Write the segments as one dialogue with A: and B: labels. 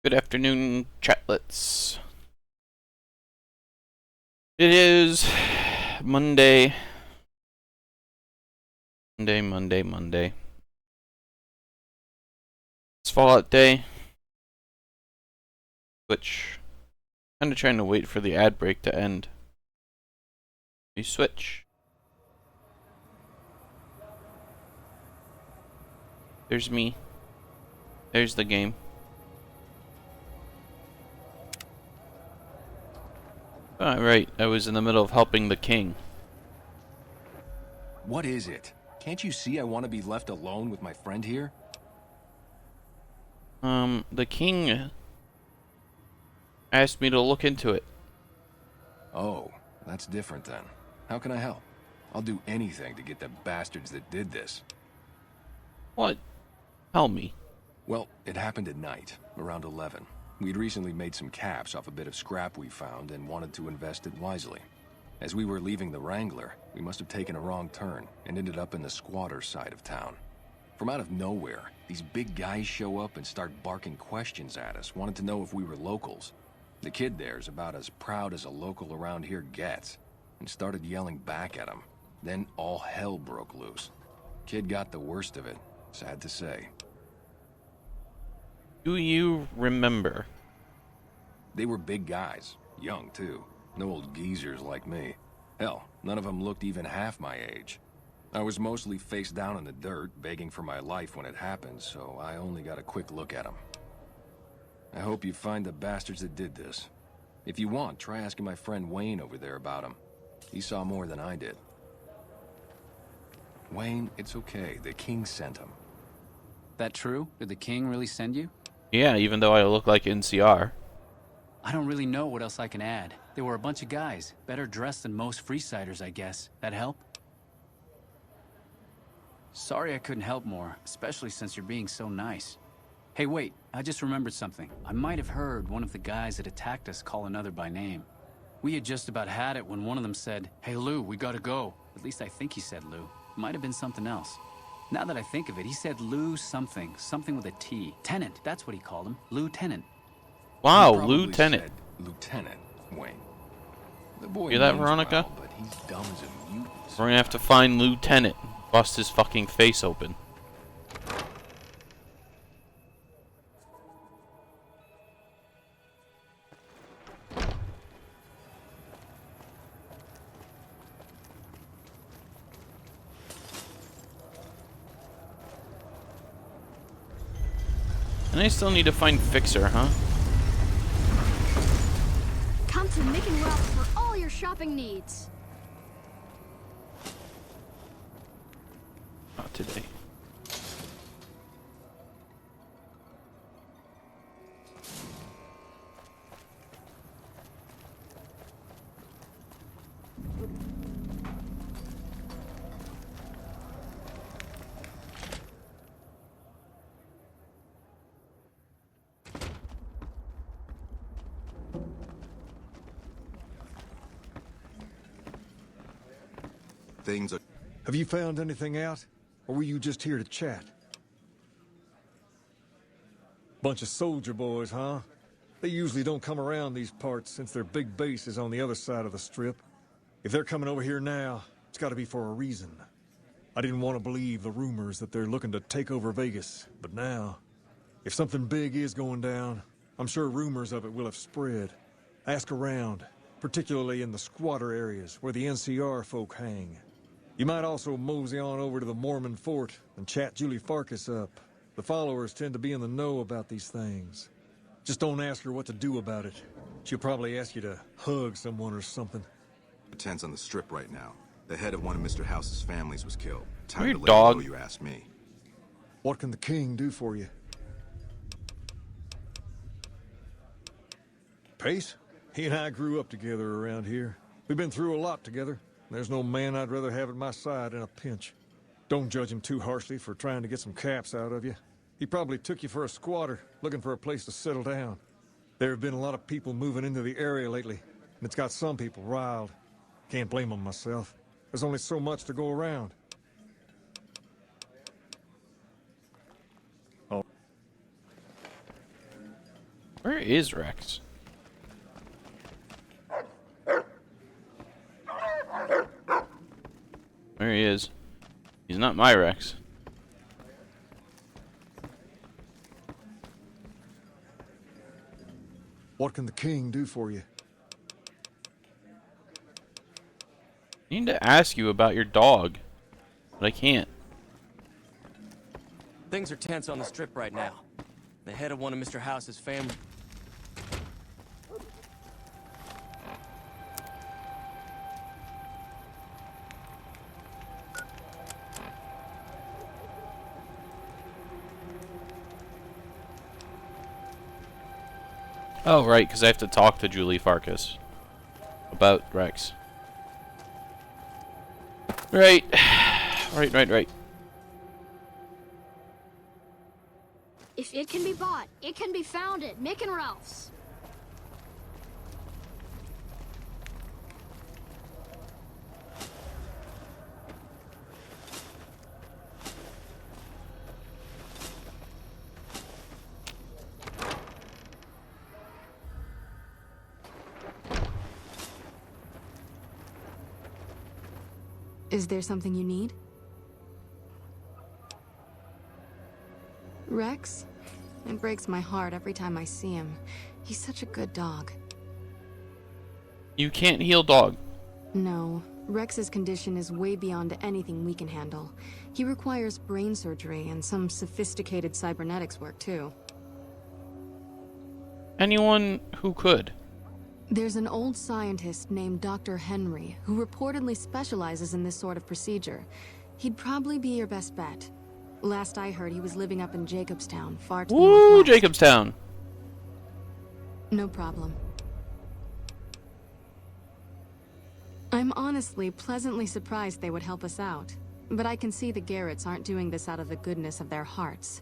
A: Good afternoon, chatlets. It is Monday. Monday. It's Fallout Day. Switch. Kind of trying to wait for the ad break to end. You switch. There's me. There's the game. Right, I was in the middle of helping the king.
B: What is it? Can't you see I want to be left alone with my friend here?
A: The king asked me to look into it.
B: Oh, that's different then. How can I help? I'll do anything to get the bastards that did this.
A: What? Tell me.
B: Well, it happened at night, around 11. We'd recently made some caps off a bit of scrap we found and wanted to invest it wisely. As we were leaving the Wrangler, we must have taken a wrong turn and ended up in the squatter side of town. From out of nowhere, these big guys show up and start barking questions at us, wanted to know if we were locals. The kid there's about as proud as a local around here gets, and started yelling back at him. Then all hell broke loose. Kid got the worst of it, sad to say.
A: Do you remember?
B: They were big guys, young too. No old geezers like me. Hell, none of them looked even half my age. I was mostly face down in the dirt, begging for my life when it happened, so I only got a quick look at them. I hope you find the bastards that did this. If you want, try asking my friend Wayne over there about them. He saw more than I did. Wayne, it's okay. The king sent him.
C: That true? Did the king really send you?
A: Yeah, even though I look like NCR.
C: I don't really know what else I can add. They were a bunch of guys, better dressed than most Freesiders, I guess. That help? Sorry I couldn't help more, especially since you're being so nice. Hey, wait, I just remembered something. I might have heard one of the guys that attacked us call another by name. We had just about had it when one of them said, "Hey Lou, we gotta go." At least I think he said Lou. Might have been something else. Now that I think of it, he said Lou something with a T. Tenant, that's what he called him. Lieutenant.
A: Wow,
B: He probably
A: Lieutenant.
B: said Lieutenant Wayne. The boy
A: Hear that,
B: means
A: Veronica?
B: well, but he's dumb as a mutant.
A: We're gonna have to find Lieutenant. Bust his fucking face open. And I still need to find Fixer, huh?
D: Come to Mick and Ralph for all your shopping needs.
A: Not today.
E: Have you found anything out? Or were you just here to chat? Bunch of soldier boys, huh? They usually don't come around these parts since their big base is on the other side of the strip. If they're coming over here now, it's gotta be for a reason. I didn't want to believe the rumors that they're looking to take over Vegas, but now, if something big is going down, I'm sure rumors of it will have spread. Ask around, particularly in the squatter areas where the NCR folk hang. You might also mosey on over to the Mormon fort and chat Julie Farkas up. The followers tend to be in the know about these things. Just don't ask her what to do about it. She'll probably ask you to hug someone or something.
F: The tent's on the strip right now. The head of one of Mr. House's families was killed. Time
A: Weird
F: to let
A: dog.
F: you know, you ask me.
E: What can the king do for you? Pace? He and I grew up together around here. We've been through a lot together. There's no man I'd rather have at my side in a pinch. Don't judge him too harshly for trying to get some caps out of you. He probably took you for a squatter, looking for a place to settle down. There have been a lot of people moving into the area lately, and it's got some people riled. Can't blame them myself. There's only so much to go around. Oh.
A: Where is Rex? There he is. He's not my Rex.
E: What can the king do for you?
A: I need to ask you about your dog, but I can't.
G: Things are tense on the strip right now. The head of one of Mr. House's family.
A: Oh, right, because I have to talk to Julie Farkas about Rex. Right. Right.
D: If it can be bought, it can be found at Mick and Ralph's.
H: Is there something you need? Rex? It breaks my heart every time I see him. He's such a good dog.
A: You can't heal dog.
H: No, Rex's condition is way beyond anything we can handle. He requires brain surgery and some sophisticated cybernetics work too.
A: Anyone who could.
H: There's an old scientist named Dr. Henry who reportedly specializes in this sort of procedure. He'd probably be your best bet. Last I heard, he was living up in Jacobstown, far to the
A: Woo,
H: northwest.
A: Jacobstown.
H: No problem. I'm honestly pleasantly surprised they would help us out. But I can see the Garretts aren't doing this out of the goodness of their hearts.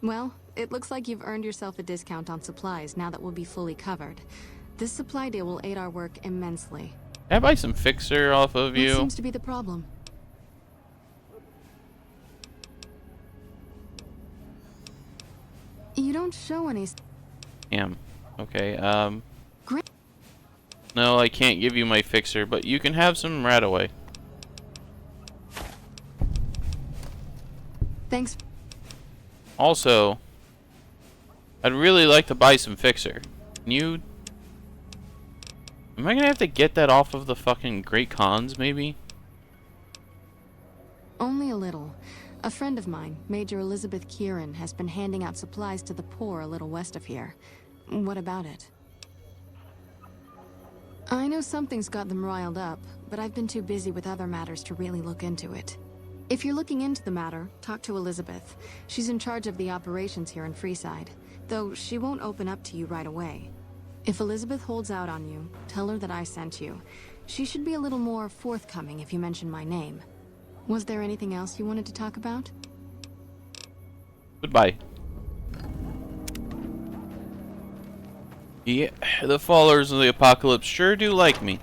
H: Well, it looks like you've earned yourself a discount on supplies now that we'll be fully covered. This supply deal will aid our work immensely.
A: Can I buy some fixer off of
H: What
A: you?
H: seems to be the problem? You don't show any...
A: Damn. Okay,
H: Great.
A: no, I can't give you my fixer, but you can have some Radaway.
H: Thanks.
A: Also, I'd really like to buy some fixer. Can you... Am I gonna have to get that off of the fucking Great Khans, maybe?
H: Only a little. A friend of mine, Major Elizabeth Kieran, has been handing out supplies to the poor a little west of here. What about it? I know something's got them riled up, but I've been too busy with other matters to really look into it. If you're looking into the matter, talk to Elizabeth. She's in charge of the operations here in Freeside, though she won't open up to you right away. If Elizabeth holds out on you, tell her that I sent you. She should be a little more forthcoming if you mention my name. Was there anything else you wanted to talk about?
A: Goodbye. Yeah, the followers of the apocalypse sure do like me.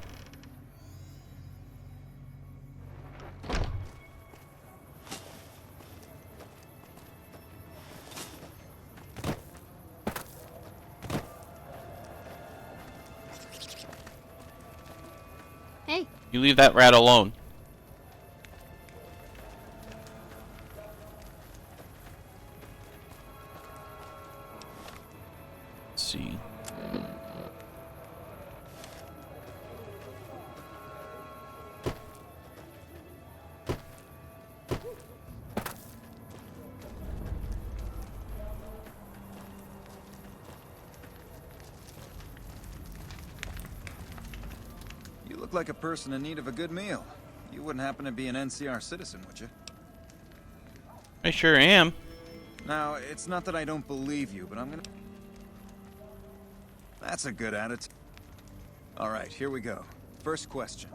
D: Hey,
A: You leave that rat alone. Let's see.
I: You look like a person in need of a good meal. You wouldn't happen to be an NCR citizen, would you?
A: I sure am.
I: Now, it's not that I don't believe you, but I'm gonna... That's a good attitude. Alright, here we go. First question.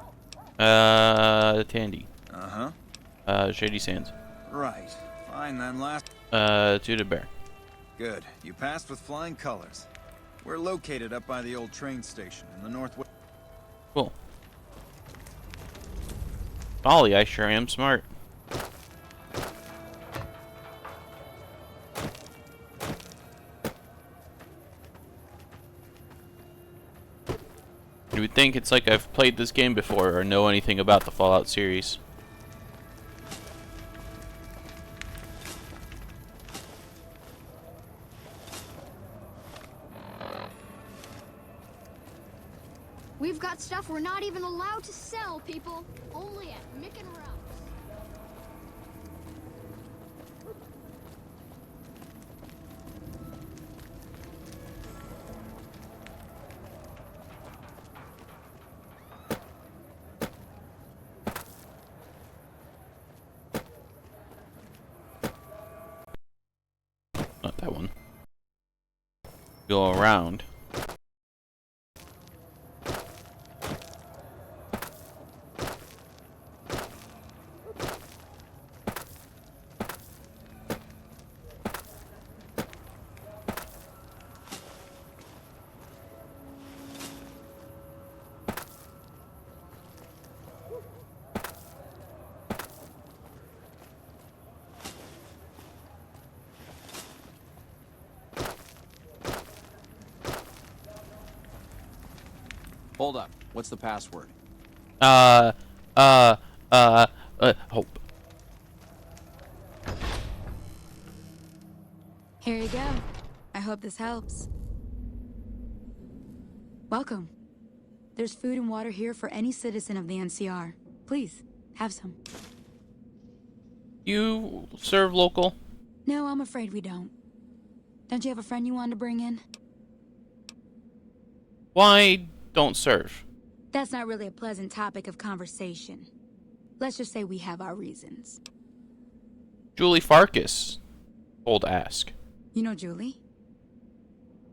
A: Tandy.
I: Uh-huh.
A: Shady Sands.
I: Right. Fine then, last...
A: Judah Bear.
I: Good. You passed with flying colors. We're located up by the old train station in the northwest.
A: Cool. Golly, I sure am smart. You would think it's like I've played this game before or know anything about the Fallout series.
D: We've got stuff we're not even allowed to sell, people. Only at Mick and Ralph's.
A: Not that one. Go around.
G: Hold up. What's the password?
A: Hope.
J: Here you go. I hope this helps. Welcome. There's food and water here for any citizen of the NCR. Please, have some.
A: You serve local?
J: No, I'm afraid we don't. Don't you have a friend you wanted to bring in?
A: Why don't serve?
J: That's not really a pleasant topic of conversation. Let's just say we have our reasons.
A: Julie Farkas. Old ask.
J: You know Julie?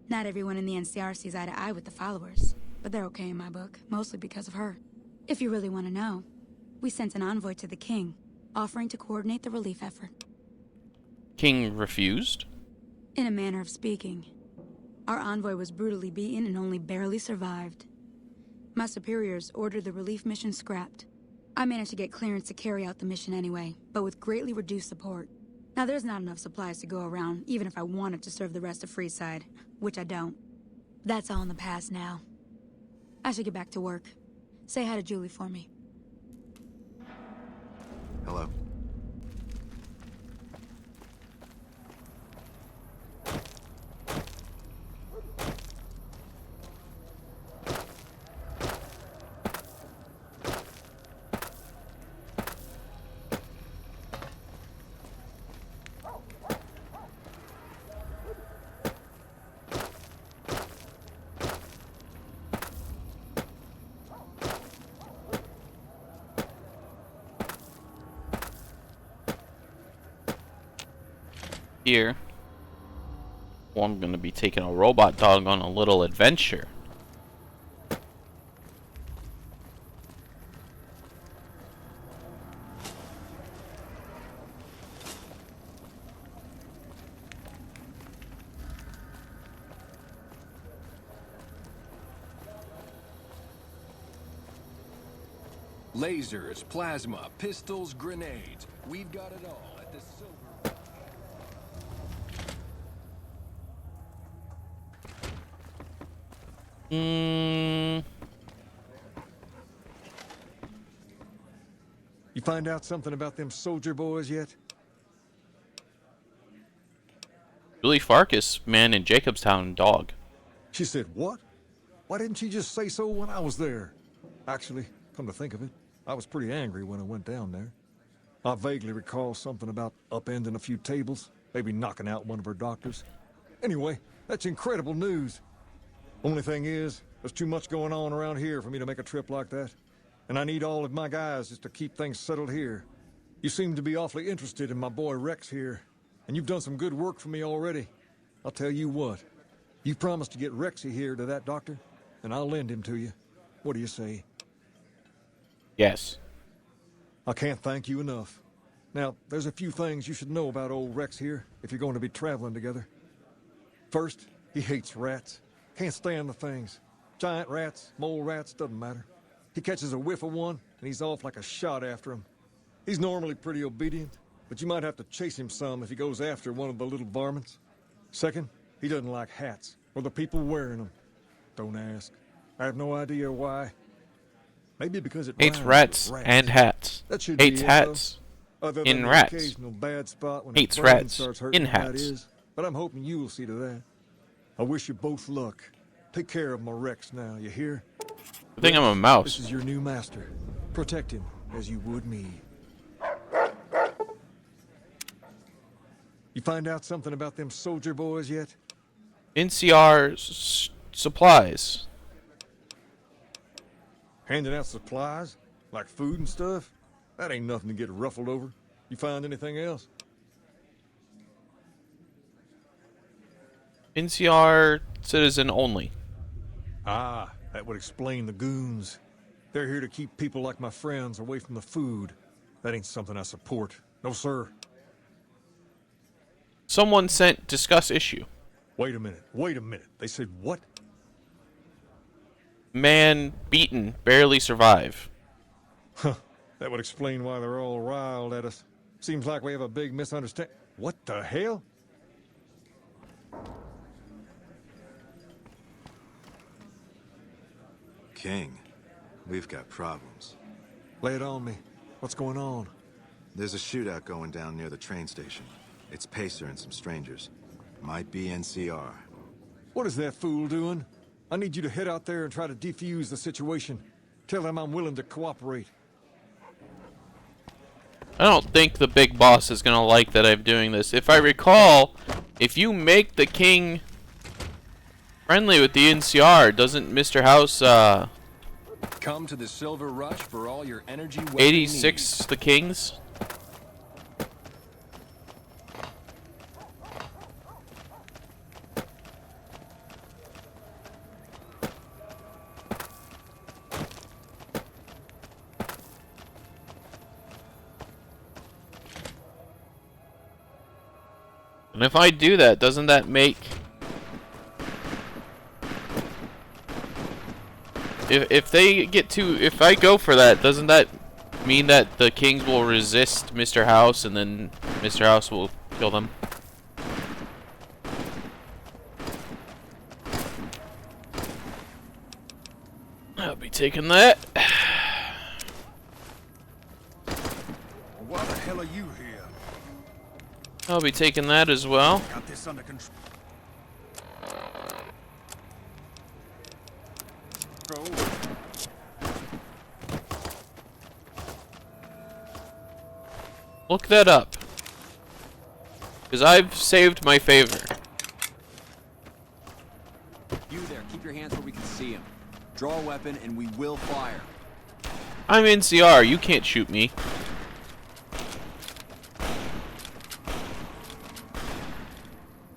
J: Not everyone in the NCR sees eye to eye with the followers, but they're okay in my book, mostly because of her. If you really want to know, we sent an envoy to the king, offering to coordinate the relief effort.
A: King refused?
J: In a manner of speaking. Our envoy was brutally beaten and only barely survived. My superiors ordered the relief mission scrapped. I managed to get clearance to carry out the mission anyway, but with greatly reduced support. Now there's not enough supplies to go around, even if I wanted to serve the rest of Freeside, which I don't. That's all in the past now. I should get back to work. Say hi to Julie for me.
F: Hello.
A: Here. Well, I'm gonna be taking a robot dog on a little adventure.
B: Lasers, plasma, pistols, grenades. We've got it all at the Silver...
E: You find out something about them soldier boys yet?
A: Julie Farkas, man in Jacobstown, dog.
E: She said, what? Why didn't she just say so when I was there? Actually, come to think of it, I was pretty angry when I went down there. I vaguely recall something about upending a few tables, maybe knocking out one of her doctors. Anyway, that's incredible news. Only thing is, there's too much going on around here for me to make a trip like that. And I need all of my guys just to keep things settled here. You seem to be awfully interested in my boy Rex here, and you've done some good work for me already. I'll tell you what, you promised to get Rexy here to that doctor, and I'll lend him to you. What do you say?
A: Yes.
E: I can't thank you enough. Now, there's a few things you should know about old Rex here if you're going to be traveling together. First, he hates rats. Can't stand the things. Giant rats, mole rats, doesn't matter. He catches a whiff of one, and he's off like a shot after him. He's normally pretty obedient, but you might have to chase him some if he goes after one of the little varmints. Second, he doesn't like hats, or the people wearing them. Don't ask. I have no idea why. Maybe because it
A: Hates
E: rhymes with
A: rats and hats.
E: That should
A: Hates
E: be it, though.
A: hats
E: Other
A: in
E: than the
A: rats.
E: occasional bad spot when
A: Hates
E: his brain
A: rats
E: starts hurting,
A: in
E: that
A: hats.
E: is. But I'm hoping you'll see to that. I wish you both luck. Take care of my Rex now, you hear?
A: I think I'm a
E: This
A: mouse.
E: is your new master. Protect him as you would me. You find out something about them soldier boys yet?
A: NCR supplies.
E: Handing out supplies? Like food and stuff? That ain't nothing to get ruffled over. You find anything else?
A: NCR citizen only.
E: Ah, that would explain the goons. They're here to keep people like my friends away from the food. That ain't something I support. No, sir.
A: Someone sent discuss issue.
E: Wait a minute. Wait a minute. They said what?
A: Man beaten, barely survive.
E: Huh. That would explain why they're all riled at us. Seems like we have a big misunderstanding. What the hell?
F: King, we've got problems.
E: Lay it on me. What's going on?
F: There's a shootout going down near the train station. It's Pacer and some strangers. Might be NCR.
E: What is that fool doing? I need you to head out there and try to defuse the situation. Tell them I'm willing to cooperate.
A: I don't think the big boss is gonna like that I'm doing this. If I recall, if you make the king friendly with the NCR, doesn't Mr. House
B: Come to the Silver Rush for all your energy weapon
A: 86
B: needs.
A: the kings? And if I do that, doesn't that make... If they get to... If I go for that, doesn't that mean that the kings will resist Mr. House and then Mr. House will kill them? I'll be taking that.
I: Why the hell are you here?
A: I'll be taking that as well.
I: Got this under control.
A: Look that up. Because I've saved my favor.
K: You there, keep your hands where we can see him. Draw a weapon and we will fire.
A: I'm NCR, you can't shoot me.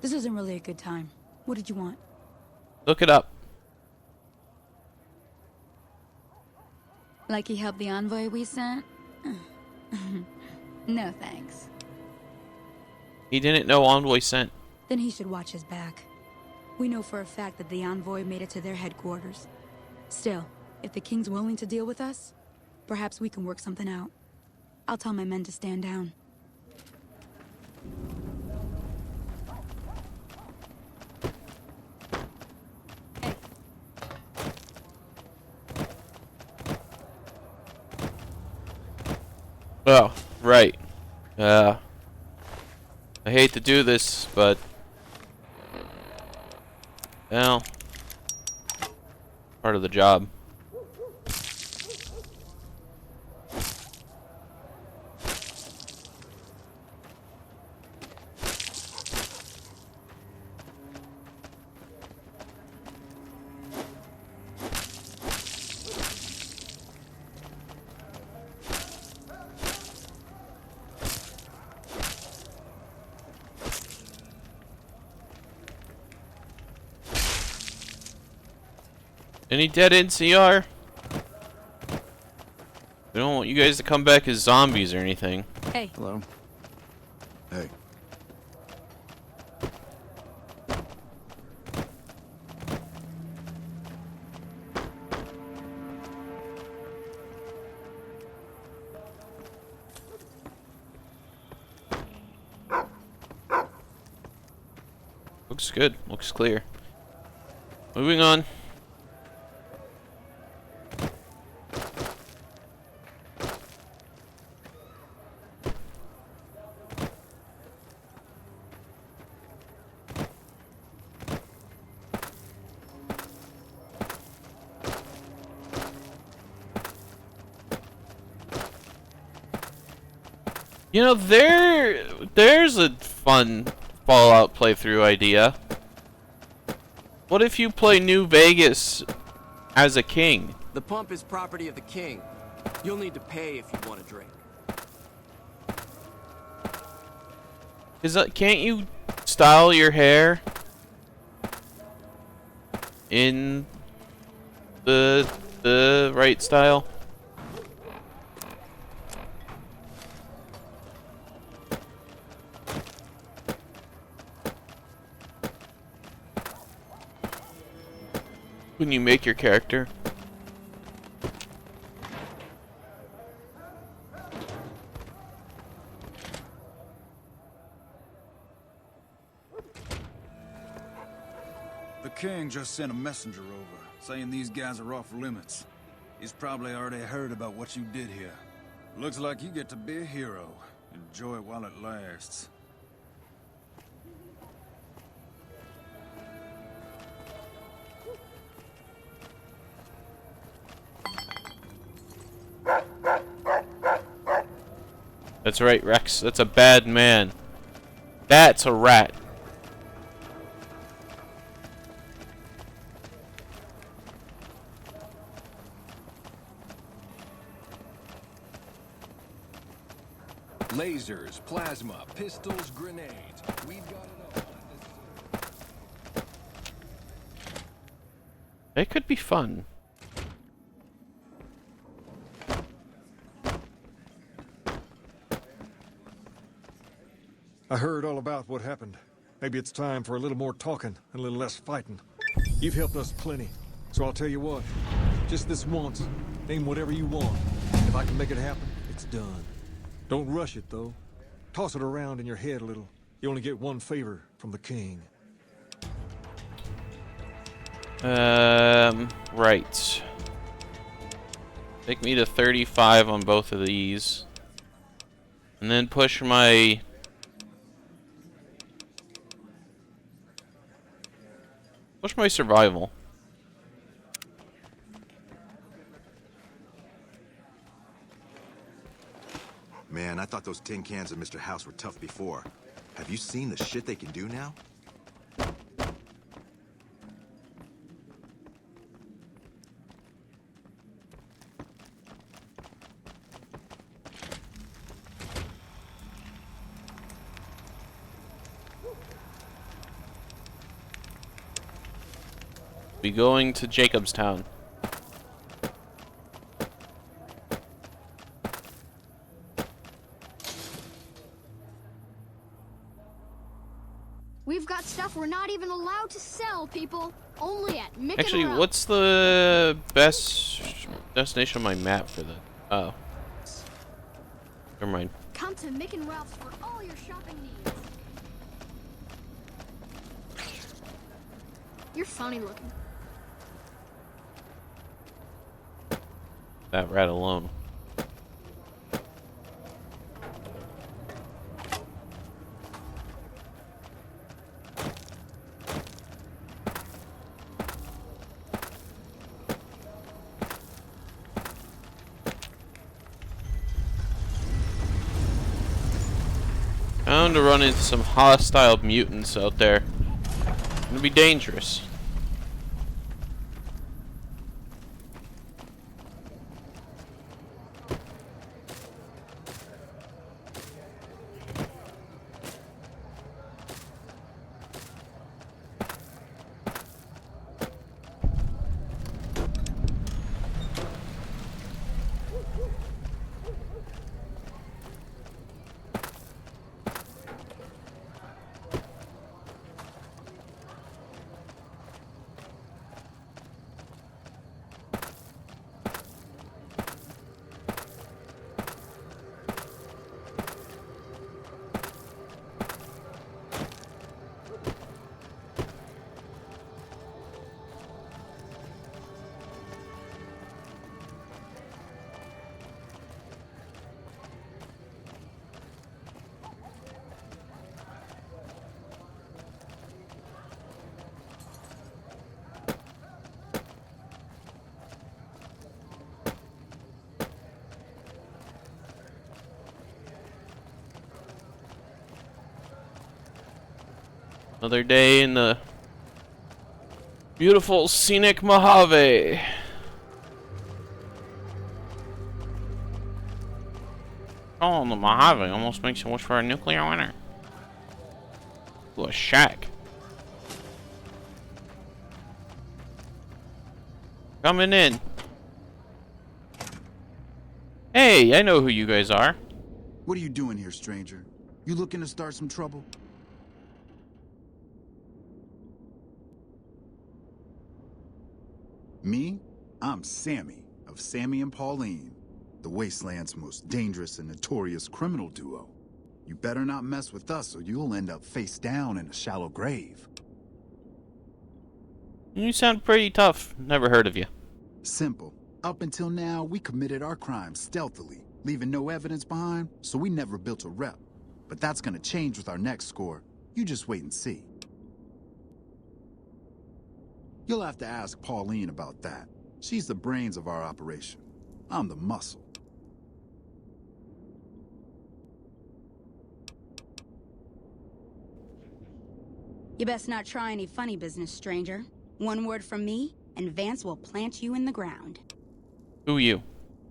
J: This isn't really a good time. What did you want?
A: Look it up.
J: Like he helped the envoy we sent? No thanks.
A: He didn't know Envoy sent.
J: Then he should watch his back. We know for a fact that the envoy made it to their headquarters. Still, if the king's willing to deal with us, perhaps we can work something out. I'll tell my men to stand down.
A: Oh, right. I hate to do this, but... Well... Part of the job. Any dead NCR? We don't want you guys to come back as zombies or anything.
J: Hey.
I: Hello. Hey.
A: Looks good. Looks clear. Moving on. You know, there's a fun Fallout playthrough idea. What if you play New Vegas as a king?
G: The pump is property of the king. You'll need to pay if you want a drink.
A: Can't you style your hair in the right style? When you make your character.
I: The king just sent a messenger over, saying these guys are off limits. He's probably already heard about what you did here. Looks like you get to be a hero. Enjoy it while it lasts.
A: That's right, Rex. That's a bad man. That's a rat.
B: Lasers, plasma, pistols, grenades. We've got it all.
A: It could be fun.
E: I heard all about what happened. Maybe it's time for a little more talking and a little less fighting. You've helped us plenty, so I'll tell you what. Just this once, name whatever you want. If I can make it happen, it's done. Don't rush it, though. Toss it around in your head a little. You only get one favor from the king.
A: Right. Take me to 35 on both of these. And then push my... survival.
F: Man, I thought those tin cans of Mr. House were tough before. Have you seen the shit they can do now?
A: Be going to Jacobstown.
D: We've got stuff we're not even allowed to sell, people. Only at Mick
A: Actually,
D: and Ralph.
A: what's the best destination on my map for that? Oh. Never mind.
D: Come to Mick and Ralph's for all your shopping needs. You're funny looking.
A: That rat alone. Bound to run into some hostile mutants out there. It'll be dangerous. Another day in the beautiful scenic Mojave. Oh, the Mojave almost makes you wish for a nuclear winter. Ooh, a shack. Coming in. Hey, I know who you guys are.
L: What are you doing here, stranger? You looking to start some trouble? Me? I'm Sammy, of Sammy and Pauline, the Wasteland's most dangerous and notorious criminal duo. You better not mess with us or you'll end up face down in a shallow grave.
A: You sound pretty tough. Never heard of you.
L: Simple. Up until now, we committed our crimes stealthily, leaving no evidence behind, so we never built a rep. But that's gonna change with our next score. You just wait and see. You'll have to ask Pauline about that. She's the brains of our operation. I'm the muscle.
J: You best not try any funny business, stranger. One word from me, and Vance will plant you in the ground.
A: Who you?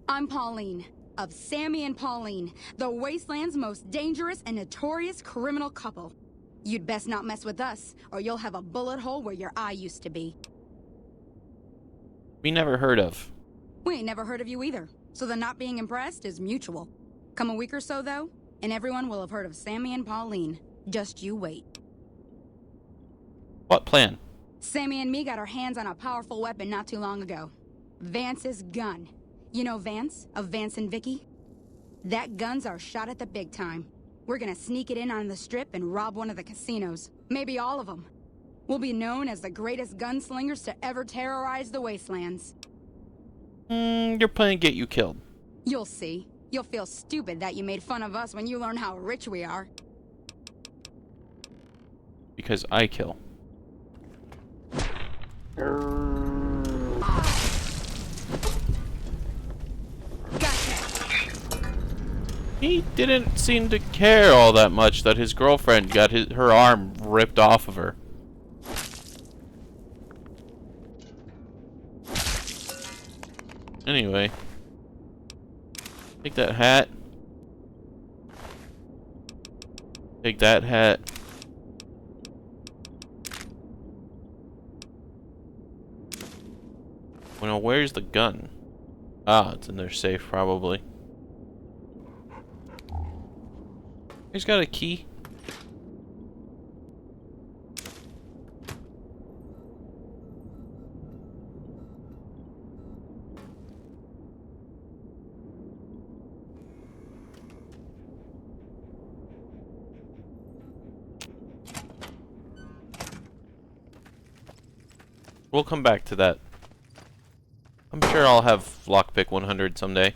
J: I'm Pauline, of Sammy and Pauline, the Wasteland's most dangerous and notorious criminal couple. You'd best not mess with us, or you'll have a bullet hole where your eye used to be.
A: We never heard of.
J: We ain't never heard of you either, so the not being impressed is mutual. Come a week or so, though, and everyone will have heard of Sammy and Pauline. Just you wait.
A: What plan?
J: Sammy and me got our hands on a powerful weapon not too long ago. Vance's gun. You know Vance, of Vance and Vicky? That gun's our shot at the big time. We're gonna sneak it in on the strip and rob one of the casinos. Maybe all of them. We'll be known as the greatest gunslingers to ever terrorize the Wastelands.
A: Your plan get you killed.
J: You'll see. You'll feel stupid that you made fun of us when you learn how rich we are.
A: Because I kill. He didn't seem to care all that much that his girlfriend got her arm ripped off of her. Anyway. Take that hat. Take that hat. Well, where's the gun? Ah, it's in their safe, probably. He's got a key. We'll come back to that. I'm sure I'll have Lockpick 100 someday.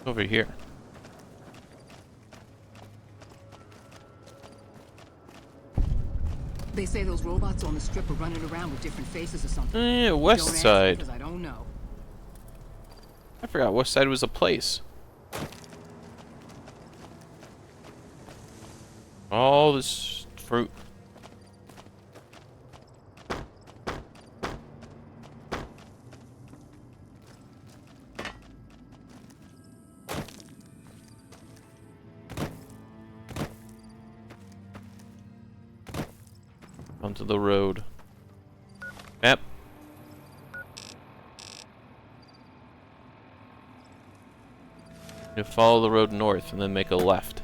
A: Over here.
M: They say those robots on the strip are running around with different faces or something.
A: West
M: Don't ask
A: Side.
M: because I don't know.
A: I forgot West Side was a place. All this fruit. Onto the road. Yep. You follow the road north and then make a left.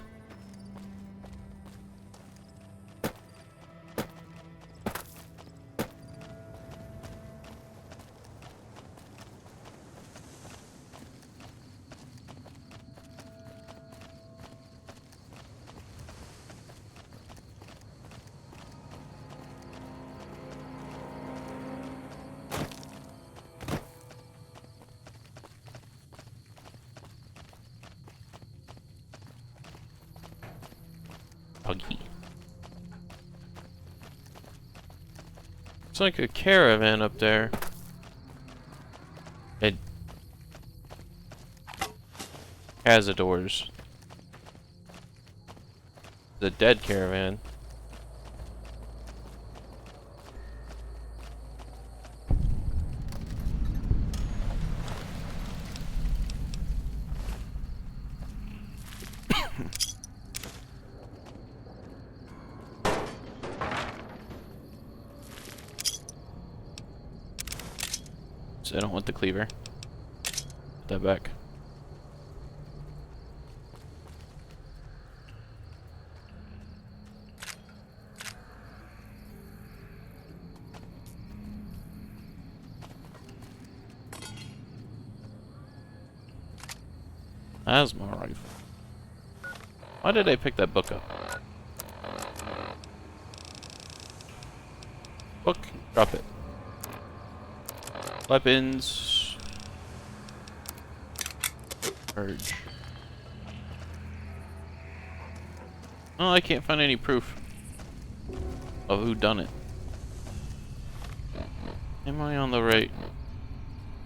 A: buggy. It's like a caravan up there. It... Cazadors. The dead caravan. So I don't want the cleaver. Put that back. Asthma rifle. Why did I pick that book up? Book, drop it. Weapons. Purge. Oh, I can't find any proof of who done it. Am I on the right?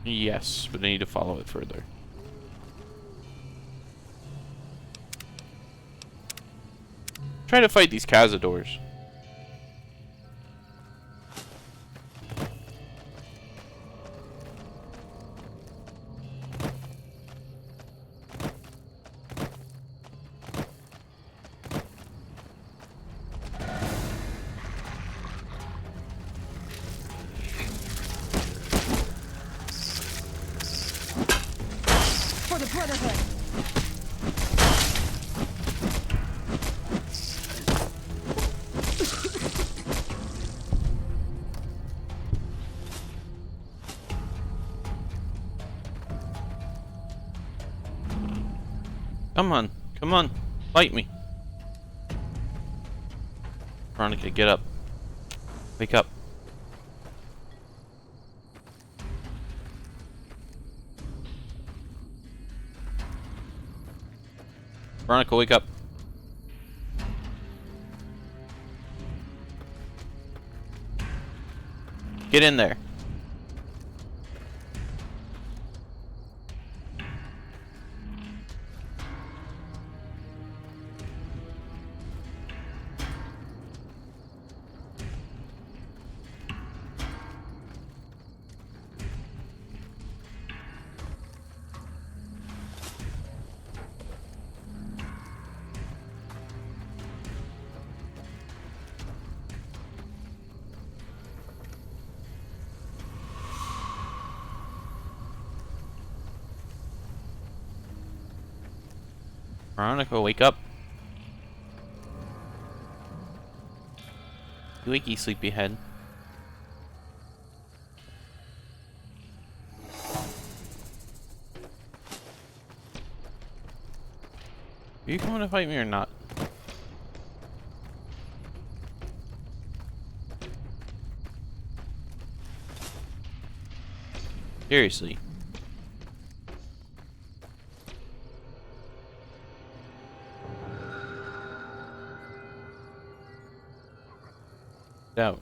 A: Yes, but I need to follow it further. Trying to fight these cazadors.
M: For the Brotherhood!
A: Come on, come on, fight me. Veronica, get up. Wake up. Veronica, wake up. Get in there. Veronica, wake up. You wakey, sleepyhead. Are you coming to fight me or not? Seriously. Out.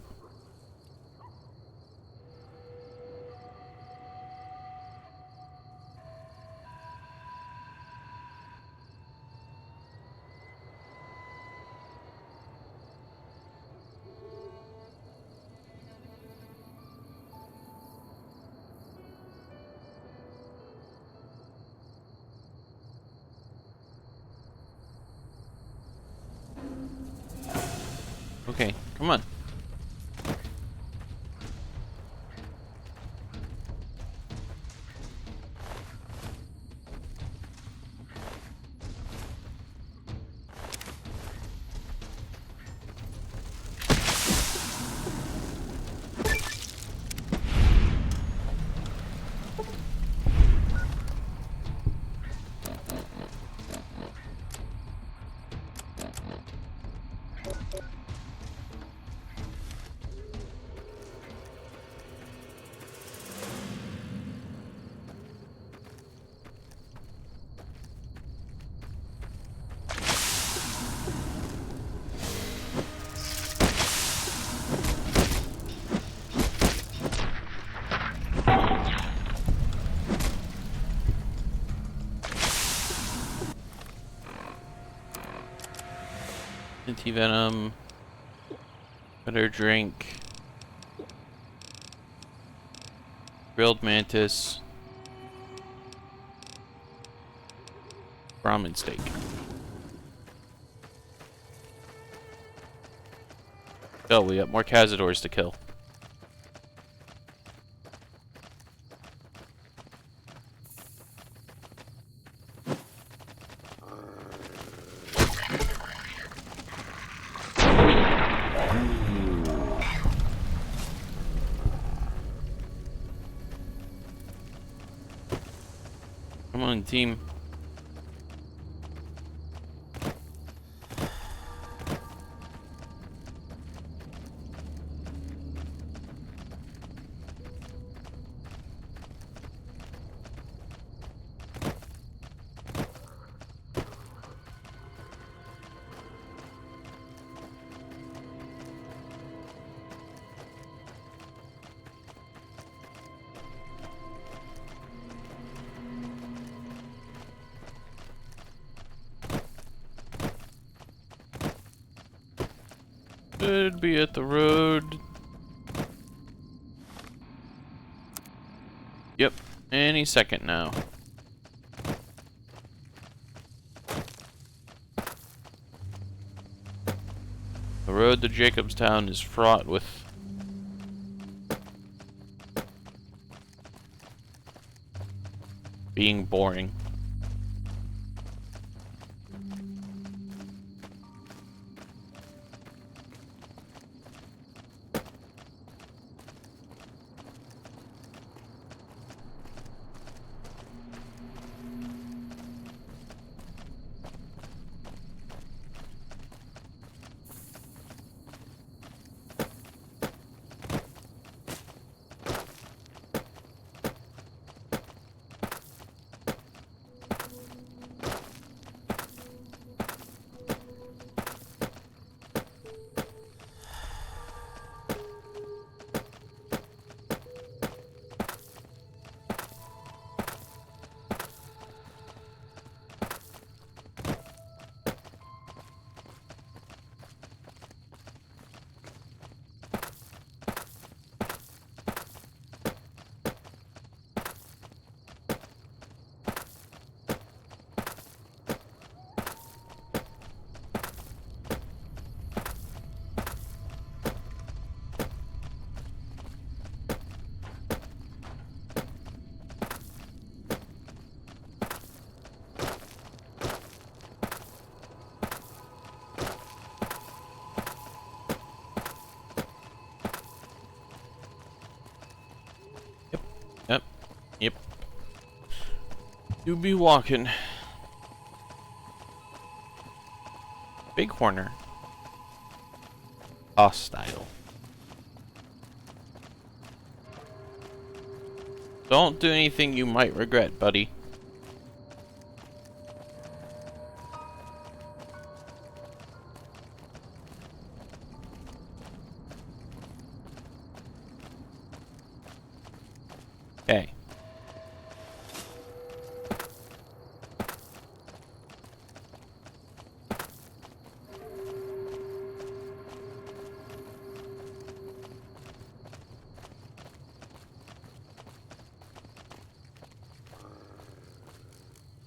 A: Okay, come on. Anti-venom. Better drink. Grilled mantis. Ramen steak. Oh, we got more Cazadors to kill. Come on, team. Should be at the road. Yep, any second now. The road to Jacobstown is fraught with being boring. Yep. You be walking. Bighorner. Hostile. Don't do anything you might regret, buddy. Okay.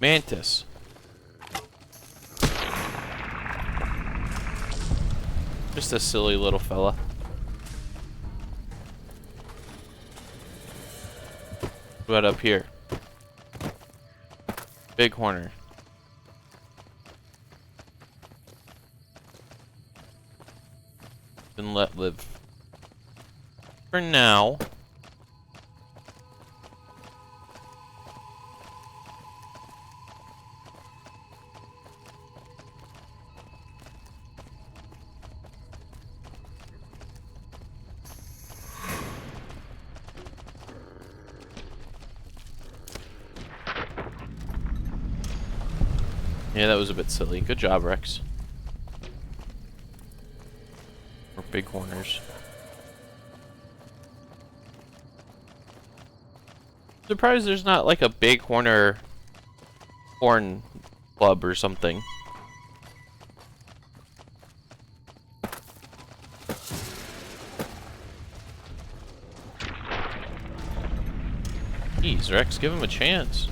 A: Mantis. Just a silly little fella. What up here? Bighorner. Been let live. For now. Yeah, that was a bit silly. Good job, Rex. Or Bighorners. Surprised there's not like a Bighorner horn club or something. Jeez, Rex, give him a chance.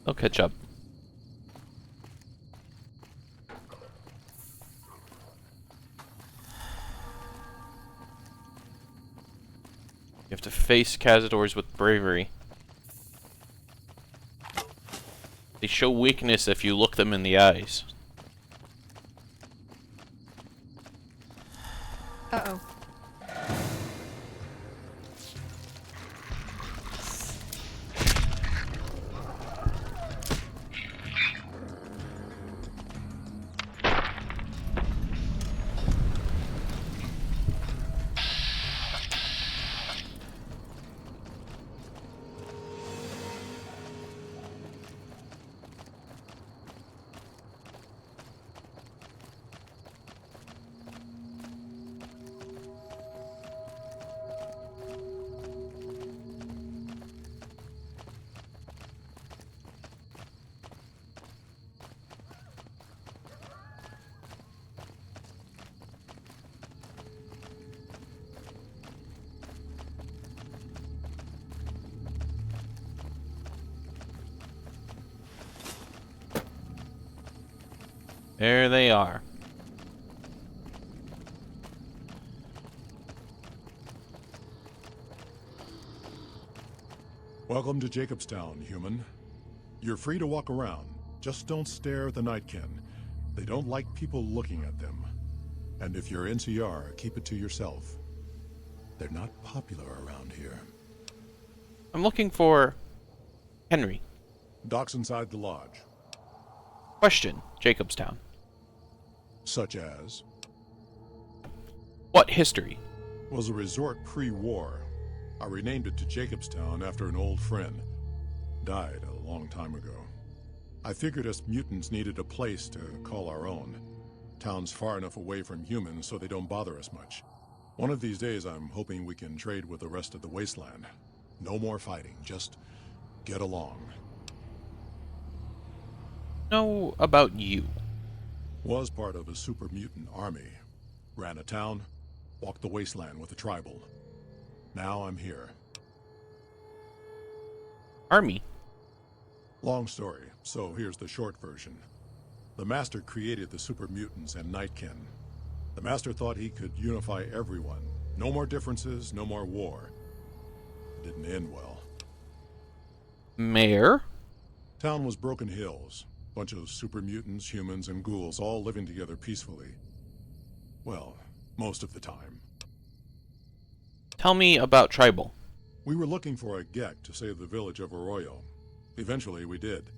A: They'll catch up. You have to face Cazadors with bravery. They show weakness if you look them in the eyes.
H: Uh-oh.
A: There they are.
N: Welcome to Jacobstown, human. You're free to walk around. Just don't stare at the Nightkin. They don't like people looking at them. And if you're NCR, keep it to yourself. They're not popular around here.
A: I'm looking for Henry.
N: Doc's inside the lodge.
A: Question, Jacobstown.
N: Such as?
A: What history?
N: Was a resort pre-war. I renamed it to Jacobstown after an old friend. Died a long time ago. I figured us mutants needed a place to call our own. Town's far enough away from humans so they don't bother us much. One of these days I'm hoping we can trade with the rest of the wasteland. No more fighting, just get along.
A: Know about you.
N: Was part of a super mutant army. Ran a town, walked the wasteland with a tribal. Now I'm here.
A: Army?
N: Long story, so here's the short version. The Master created the super mutants and Nightkin. The Master thought he could unify everyone. No more differences, no more war. Didn't end well.
A: Mayor?
N: Town was Broken Hills. Bunch of super mutants, humans, and ghouls all living together peacefully. Well, most of the time.
A: Tell me about Tribal.
N: We were looking for a Gek to save the village of Arroyo. Eventually, we did.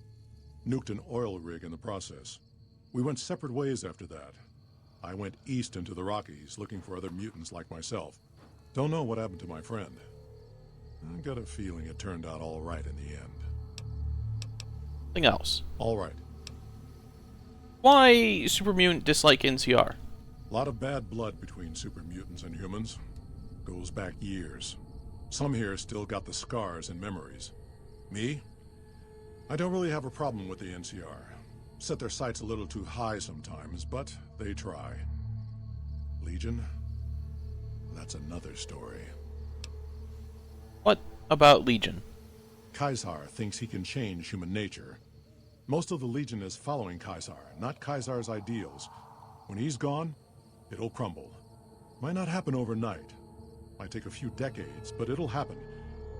N: Nuked an oil rig in the process. We went separate ways after that. I went east into the Rockies, looking for other mutants like myself. Don't know what happened to my friend. I got a feeling it turned out all right in the end.
A: Something else.
N: All right.
A: Why super mutant dislike NCR?
N: A lot of bad blood between super mutants and humans. Goes back years. Some here still got the scars and memories. Me? I don't really have a problem with the NCR. Set their sights a little too high sometimes, but they try. Legion? That's another story.
A: What about Legion?
N: Caesar thinks he can change human nature. Most of the Legion is following Caesar, not Caesar's ideals. When he's gone, it'll crumble. Might not happen overnight. Might take a few decades, but it'll happen.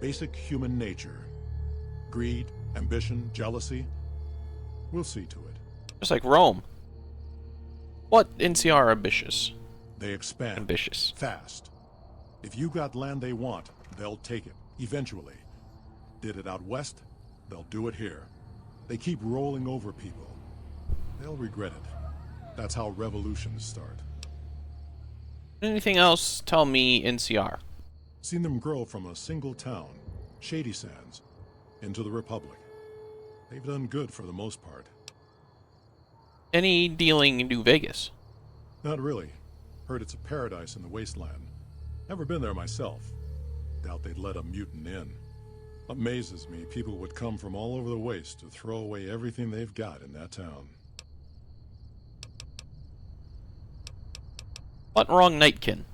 N: Basic human nature. Greed, ambition, jealousy. We'll see to it.
A: Just like Rome. What NCR are ambitious?
N: They expand.
A: Ambitious.
N: Fast. If you got land they want, they'll take it, eventually. Did it out west, they'll do it here. They keep rolling over people. They'll regret it. That's how revolutions start.
A: Anything else? Tell me, NCR.
N: Seen them grow from a single town, Shady Sands, into the Republic. They've done good for the most part.
A: Any dealing in New Vegas?
N: Not really. Heard it's a paradise in the wasteland. Never been there myself. Doubt they'd let a mutant in. Amazes me people would come from all over the waste to throw away everything they've got in that town.
A: What wrong, Nightkin?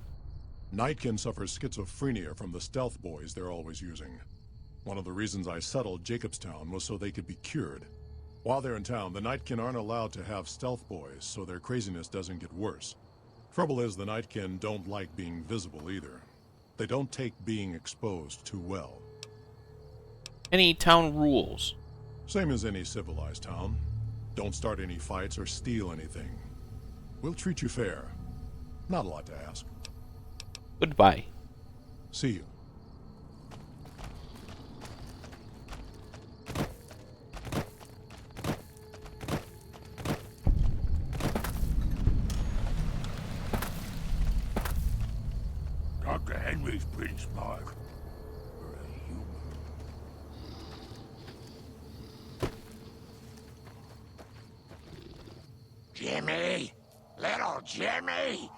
N: Nightkin suffers schizophrenia from the stealth boys they're always using. One of the reasons I settled Jacobstown was so they could be cured. While they're in town, the Nightkin aren't allowed to have stealth boys, so their craziness doesn't get worse. Trouble is, the Nightkin don't like being visible either. They don't take being exposed too well.
A: Any town rules?
N: Same as any civilized town. Don't start any fights or steal anything. We'll treat you fair. Not a lot to ask.
A: Goodbye.
N: See you.
O: Dr. Henry's pretty smart. For a human. Jimmy! Little Jimmy!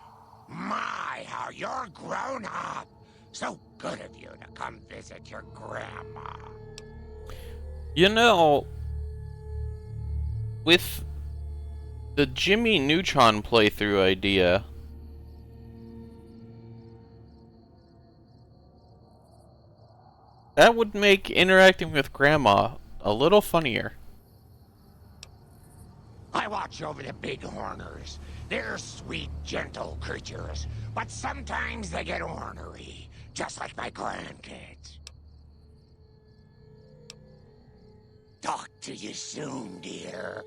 O: My, how you're grown up! So good of you to come visit your grandma.
A: You know, with the Jimmy Neutron playthrough idea, that would make interacting with Grandma a little funnier.
O: I watch over the bighorners. They're sweet, gentle creatures, but sometimes they get ornery, just like my grandkids. Talk to you soon, dear.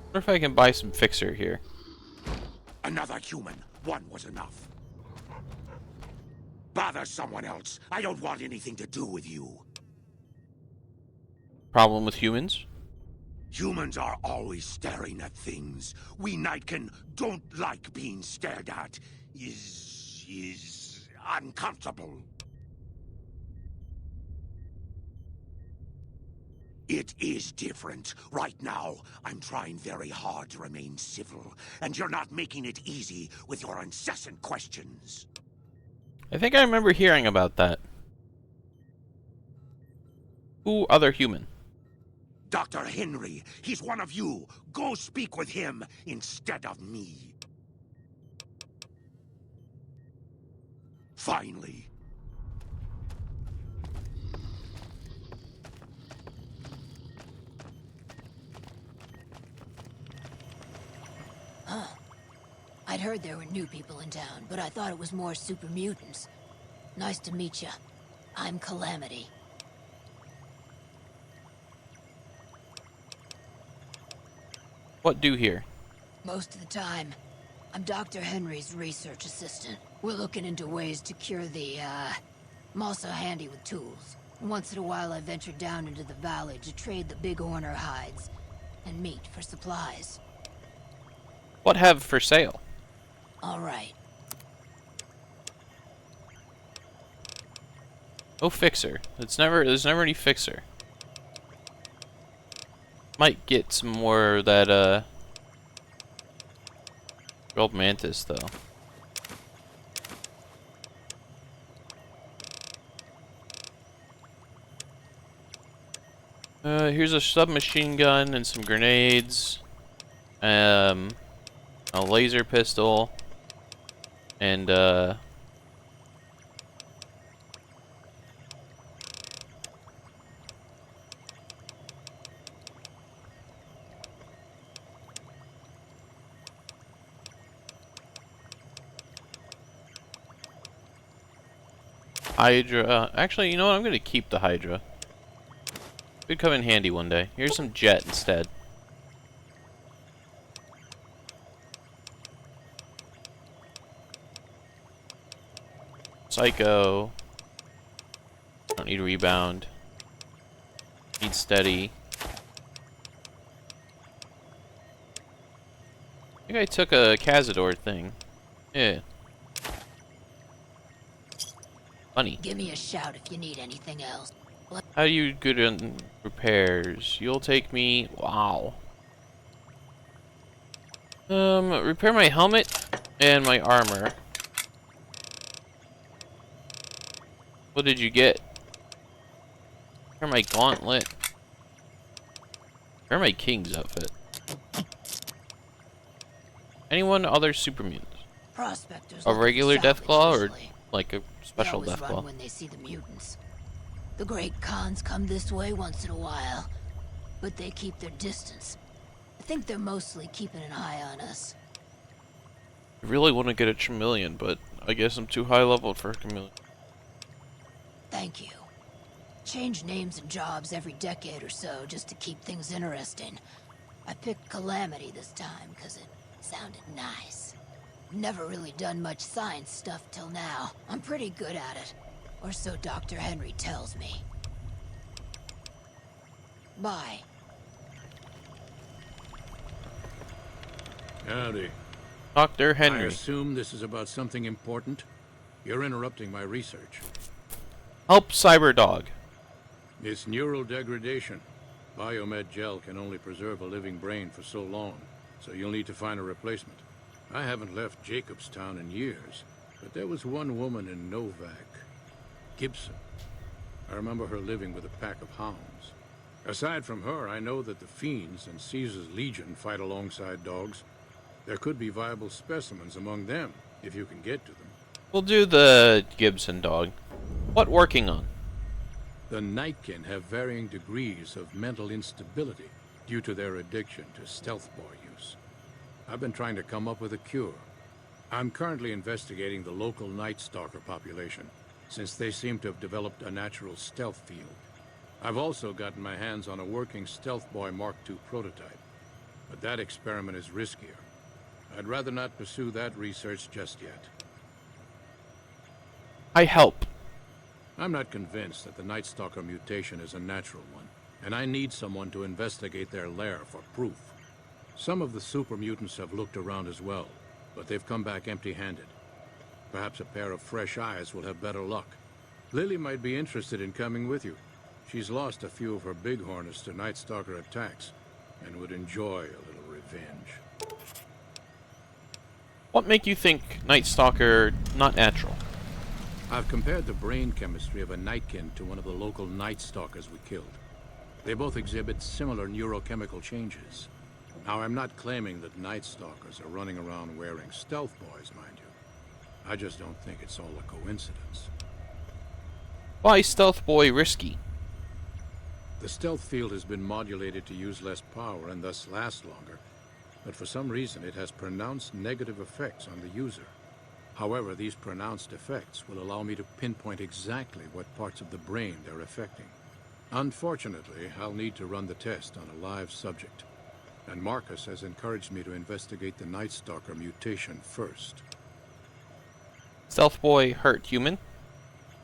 A: Wonder if I can buy some fixer here.
O: Another human. One was enough. Bother someone else. I don't want anything to do with you.
A: Problem with humans?
O: Humans are always staring at things. We Nightkin don't like being stared at. Is uncomfortable. It is different. Right now, I'm trying very hard to remain civil, and you're not making it easy with your incessant questions.
A: I think I remember hearing about that. Who other human?
O: Dr. Henry, he's one of you. Go speak with him instead of me. Finally.
P: Huh. I'd heard there were new people in town, but I thought it was more super mutants. Nice to meet you. I'm Calamity.
A: What do here?
P: Most of the time, I'm Dr. Henry's research assistant. We're looking into ways to cure the, I'm also handy with tools. Once in a while I venture down into the valley to trade the bighorner hides and meat for supplies.
A: What have for sale?
P: All right.
A: No fixer. There's never any fixer. Might get some more of that, Gold Mantis, though. Here's a submachine gun and some grenades. A laser pistol. And, Hydra. Actually, you know what? I'm gonna keep the Hydra. Could come in handy one day. Here's some jet instead. Psycho. Don't need rebound. Need steady. I think I took a Cazador thing. Yeah. Funny.
P: Give me a shout if you need anything else.
A: How do you good on repairs? You'll take me. Wow. Repair my helmet and my armor. What did you get? Repair my gauntlet. Repair my king's outfit. Anyone other super mutants?
P: Prospectors
A: A regular Deathclaw or
P: usually.
A: like a special
P: They always run
A: Deathclaw?
P: when they see the mutants. The great Khans come this way once in a while, but they keep their distance. I think they're mostly keeping an eye on us.
A: I really want to get a chameleon, but I guess I'm too high leveled for a chameleon.
P: Thank you. Change names and jobs every decade or so just to keep things interesting. I picked Calamity this time because it sounded nice. Never really done much science stuff till now. I'm pretty good at it. Or so Dr. Henry tells me. Bye.
Q: Howdy.
A: Dr.
Q: I
A: Henry.
Q: assume this is about something important? You're interrupting my research.
A: Help Cyberdog.
Q: It's neural degradation. Biomed gel can only preserve a living brain for so long, so you'll need to find a replacement. I haven't left Jacobstown in years, but there was one woman in Novak, Gibson. I remember her living with a pack of hounds. Aside from her, I know that the Fiends and Caesar's Legion fight alongside dogs. There could be viable specimens among them, if you can get to them.
A: We'll do the Gibson dog. What working on?
Q: The Nightkin have varying degrees of mental instability due to their addiction to stealth boy use. I've been trying to come up with a cure. I'm currently investigating the local Night Stalker population, since they seem to have developed a natural stealth field. I've also gotten my hands on a working Stealth Boy Mark II prototype, but that experiment is riskier. I'd rather not pursue that research just yet.
A: I help.
Q: I'm not convinced that the Night Stalker mutation is a natural one, and I need someone to investigate their lair for proof. Some of the super mutants have looked around as well, but they've come back empty-handed. Perhaps a pair of fresh eyes will have better luck. Lily might be interested in coming with you. She's lost a few of her bighorners to Night Stalker attacks, and would enjoy a little revenge.
A: What make you think Night Stalker not natural?
Q: I've compared the brain chemistry of a Nightkin to one of the local Night Stalkers we killed. They both exhibit similar neurochemical changes. Now, I'm not claiming that Night Stalkers are running around wearing stealth boys, mind you. I just don't think it's all a coincidence.
A: Why Stealth Boy risky?
Q: The stealth field has been modulated to use less power and thus last longer, but for some reason it has pronounced negative effects on the user. However, these pronounced effects will allow me to pinpoint exactly what parts of the brain they're affecting. Unfortunately, I'll need to run the test on a live subject, and Marcus has encouraged me to investigate the Night Stalker mutation first.
A: Stealth Boy hurt human?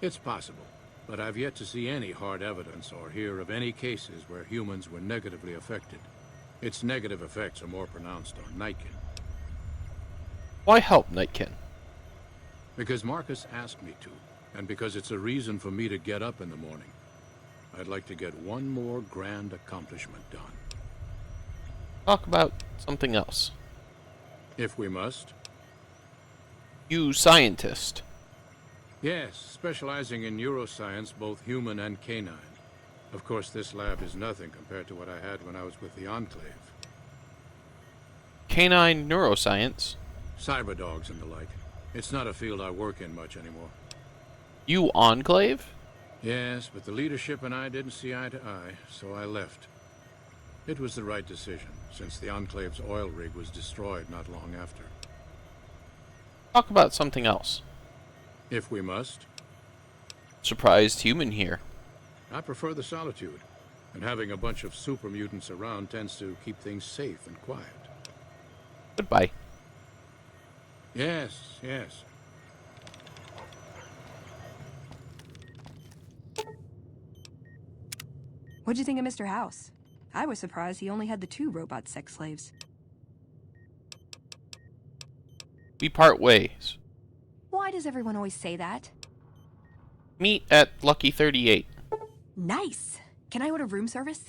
Q: It's possible, but I've yet to see any hard evidence or hear of any cases where humans were negatively affected. Its negative effects are more pronounced on Nightkin.
A: Why help Nightkin?
Q: Because Marcus asked me to, and because it's a reason for me to get up in the morning. I'd like to get one more grand accomplishment done.
A: Talk about something else.
Q: If we must.
A: You scientist.
Q: Yes, specializing in neuroscience, both human and canine. Of course, this lab is nothing compared to what I had when I was with the Enclave.
A: Canine neuroscience?
Q: Cyberdogs and the like. It's not a field I work in much anymore.
A: You Enclave?
Q: Yes, but the leadership and I didn't see eye to eye, so I left. It was the right decision, since the Enclave's oil rig was destroyed not long after.
A: Talk about something else.
Q: If we must.
A: surprised human here.
Q: I prefer the solitude, and having a bunch of super mutants around tends to keep things safe and quiet.
A: Goodbye.
Q: Yes, yes.
R: What'd you think of Mr. House? I was surprised he only had the 2 robot sex slaves.
A: We part ways.
R: Why does everyone always say that?
A: Meet at Lucky 38.
R: Nice! Can I order room service?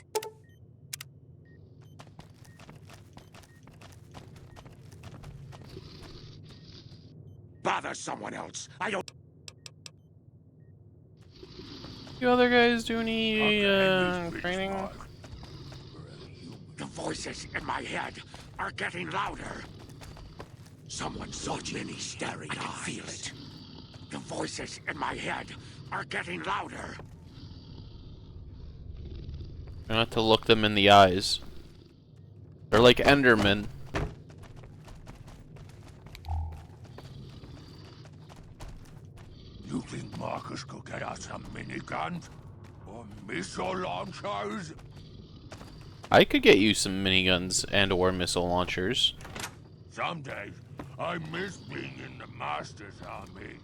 O: Bother someone else. I don't...
A: You other guys do any training?
O: The voices in my head are getting louder. Someone saw many staring eyes. I can feel it. The voices in my head are getting louder.
A: Try not to look them in the eyes. They're like Endermen.
O: You think Marcus could get us some miniguns? Or missile launchers?
A: I could get you some miniguns and or missile launchers.
O: Some days, I miss being in the Master's army.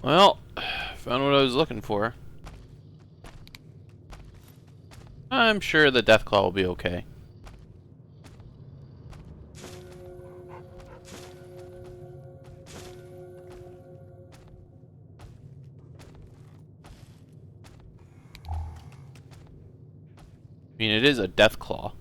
A: Well, found what I was looking for. I'm sure the Deathclaw will be okay. I mean, it is a Deathclaw.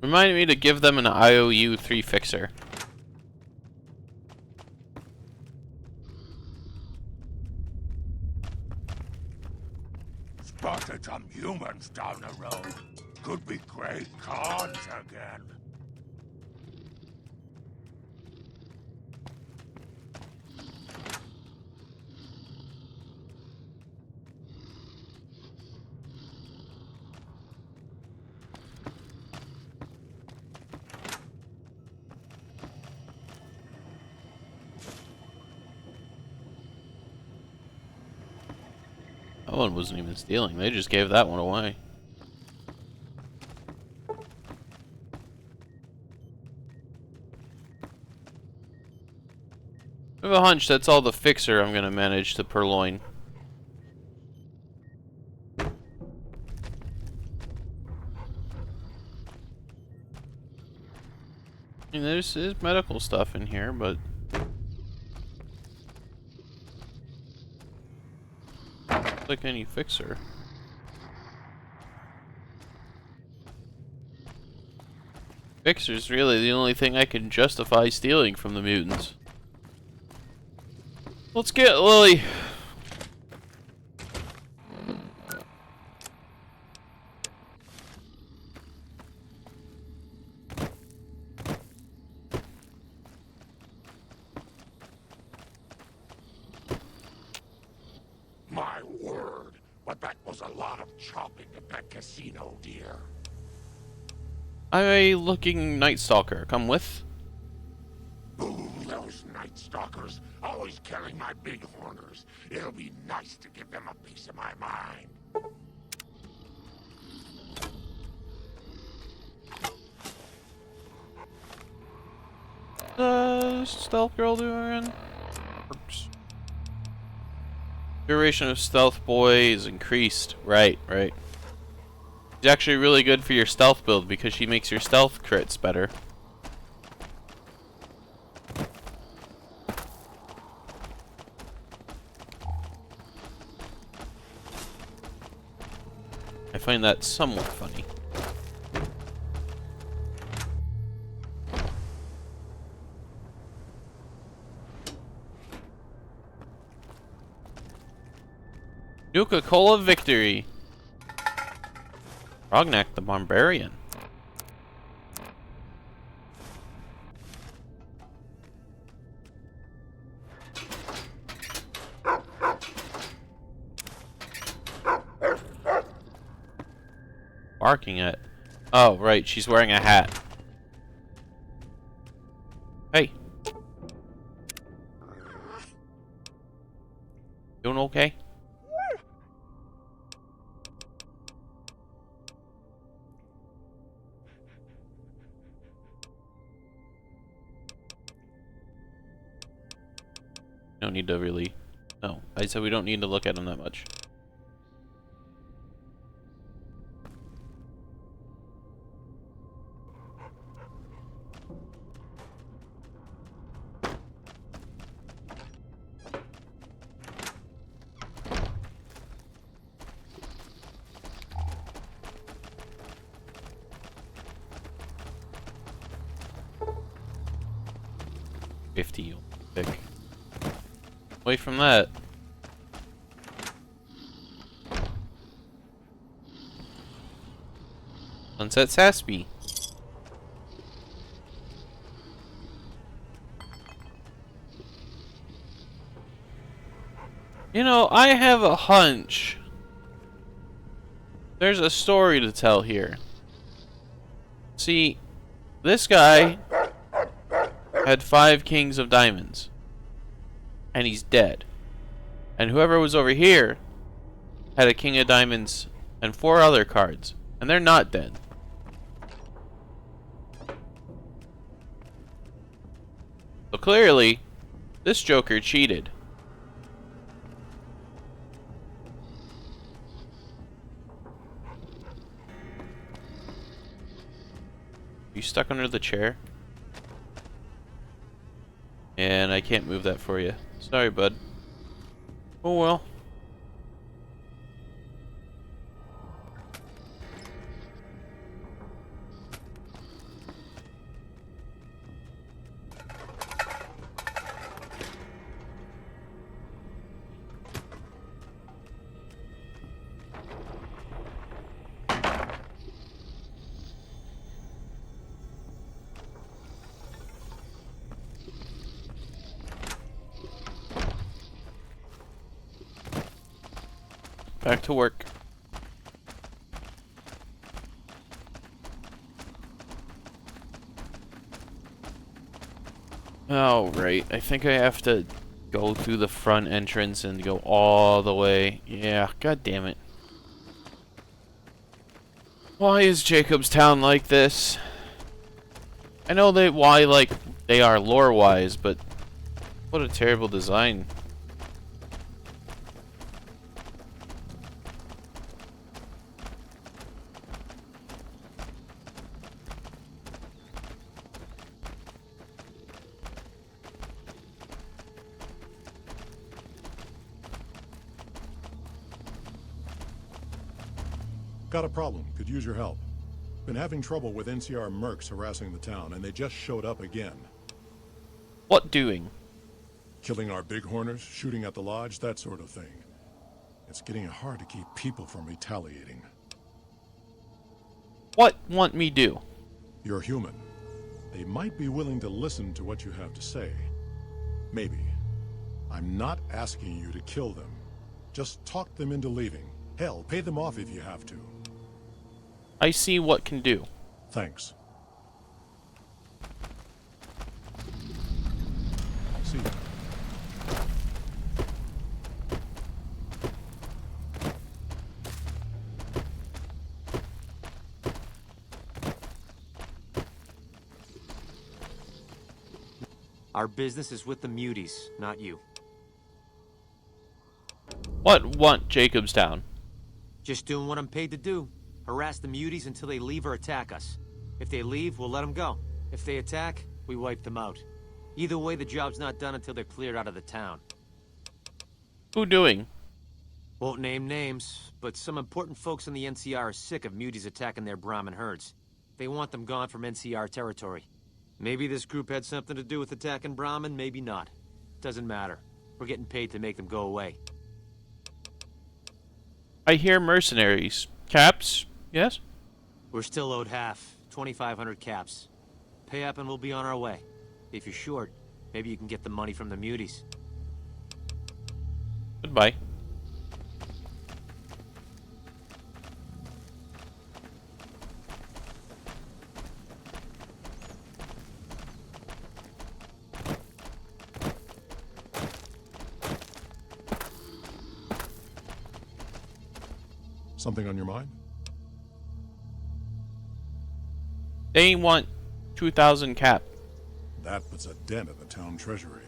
A: Reminded me to give them an IOU 3 fixer.
O: Spotted some humans down the road. Could be Great Khans again.
A: That one wasn't even stealing, they just gave that one away. I have a hunch that's all the fixer I'm gonna manage to purloin. I mean, there's medical stuff in here, but like any fixer. Fixer's really the only thing I can justify stealing from the mutants. Let's get Lily.
O: My word, but that was a lot of chopping at that casino, dear.
A: I'm a looking Night Stalker. Come with?
O: Ooh, those Night Stalkers, always carrying my big horners. It'll be nice to give them a piece of my mind.
A: Stealth girl doing? Works. Duration of Stealth Boy is increased. Right. She's actually really good for your stealth build because she makes your stealth crits better. I find that somewhat funny. Nuka-Cola victory! Rognak the Barbarian. Barking at... Oh, right, she's wearing a hat. Hey. Doing okay? Don't need to really... No, I said we don't need to look at them that much. $50 pick. Away from that. Sunset Saspy. You know, I have a hunch. There's a story to tell here. See, this guy had 5 kings of diamonds. And he's dead. And whoever was over here had a king of diamonds and 4 other cards. And they're not dead. So clearly, this Joker cheated. You stuck under the chair? And I can't move that for you. Sorry, bud. Oh well. Back to work. Oh, right. I think I have to go through the front entrance and go all the way. Yeah, god damn it. Why is Jacobstown like this? I know they they are lore-wise, but what a terrible design.
N: Got a problem. Could use your help. Been having trouble with NCR mercs harassing the town, and they just showed up again.
A: What doing?
N: Killing our bighorners, shooting at the lodge, that sort of thing. It's getting hard to keep people from retaliating.
A: What want me do?
N: You're human. They might be willing to listen to what you have to say. Maybe. I'm not asking you to kill them. Just talk them into leaving. Hell, pay them off if you have to.
A: I see what can do.
N: Thanks. See you.
G: Our business is with the Muties, not you.
A: What want Jacobstown?
G: Just doing what I'm paid to do.
S: Harass the muties until they leave or attack us. If they leave, we'll let them go. If they attack, we wipe them out. Either way, the job's not done until they're cleared out of the town.
A: Who doing?
S: Won't name names, but some important folks in the NCR are sick of muties attacking their Brahmin herds. They want them gone from NCR territory. Maybe this group had something to do with attacking Brahmin, maybe not. Doesn't matter. We're getting paid to make them go away.
A: I hear mercenaries. Caps? Yes?
S: We're still owed half. 2,500 caps. Pay up and we'll be on our way. If you're short, maybe you can get the money from the muties.
A: Goodbye.
N: Something on your mind?
A: They want 2,000 cap.
N: That puts a dent in the town treasury.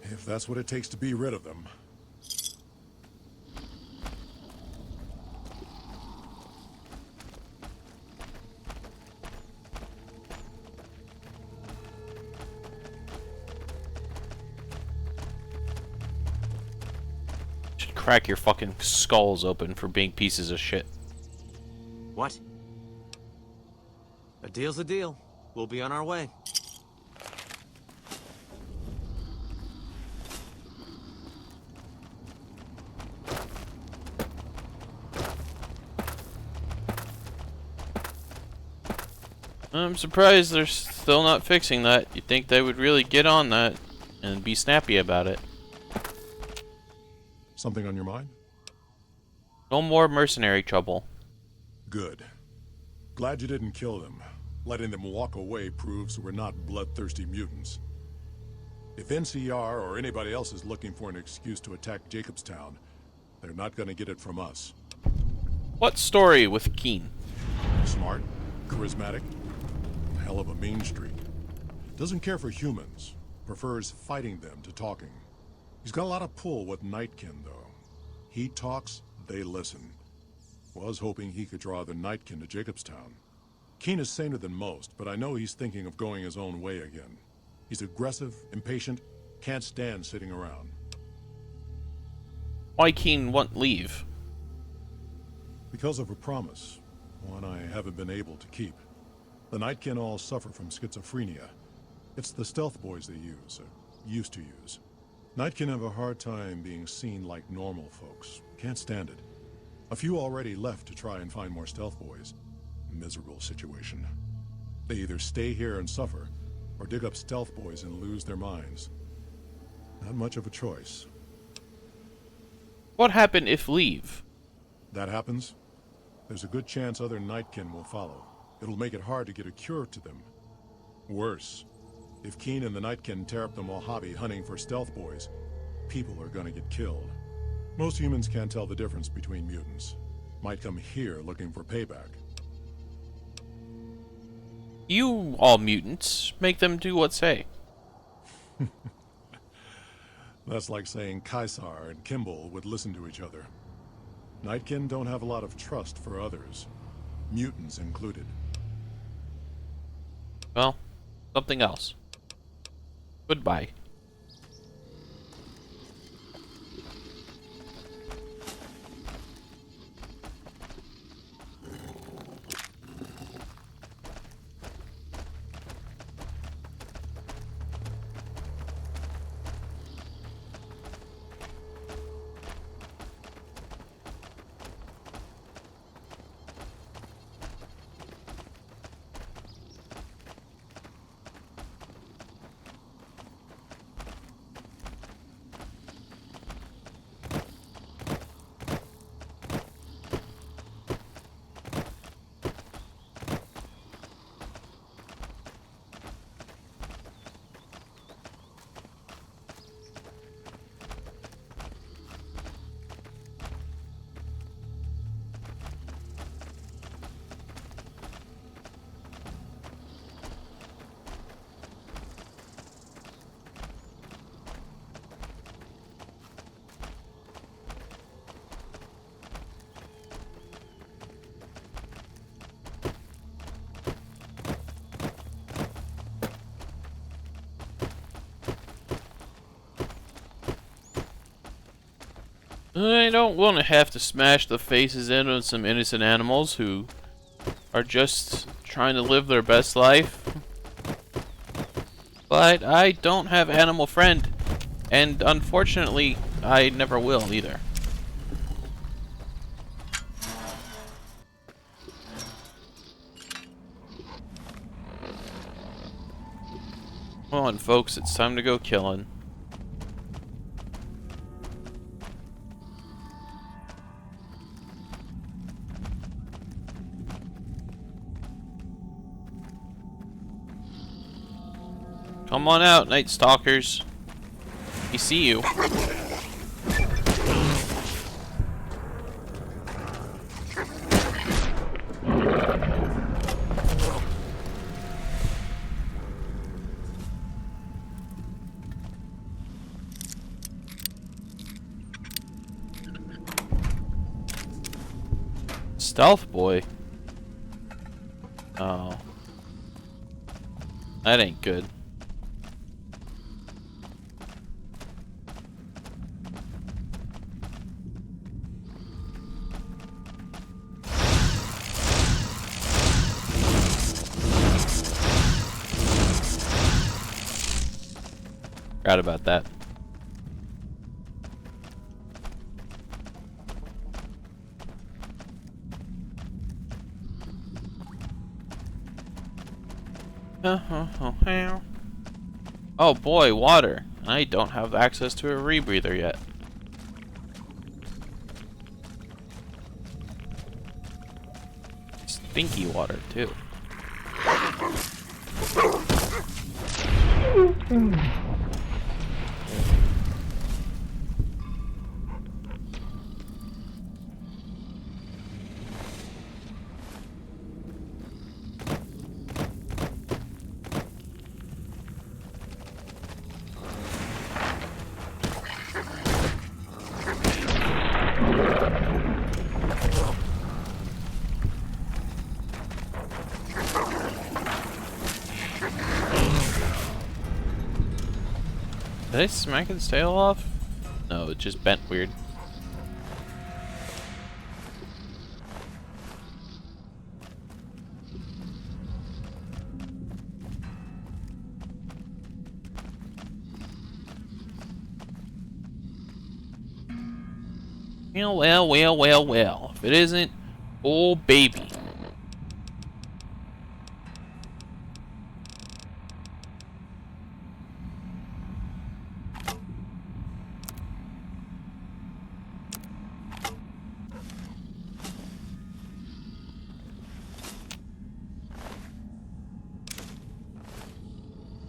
N: If that's what it takes to be rid of them.
A: Should crack your fucking skulls open for being pieces of shit.
S: What? A deal's a deal. We'll be on our way.
A: I'm surprised they're still not fixing that. You'd think they would really get on that and be snappy about it.
N: Something on your mind?
A: No more mercenary trouble.
N: Good. Glad you didn't kill them. Letting them walk away proves we're not bloodthirsty mutants. If NCR or anybody else is looking for an excuse to attack Jacobstown, they're not gonna get it from us.
A: What story with Keen?
N: Smart, charismatic, hell of a mean streak. Doesn't care for humans, prefers fighting them to talking. He's got a lot of pull with Nightkin, though. He talks, they listen. Was hoping he could draw the Nightkin to Jacobstown. Keen is saner than most, but I know he's thinking of going his own way again. He's aggressive, impatient, can't stand sitting around.
A: Why Keen won't leave?
N: Because of a promise, one I haven't been able to keep. The Nightkin all suffer from schizophrenia. It's the stealth boys they use, or used to use. Nightkin have a hard time being seen like normal folks. Can't stand it. A few already left to try and find more stealth boys. Miserable situation. They either stay here and suffer, or dig up stealth boys and lose their minds. Not much of a choice.
A: What happened if leave?
N: That happens, there's a good chance other Nightkin will follow. It'll make it hard to get a cure to them. Worse, if Keen and the Nightkin tear up the Mojave hunting for stealth boys, people are gonna get killed. Most humans can't tell the difference between mutants. Might come here looking for payback.
A: You all mutants. Make them do what say.
N: That's like saying Caesar and Kimball would listen to each other. Nightkin don't have a lot of trust for others. Mutants included.
A: Well, something else. Goodbye. I don't want to have to smash the faces in on some innocent animals who are just trying to live their best life. But I don't have Animal Friend, and unfortunately, I never will either. Come on, folks, it's time to go killing. Come on out, Night Stalkers. We see you. Stealth boy? Oh. That ain't good. Forgot about that. Oh boy, water. I don't have access to a rebreather yet. Stinky water, too. Did I smack its tail off? No, it just bent weird. Well. If it isn't, oh baby.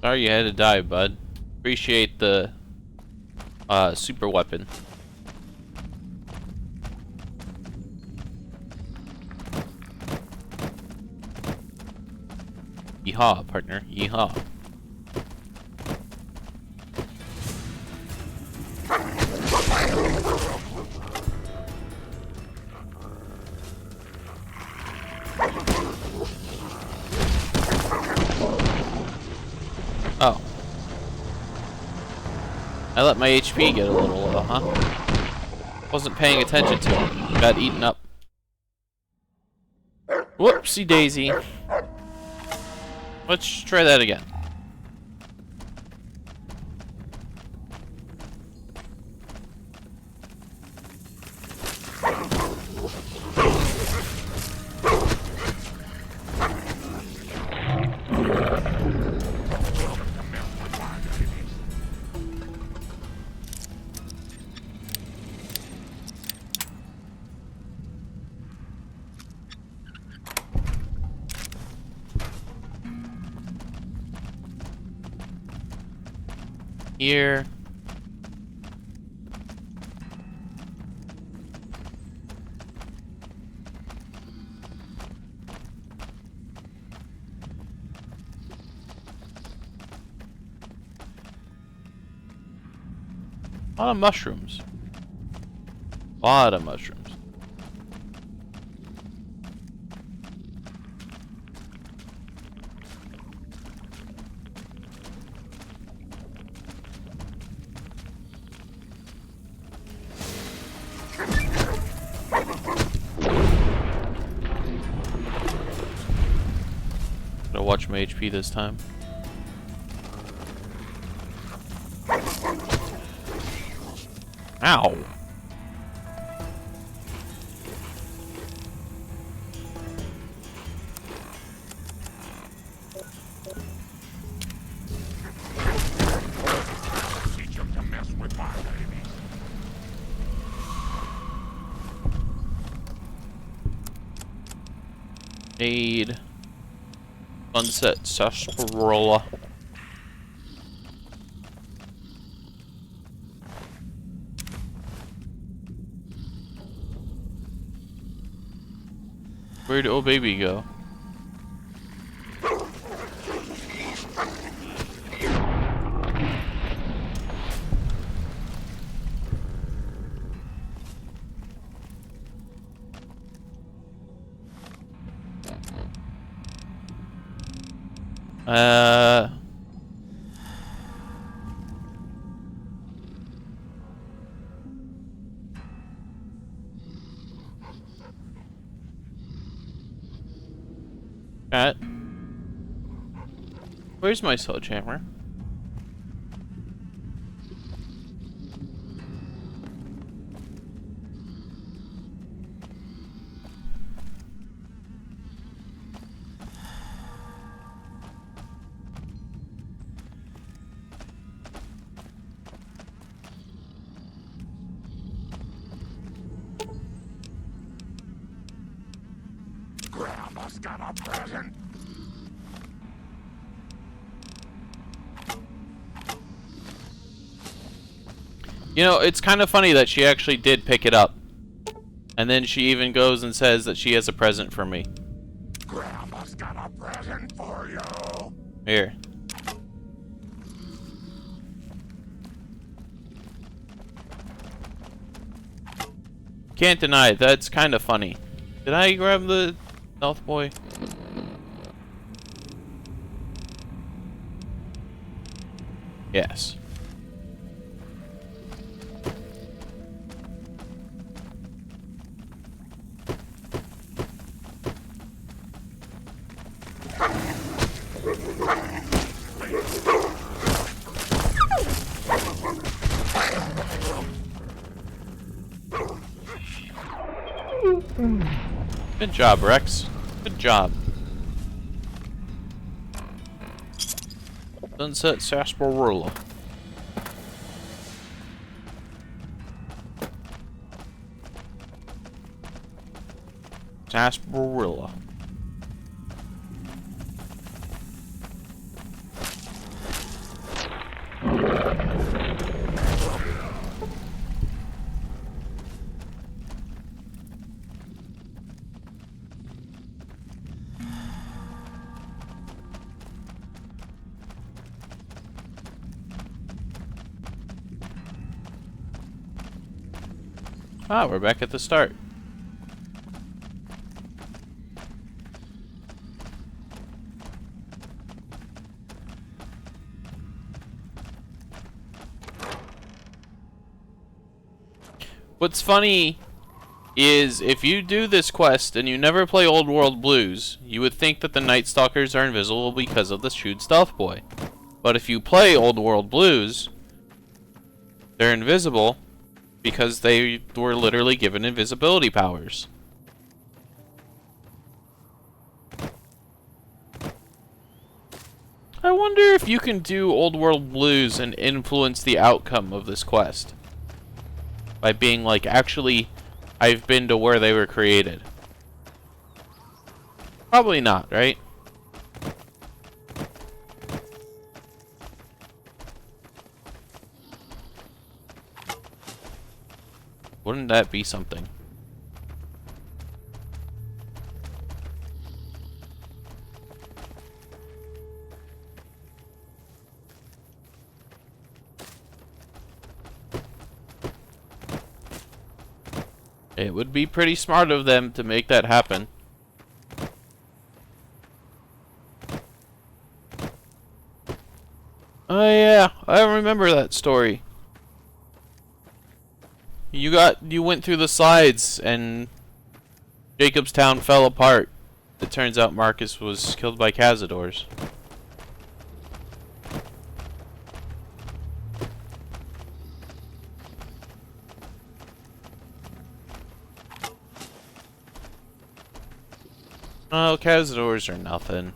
A: Sorry you had to die, bud. Appreciate the super weapon. Yeehaw, partner. Yeehaw. Oh. I let my HP get a little low, huh? Wasn't paying attention to it. Got eaten up. Whoopsie daisy. Let's try that again. Here. A lot of mushrooms. A lot of mushrooms. watch my HP this time. Ow. Need Sunset Sarsaparilla. Where'd old baby go? Cat. Where's my sledgehammer?
O: Grandma's got a present.
A: You know, it's kind of funny that she actually did pick it up. And then she even goes and says that she has a present for me.
O: Grandma's got a present for you.
A: Here. Can't deny it, that's kind of funny. Did I grab the Stealth Boy? Yes. Good job, Rex. Good job. Sunset Sarsaparilla. Sarsaparilla. Ah, we're back at the start. What's funny is if you do this quest and you never play Old World Blues, you would think that the Night Stalkers are invisible because of the Shoot Stealth Boy. But if you play Old World Blues, they're invisible because they were literally given invisibility powers. I wonder if you can do Old World Blues and influence the outcome of this quest. By being like, actually, I've been to where they were created. Probably not, right? Wouldn't that be something? It would be pretty smart of them to make that happen. Oh yeah, I remember that story. You went through the slides and Jacobstown fell apart It turns out Marcus was killed by Cazadors. Oh, Cazadors are nothing.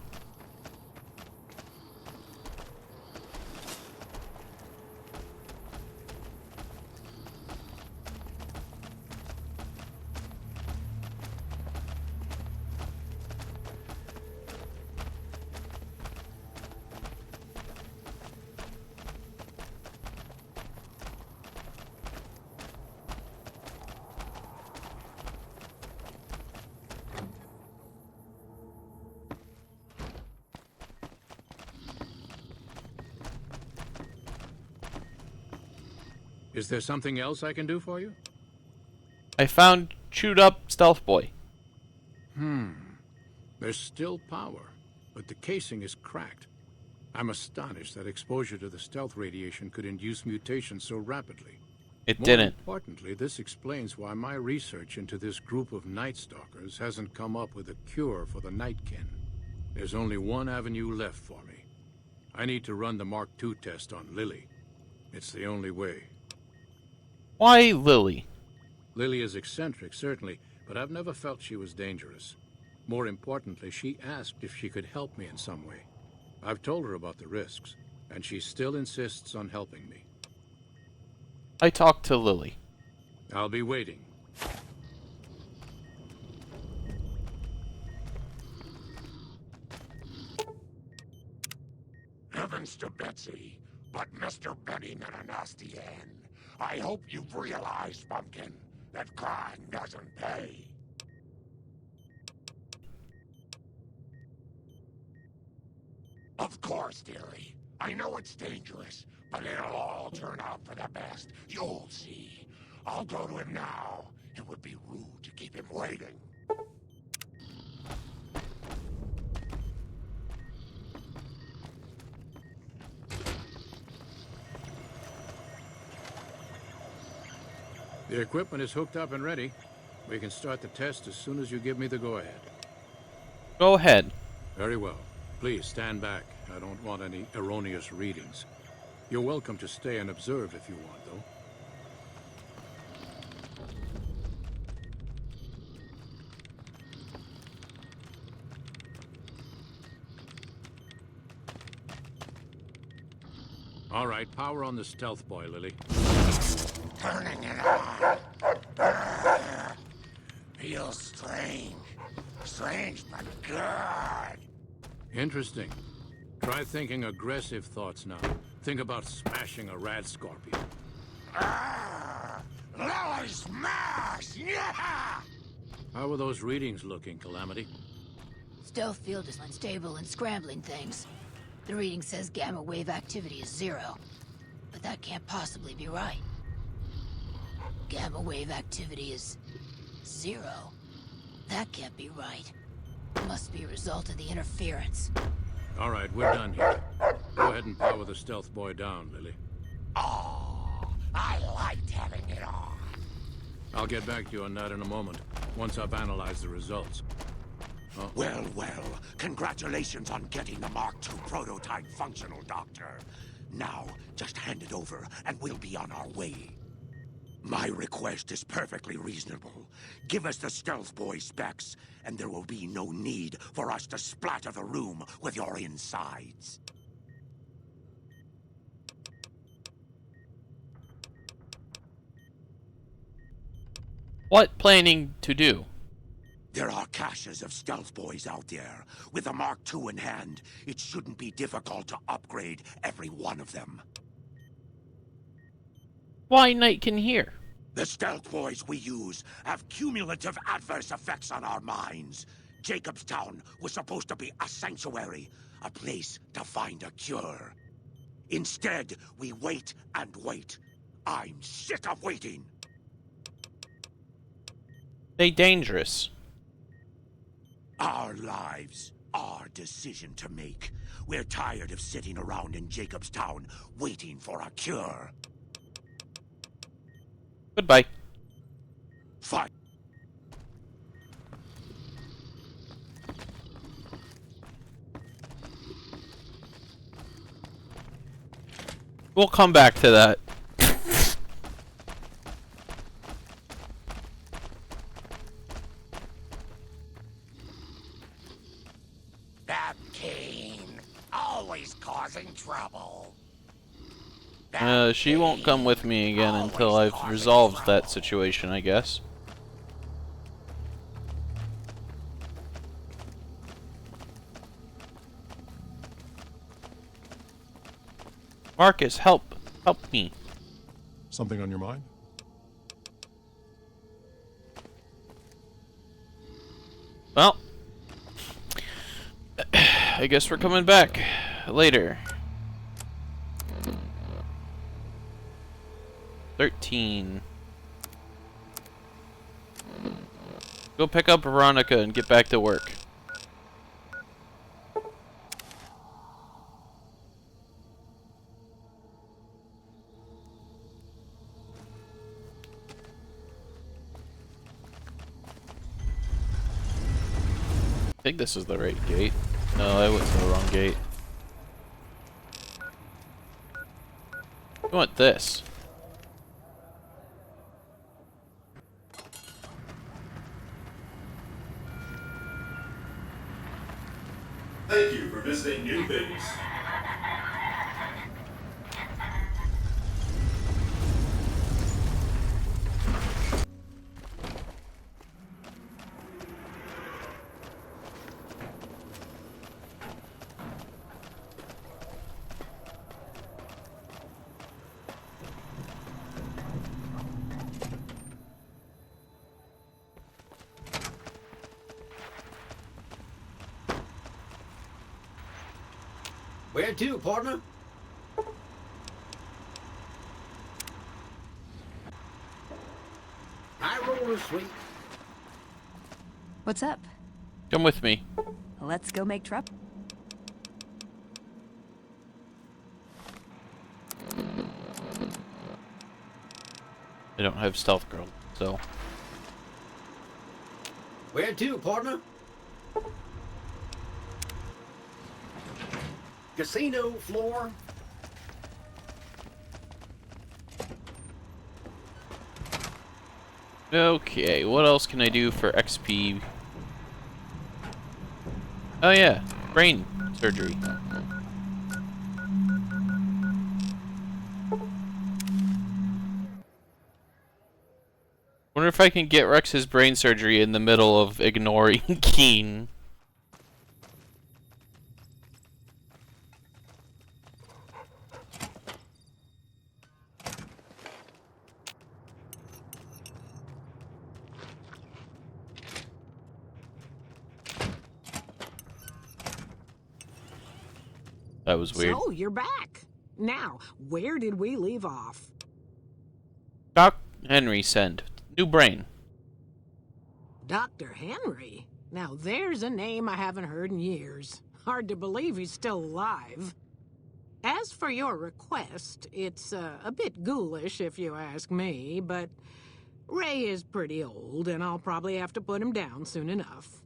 Q: Is there something else I can do for you?
A: I found chewed up Stealth Boy.
Q: There's still power, but the casing is cracked. I'm astonished that exposure to the stealth radiation could induce mutations so rapidly.
A: It
Q: More
A: didn't.
Q: Importantly, this explains why my research into this group of Night Stalkers hasn't come up with a cure for the Nightkin. There's only one avenue left for me. I need to run the Mark II test on Lily. It's the only way.
A: Why Lily?
Q: Lily is eccentric, certainly, but I've never felt she was dangerous. More importantly, she asked if she could help me in some way. I've told her about the risks, and she still insists on helping me.
A: I talked to Lily.
Q: I'll be waiting.
O: Heavens to Betsy, but Mr. Benny Menanastian. I hope you've realized, Pumpkin, that crime doesn't pay. Of course, dearie. I know it's dangerous, but it'll all turn out for the best. You'll see. I'll go to him now. It would be rude to keep him waiting.
Q: The equipment is hooked up and ready. We can start the test as soon as you give me the go-ahead.
A: Go ahead.
Q: Very well. Please stand back. I don't want any erroneous readings. You're welcome to stay and observe if you want, though. All right, power on the stealth boy, Lily.
O: Turning it on. Feels strange. Strange, but good.
Q: Interesting. Try thinking aggressive thoughts now. Think about smashing a rad scorpion.
O: Lily smash! Yeah!
Q: How are those readings looking, Calamity?
P: Stealth field is unstable and scrambling things. The reading says gamma wave activity is 0. But that can't possibly be right. Gamma wave activity is 0. That can't be right. Must be a result of the interference.
Q: All right, we're done here. Go ahead and power the stealth boy down, Lily.
O: Oh, I liked having it on.
Q: I'll get back to you on that in a moment, once I've analyzed the results. Oh.
O: Well, well, congratulations on getting the Mark II prototype functional, Doctor. Now, just hand it over, and we'll be on our way. My request is perfectly reasonable. Give us the stealth boy specs, and there will be no need for us to splatter the room with your insides.
A: What planning to do?
O: There are caches of stealth boys out there. With the Mark II in hand, it shouldn't be difficult to upgrade every one of them.
A: Why Nightkin here?
O: The stealth boys we use have cumulative adverse effects on our minds. Jacobstown was supposed to be a sanctuary, a place to find a cure. Instead, we wait and wait. I'm sick of waiting.
A: They dangerous.
O: Our lives, our decision to make. We're tired of sitting around in Jacobstown waiting for a cure.
A: Goodbye.
O: Fine.
A: We'll come back to that.
O: That Kane, always causing trouble.
A: She won't come with me again until I've resolved that situation, I guess. Marcus, help! Help me!
N: Something on your mind?
A: Well, I guess we're coming back later. 13. Go pick up Veronica and get back to work. I think this is the right gate. No, I went to the wrong gate. I want this.
T: Thank you for visiting New Base.
U: Where to, partner? High roller, sweet.
R: What's up?
A: Come with me.
R: Let's go make trouble.
A: I don't have stealth girl, so.
U: Where to, partner? Casino floor.
A: Okay, what else can I do for XP? Oh yeah, brain surgery. Wonder if I can get Rex's brain surgery in the middle of ignoring Keen. That was weird.
V: So, you're back. Now, where did we leave off?
A: Doc Henry send. New brain.
V: Dr. Henry? Now, there's a name I haven't heard in years. Hard to believe he's still alive. As for your request, it's a bit ghoulish if you ask me, but Ray is pretty old, and I'll probably have to put him down soon enough.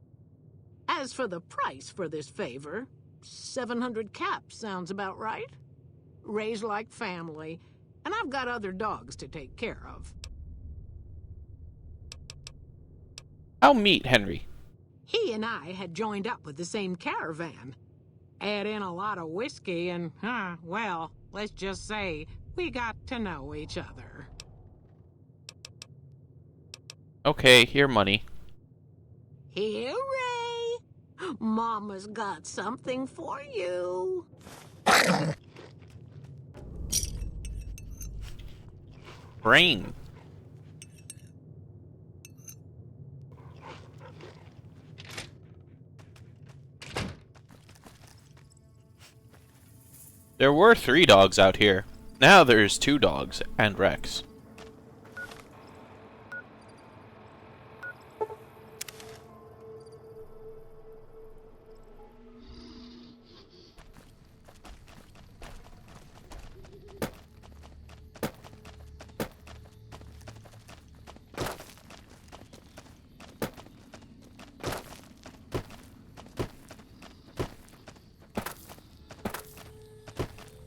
V: As for the price for this favor, 700 caps sounds about right. Ray's like family, and I've got other dogs to take care of.
A: I'll meet Henry.
V: He and I had joined up with the same caravan. Add in a lot of whiskey and, well, let's just say we got to know each other.
A: Okay, here money.
V: Here, Ray. Mama's got something for you.
A: Brain. There were 3 dogs out here. Now there's 2 dogs and Rex.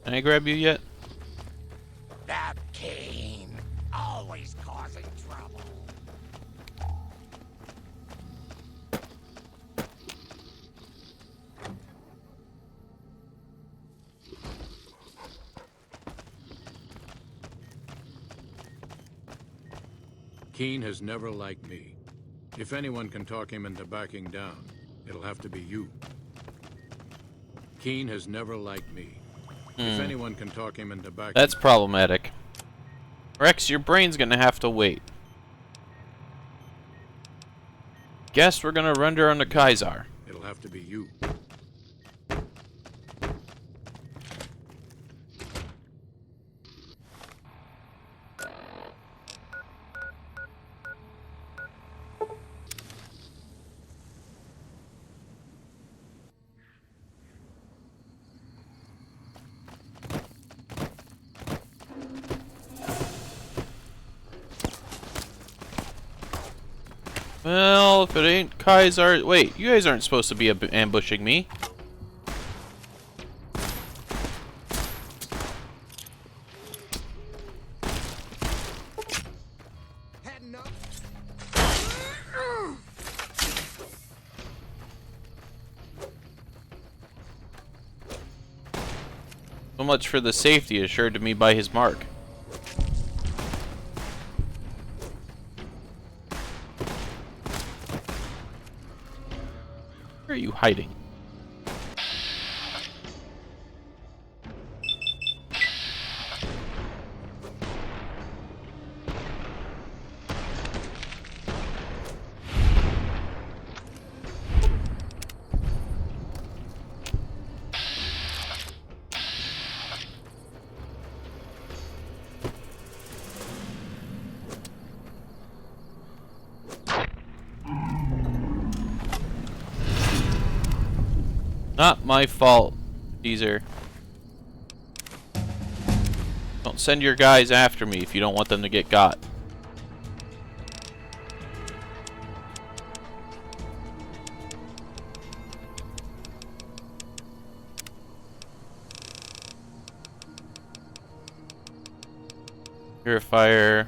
A: Can I grab you yet?
Q: Keen has never liked me. If anyone can talk him into backing down, it'll have to be you. Keen has never liked me. If anyone can talk him into backing
A: That's problematic. Rex, your brain's gonna have to wait. Guess we're gonna render on the Kaiser.
Q: it'll have to be you.
A: Well, if it ain't Kaiser... Wait, you guys aren't supposed to be ambushing me. So much for the safety assured to me by his mark. Where are you hiding? Not my fault, Caesar. Don't send your guys after me if you don't want them to get got. Purifier.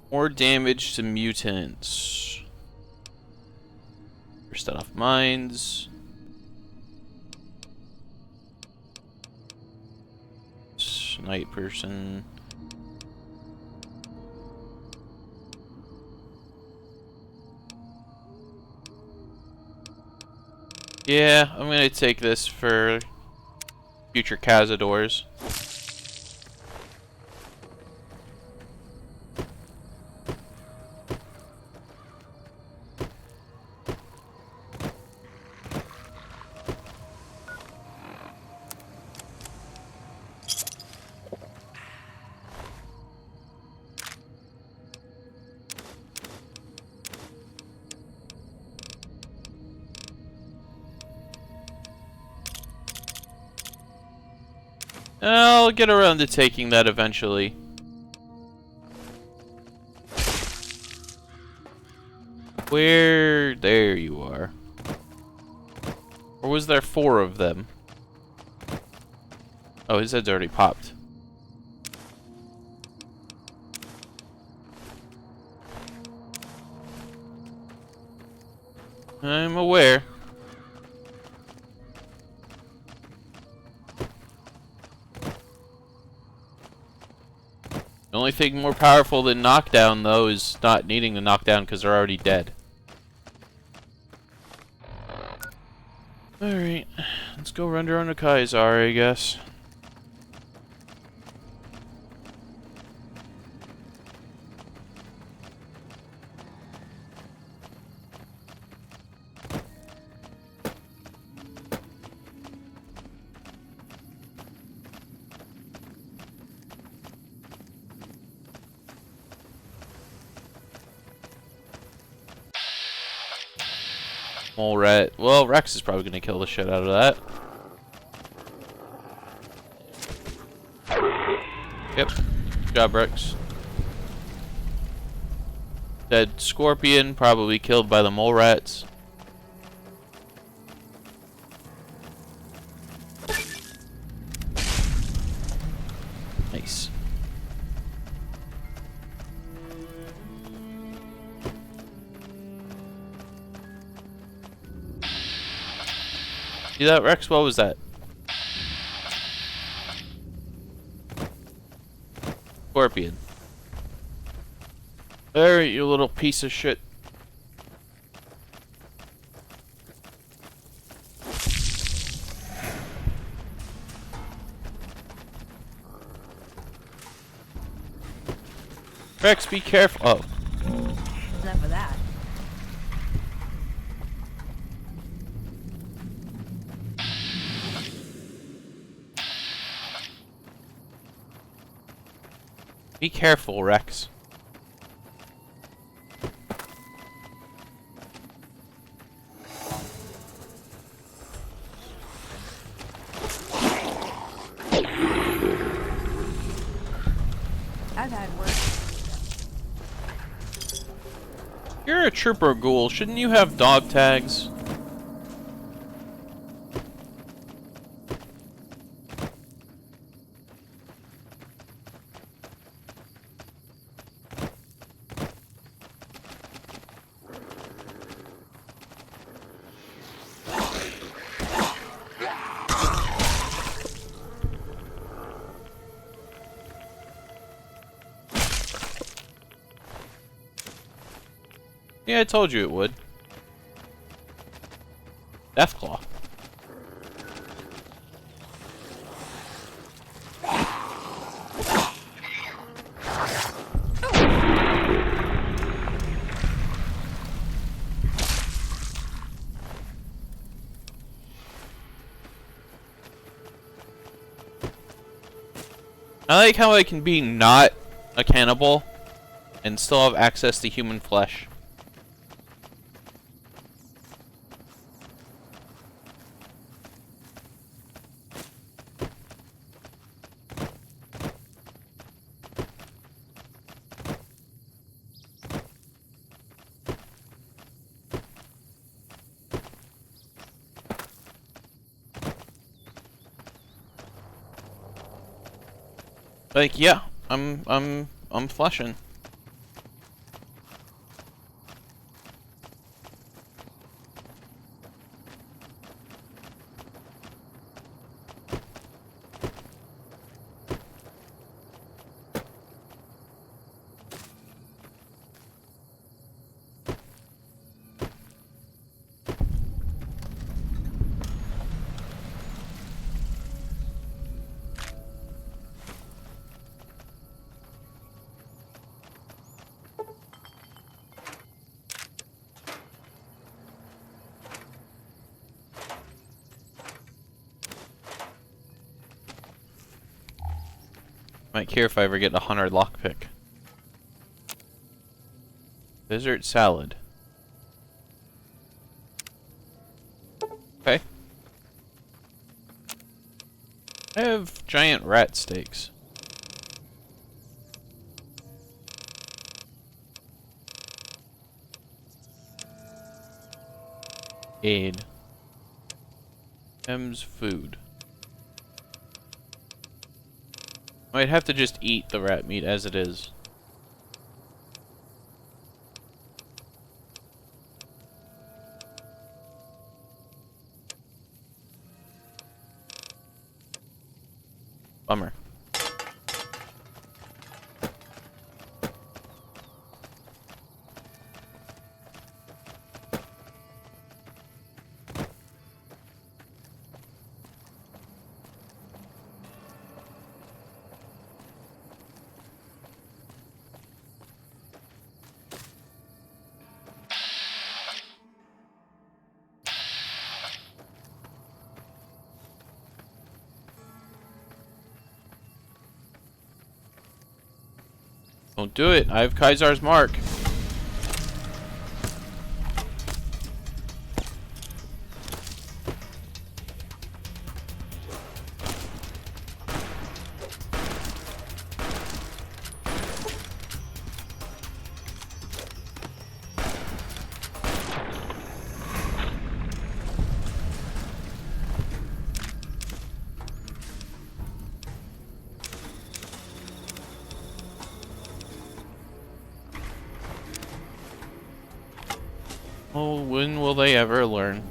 A: More damage to mutants. Set off mines. Night person. Yeah, I'm gonna take this for future Cazadors. I'll get around to taking that eventually. Where? There you are. Or was there 4 of them? Oh, his head's already popped. I'm aware. The only thing more powerful than knockdown, though, is not needing the knockdown because they're already dead. Alright, let's go render on the Kaiser, I guess. Mole rat. Well, Rex is probably gonna kill the shit out of that. Yep. Good job, Rex. Dead scorpion, probably killed by the mole rats. Nice. See that, Rex? What was that? Scorpion. There, you little piece of shit. Rex, be careful. Oh.
R: Enough of that.
A: Be careful, Rex.
R: I've had worse.
A: You're a trooper ghoul. Shouldn't you have dog tags? Yeah, I told you it would. Deathclaw. I like how I can be not a cannibal and still have access to human flesh. Like, yeah, I'm flushing. Might care if I ever get a hunter lockpick. Desert salad. Okay. I have giant rat steaks. Aid. M's food. I'd have to just eat the rat meat as it is. Bummer. Don't do it. I have Kaisar's mark. Oh, when will they ever learn?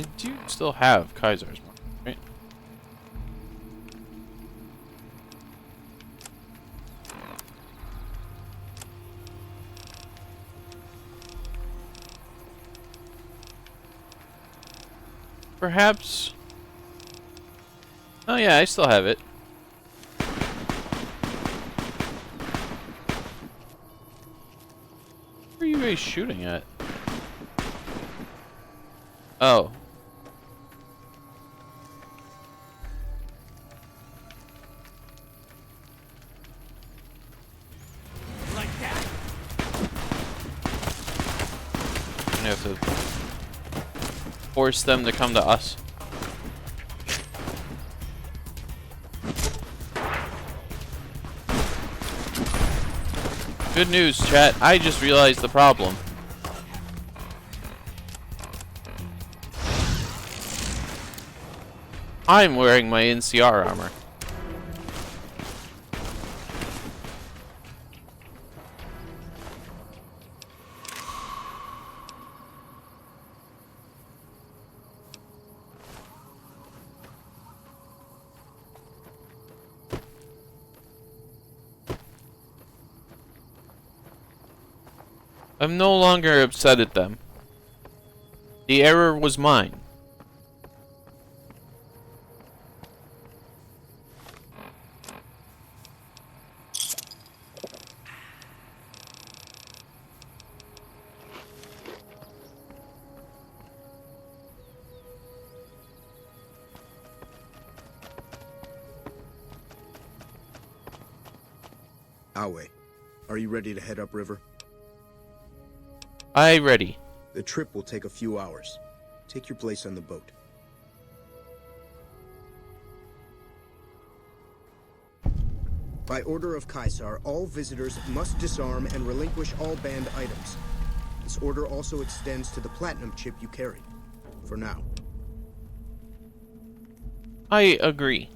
A: I do still have Kaiser's mark, right? Perhaps. Oh yeah, I still have it. Where are you guys shooting at? Oh.
O: Like that.
A: I'm gonna have to force them to come to us. Good news, chat. I just realized the problem. I'm wearing my NCR armor. I'm no longer upset at them. The error was mine.
C: Awe, are you ready to head upriver?
A: I ready.
C: The trip will take a few hours. Take your place on the boat. By order of Caesar, all visitors must disarm and relinquish all banned items. This order also extends to the platinum chip you carry. For now.
A: I agree.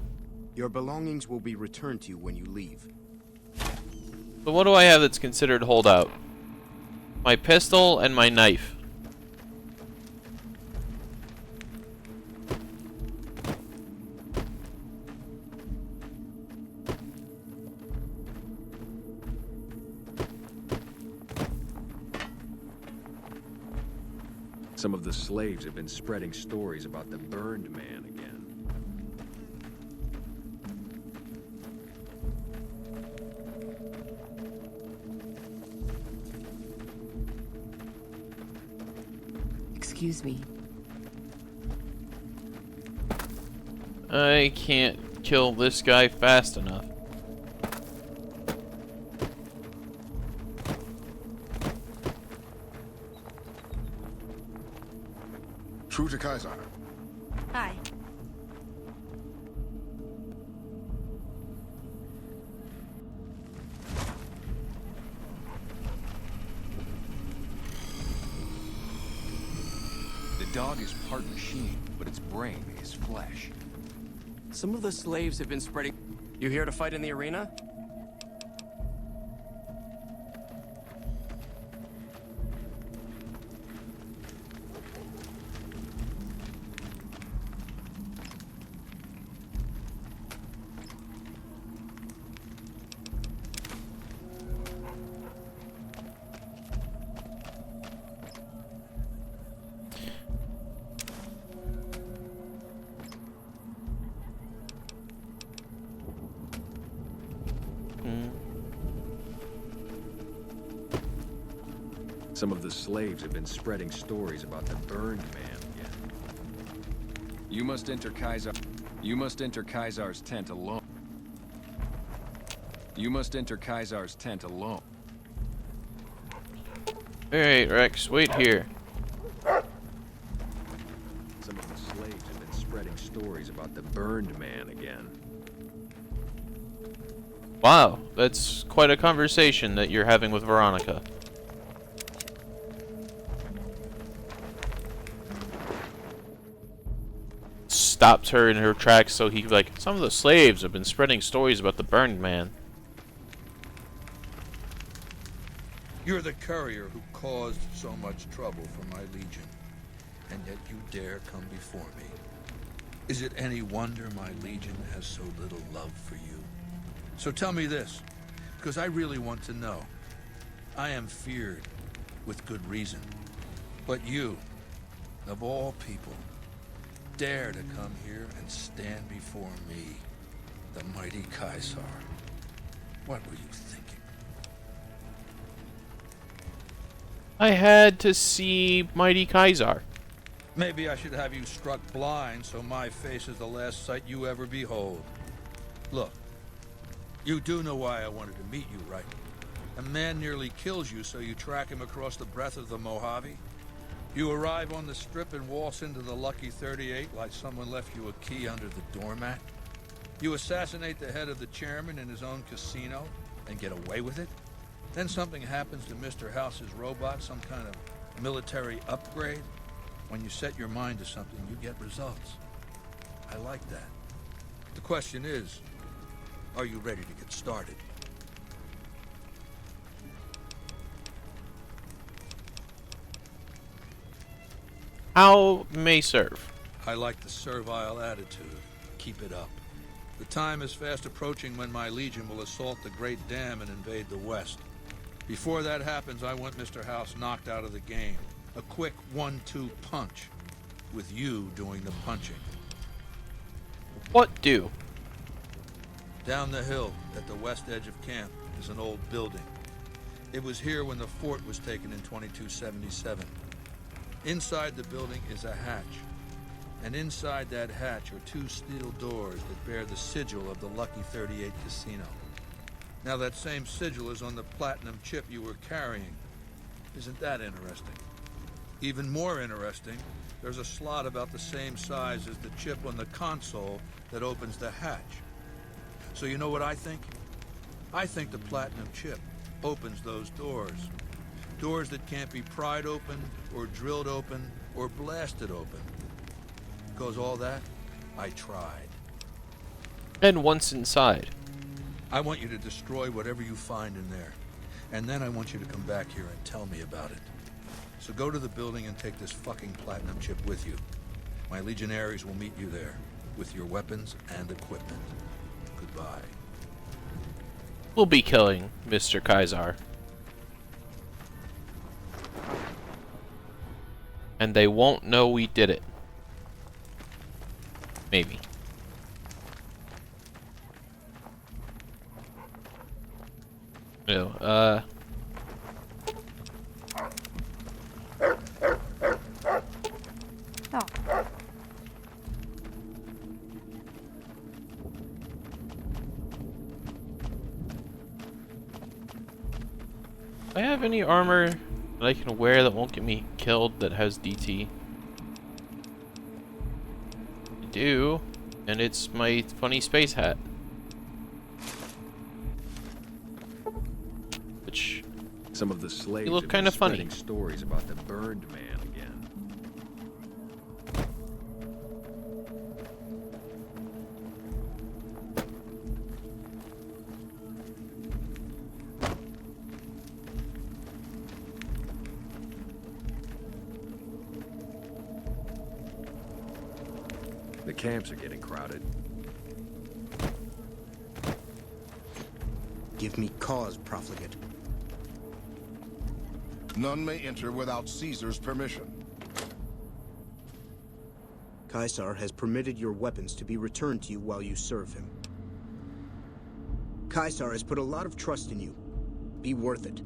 C: Your belongings will be returned to you when you leave.
A: So what do I have that's considered holdout? My pistol and my knife.
B: Some of the slaves have been spreading stories about the Burned Man again.
M: Excuse me.
A: I can't kill this guy fast enough.
K: True to Kaiser.
R: Hi.
B: The dog is part machine, but its brain is flesh.
G: Some of the slaves have been spreading... You here to fight in the arena?
B: Some of the slaves have been spreading stories about the Burned Man again. You must enter Kaiser's tent alone. You must enter Kaiser's tent alone.
A: Alright, Rex, wait here.
B: Some of the slaves have been spreading stories about the Burned Man again.
A: Wow, that's quite a conversation that you're having with Veronica. Stops her in her tracks so he like, some of the slaves have been spreading stories about the Burned Man.
W: You're the courier who caused so much trouble for my legion.
E: and yet you dare come before me. Is it any wonder my legion has so little love for you? So tell me this, because I really want to know. I am feared, with good reason. But you, of all people, dare to come here and stand before me, the mighty Caesar. What were you thinking?
A: I had to see Mighty Caesar.
E: Maybe I should have you struck blind so my face is the last sight you ever behold. Look, you do know why I wanted to meet you, right? A man nearly kills you, so you track him across the breadth of the Mojave. You arrive on the strip and waltz into the Lucky 38 like someone left you a key under the doormat. You assassinate the head of the chairman in his own casino and get away with it. Then something happens to Mr. House's robot, some kind of military upgrade. When you set your mind to something, you get results. I like that. The question is, are you ready to get started?
A: How may serve?
E: I like the servile attitude. Keep it up. The time is fast approaching when my legion will assault the Great Dam and invade the West. Before that happens, I want Mr. House knocked out of the game. A quick 1-2 punch, with you doing the punching.
A: What do?
E: Down the hill, at the west edge of camp, is an old building. It was here when the fort was taken in 2277. Inside the building is a hatch. And inside that hatch are 2 steel doors that bear the sigil of the Lucky 38 Casino. Now that same sigil is on the platinum chip you were carrying. Isn't that interesting? Even more interesting, there's a slot about the same size as the chip on the console that opens the hatch. So you know what I think? I think the platinum chip opens those doors. Doors that can't be pried open, or drilled open, or blasted open. Because all that, I tried.
A: And once inside,
E: I want you to destroy whatever you find in there. And then I want you to come back here and tell me about it. So go to the building and take this fucking platinum chip with you. My legionaries will meet you there, with your weapons and equipment. Goodbye.
A: we'll be killing Mr. Caesar. And they won't know we did it. Maybe. No,
R: Oh.
A: Do I have any armor that I can wear that won't get me killed that has DT? I do, and it's my funny space hat. Which
B: some of the slaves
A: you look kind of funny.
B: Stories about the burned man again. The camps are getting crowded.
C: Give me cause, profligate.
K: None may enter without Caesar's permission.
C: Caesar has permitted your weapons to be returned to you while you serve him. Caesar has put a lot of trust in you. Be worth it.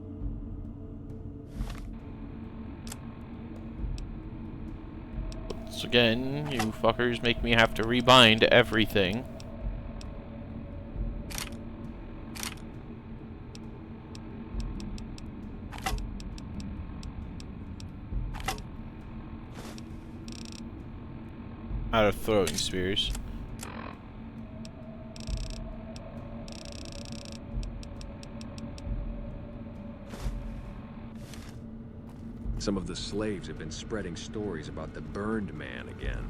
A: Once again, you fuckers make me have to rebind everything. Out of throwing spears.
B: Some of the slaves have been spreading stories about the burned man again.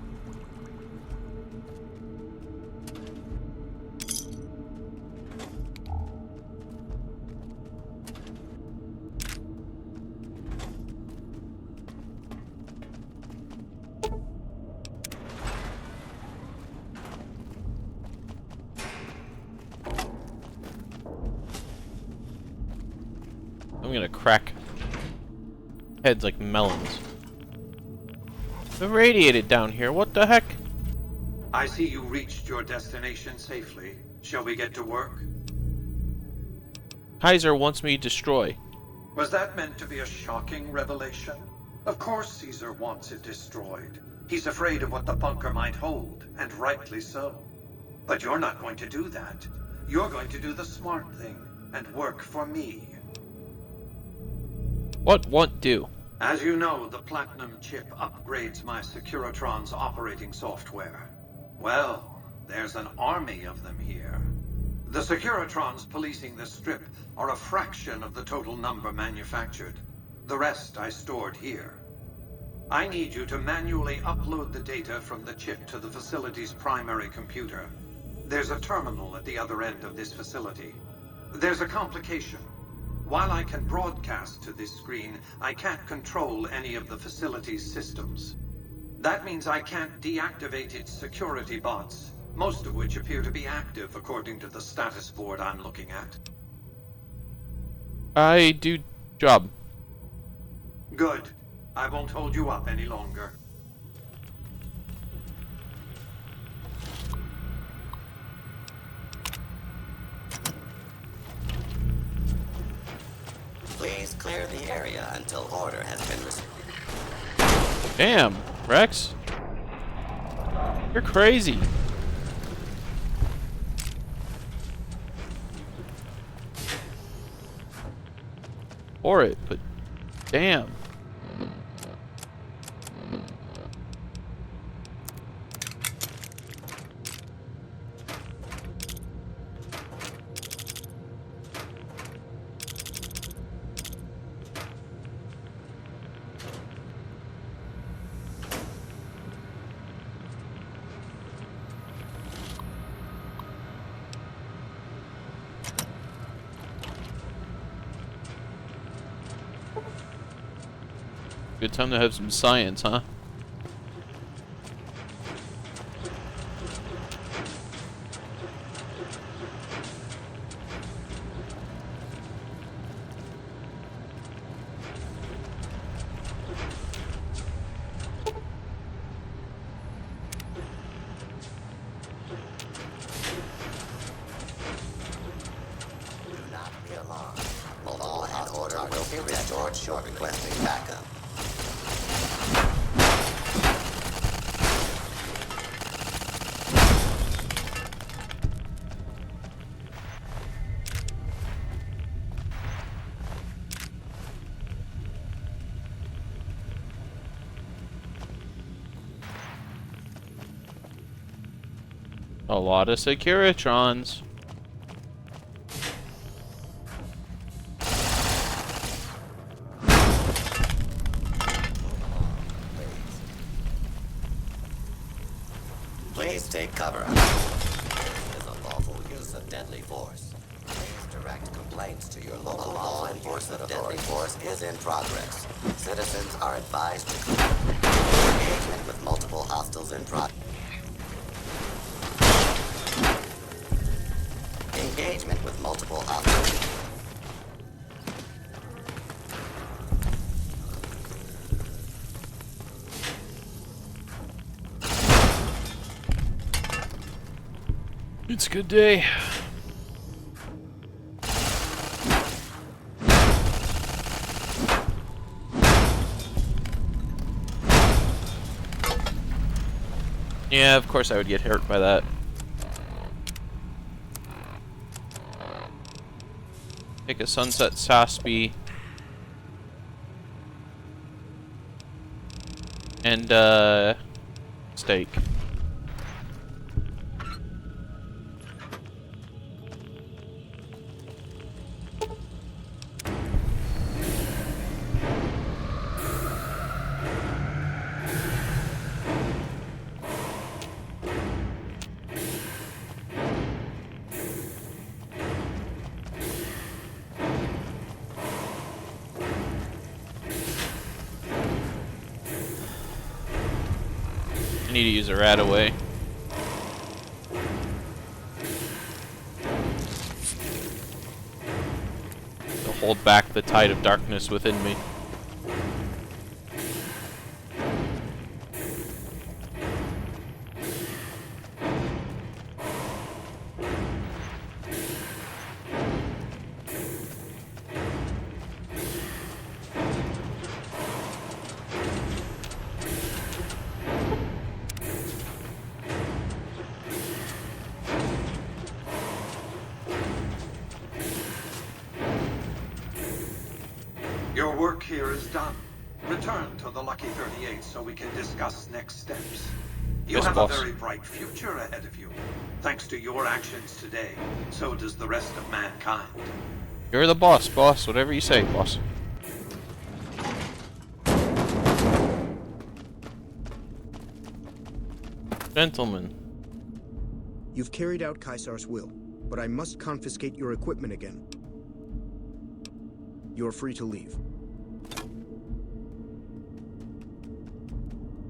A: I'm gonna crack heads like melons. Irradiated down here, what the heck?
F: I see you reached your destination safely. Shall we get to work?
A: Kaiser wants me to destroy.
F: Was that meant to be a shocking revelation? Of course Caesar wants it destroyed. He's afraid of what the bunker might hold, and rightly so. But you're not going to do that. You're going to do the smart thing, and work for me.
A: What won't do?
F: As you know, the Platinum chip upgrades my Securitron's operating software. Well, there's an army of them here. The Securitrons policing the strip are a fraction of the total number manufactured. The rest I stored here. I need you to manually upload the data from the chip to the facility's primary computer. There's a terminal at the other end of this facility. There's a complication. While I can broadcast to this screen, I can't control any of the facility's systems. That means I can't deactivate its security bots, most of which appear to be active according to the status board I'm looking at.
A: I do job.
F: Good. I won't hold you up any longer.
I: Please clear the area until order has been restored.
A: Damn, Rex. You're crazy. For it, but damn. Good time to have some science, huh?
I: Do not be alarmed. Law and order will be restored shortly. Requesting backup.
A: A lot of Securitrons.
I: Please take cover. This is a lawful use of deadly force. Please direct complaints to your local law enforcement authority. Deadly force is in progress. Citizens are advised to engagement with multiple hostiles in progress. Engagement with multiple hostiles.
A: It's a good day. Yeah, of course I would get hurt by that. Take a Sunset Saspy. And, steak. I need to use a Radaway. The hold back the tide of darkness within me.
F: Your work here is done. Return to the Lucky 38 so we can discuss next steps. You
A: Yes,
F: have
A: boss.
F: a very bright future ahead of you. Thanks to your actions today, so does the rest of mankind.
A: You're the boss, boss. Whatever you say, boss. Gentlemen.
C: You've carried out Caesar's will, but I must confiscate your equipment again. You're free to leave.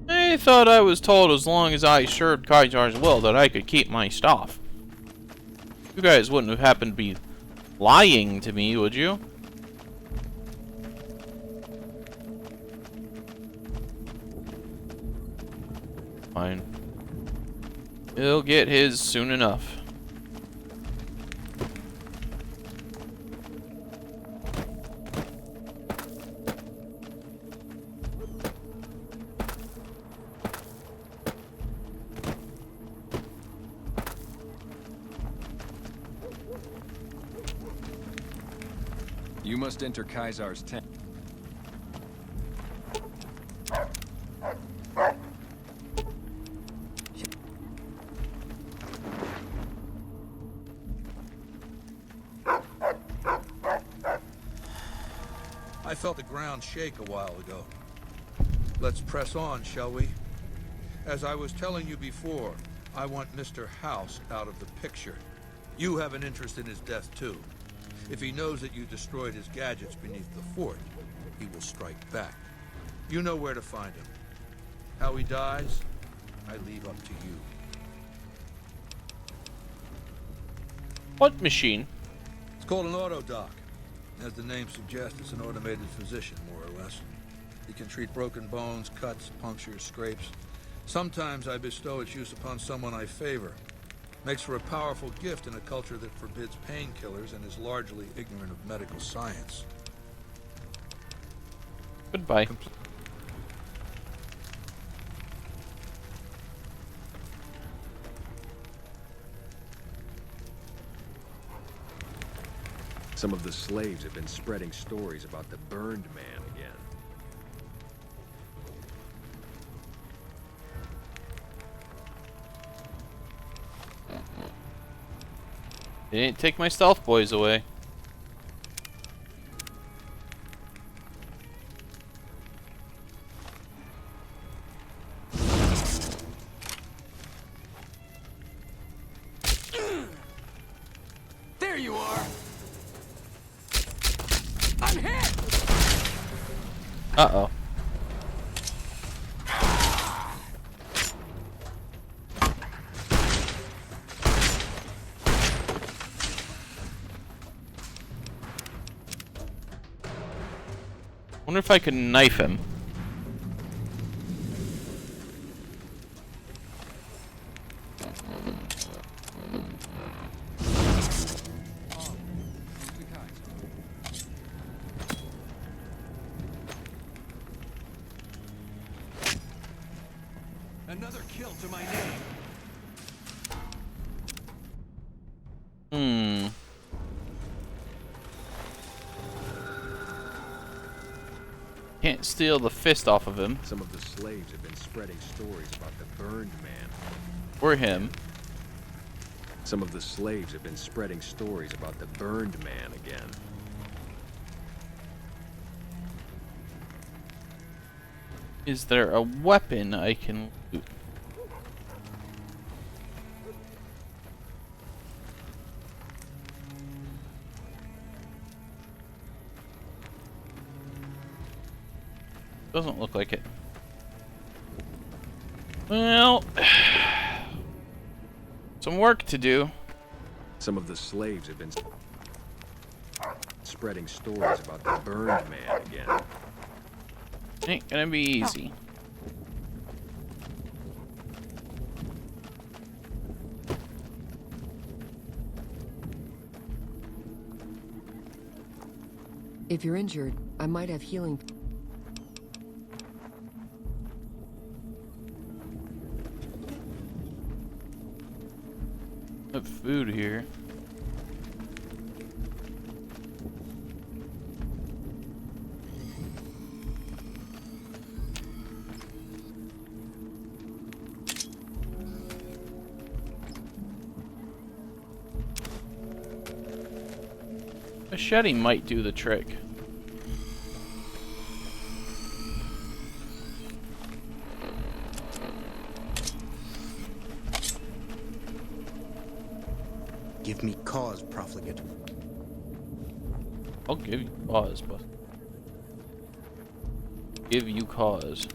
A: I thought I was told as long as I assured Caesar's will that I could keep my stuff. You guys wouldn't have happened to be lying to me, would you? Fine. He'll get his soon enough.
B: You must enter Caesar's tent.
E: I felt the ground shake a while ago. Let's press on, shall we? As I was telling you before, I want Mr. House out of the picture. You have an interest in his death, too. If he knows that you destroyed his gadgets beneath the fort, he will strike back. You know where to find him. How he dies, I leave up to you.
A: What machine?
E: It's called an autodoc. As the name suggests, it's an automated physician, more or less. He can treat broken bones, cuts, punctures, scrapes. Sometimes I bestow its use upon someone I favor. Makes for a powerful gift in a culture that forbids painkillers and is largely ignorant of medical science.
A: Goodbye.
B: Some of the slaves have been spreading stories about the Burned Man again.
A: They didn't take my stealth boys away.
G: There you are. I'm hit.
A: Uh-oh. Wonder if I could knife him.
E: Another kill to my name.
A: Can't steal the fist off of him.
B: Some of the slaves have been spreading stories about the Burned Man.
A: Or him.
B: Some of the slaves have been spreading stories about the Burned Man again.
A: Is there a weapon I can loot? Doesn't look like it. Well, some work to do.
B: Some of the slaves have been spreading stories about the burned man again.
A: Ain't gonna be easy.
D: If you're injured, I might have healing.
A: Have food here. Machete might do the trick.
C: Give me cause, profligate.
A: I'll give you cause, but give you cause.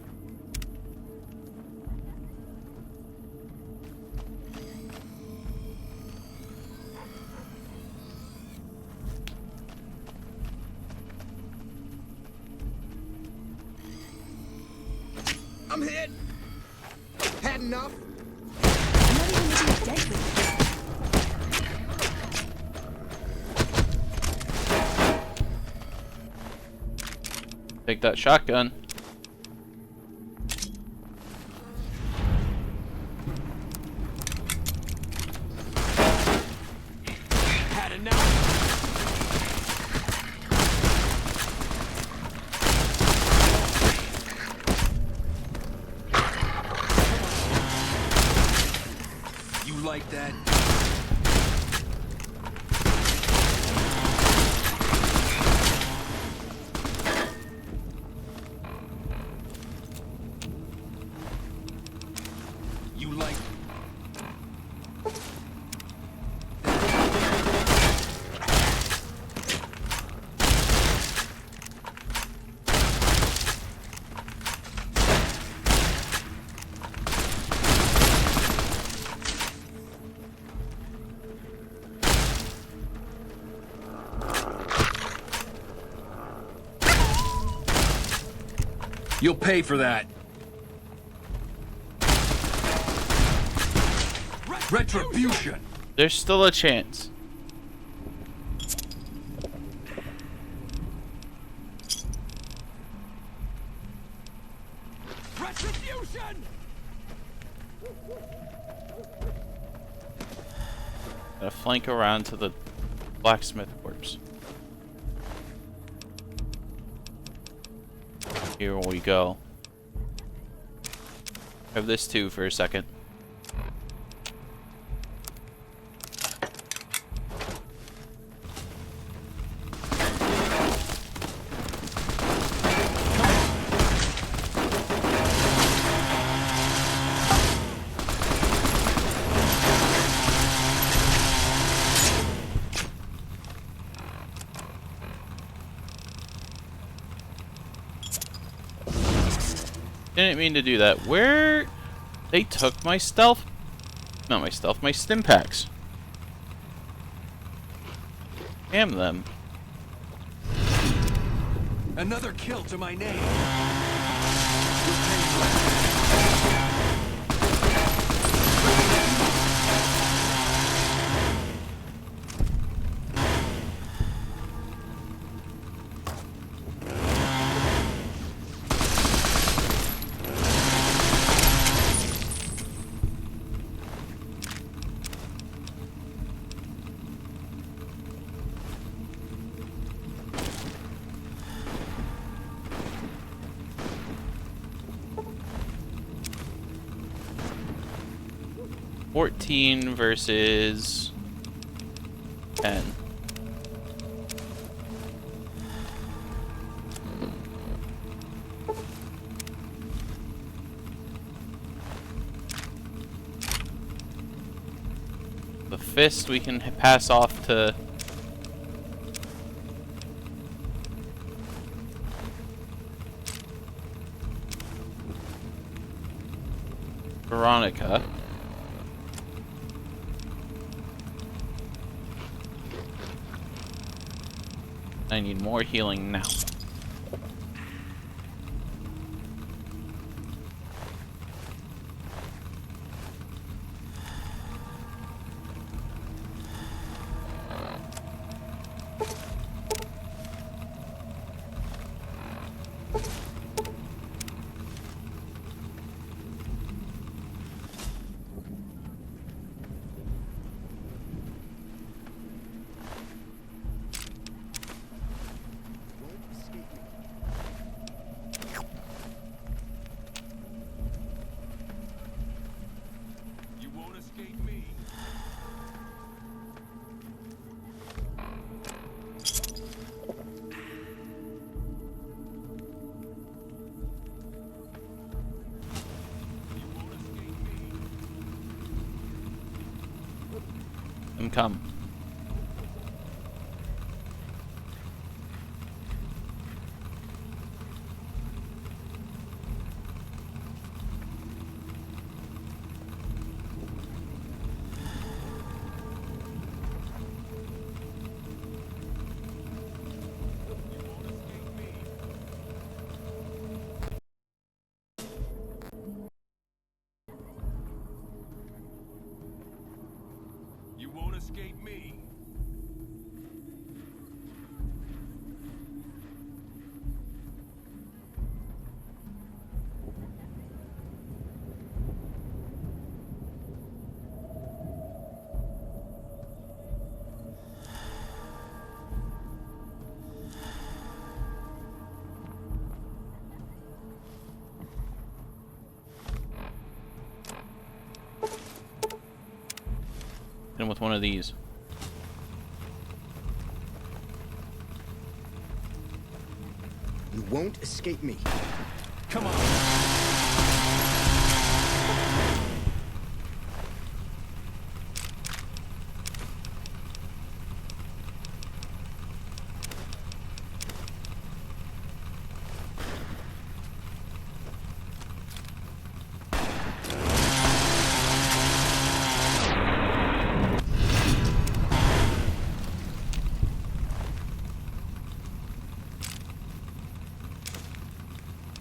C: I'm hit. Had enough.
A: Take that shotgun.
S: Had enough.
E: You like that? You like... You'll pay for that. Retribution!
A: There's still a chance.
S: Retribution!
A: Gotta flank around to the blacksmith corpse. Here we go. Have this too for a second. Didn't mean to do that. Where they took my stealth? Not my stealth, my stim packs. Damn them.
E: Another kill to my name.
A: $14 versus 10. The fist we can pass off to Veronica. I need more healing now. Come.
T: You won't escape me.
A: And with one of these.
C: You won't escape me.
T: Come on.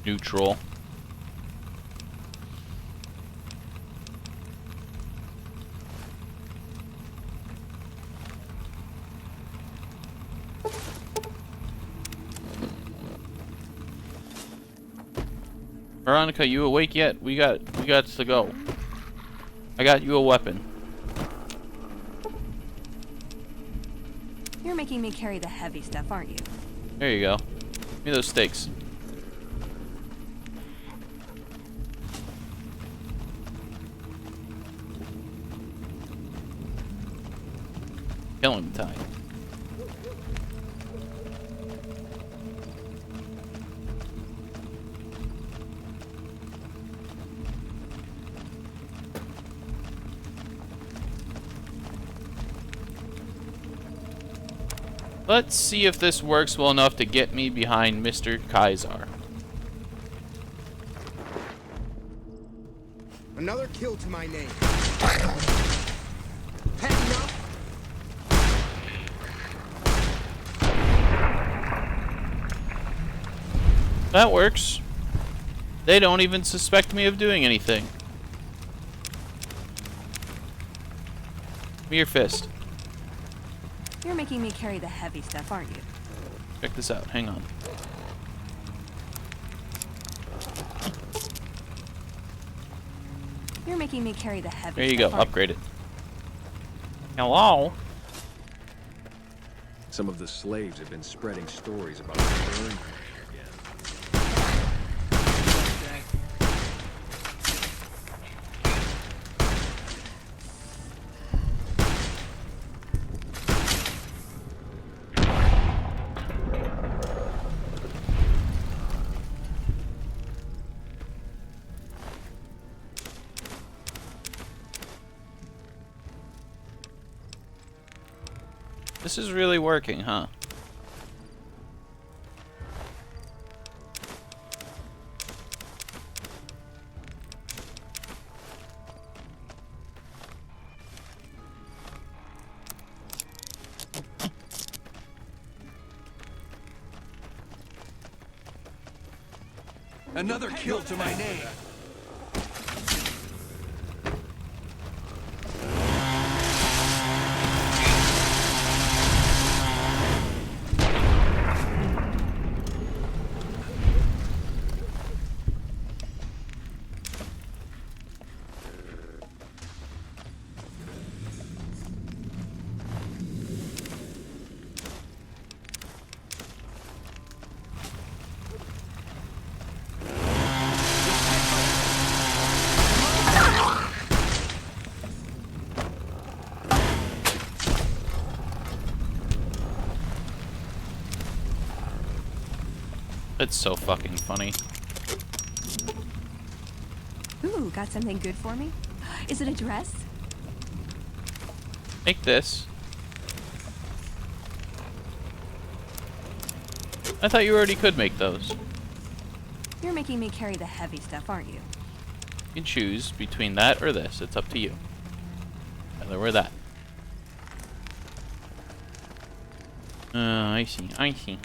A: Neutral. Veronica, you awake yet? We got to go. I got you a weapon.
R: You're making me carry the heavy stuff, aren't you?
A: There you go. Give me those steaks. Killing time. Let's see if this works well enough to get me behind Mr. Caesar.
C: Another kill to my name. Had enough?
A: That works. They don't even suspect me of doing anything. Give me your fist.
R: You're making me carry the heavy stuff, aren't you?
A: Check this out. Hang on.
R: You're making me carry the heavy
A: There you go.
R: stuff, aren't
A: Upgrade it. Hello?
B: Some of the slaves have been spreading stories about the burn again.
A: This is really working, huh?
B: Another kill to my name.
A: It's so fucking funny.
R: Ooh, got something good for me? Is it a dress?
A: Make this. I thought you already could make those.
R: You're making me carry the heavy stuff, aren't you?
A: You can choose between that or this. It's up to you. Either wear that. I see. I see.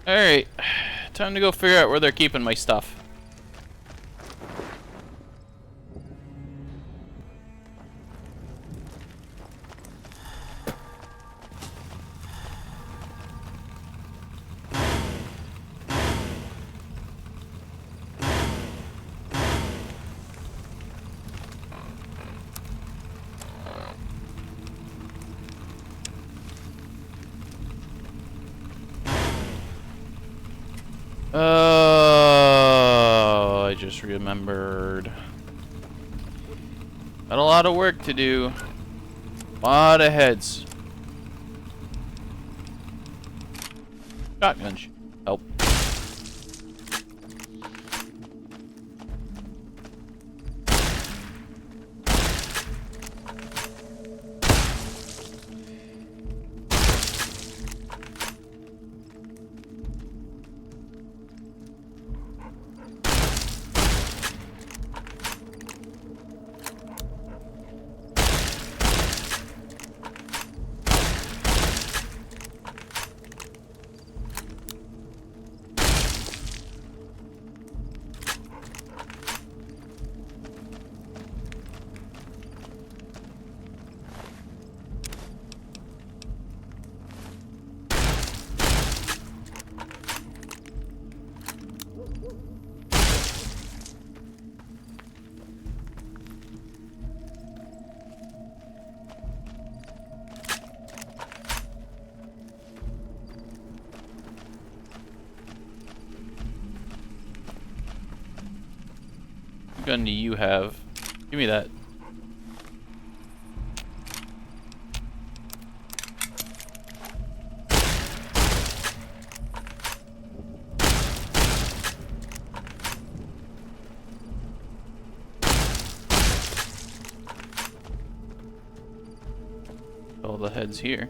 A: Alright. Time to go figure out where they're keeping my stuff. Oh, I just remembered. Got a lot of work to do. A lot of heads. Shotgun help. What gun do you have? Give me that. All the heads here.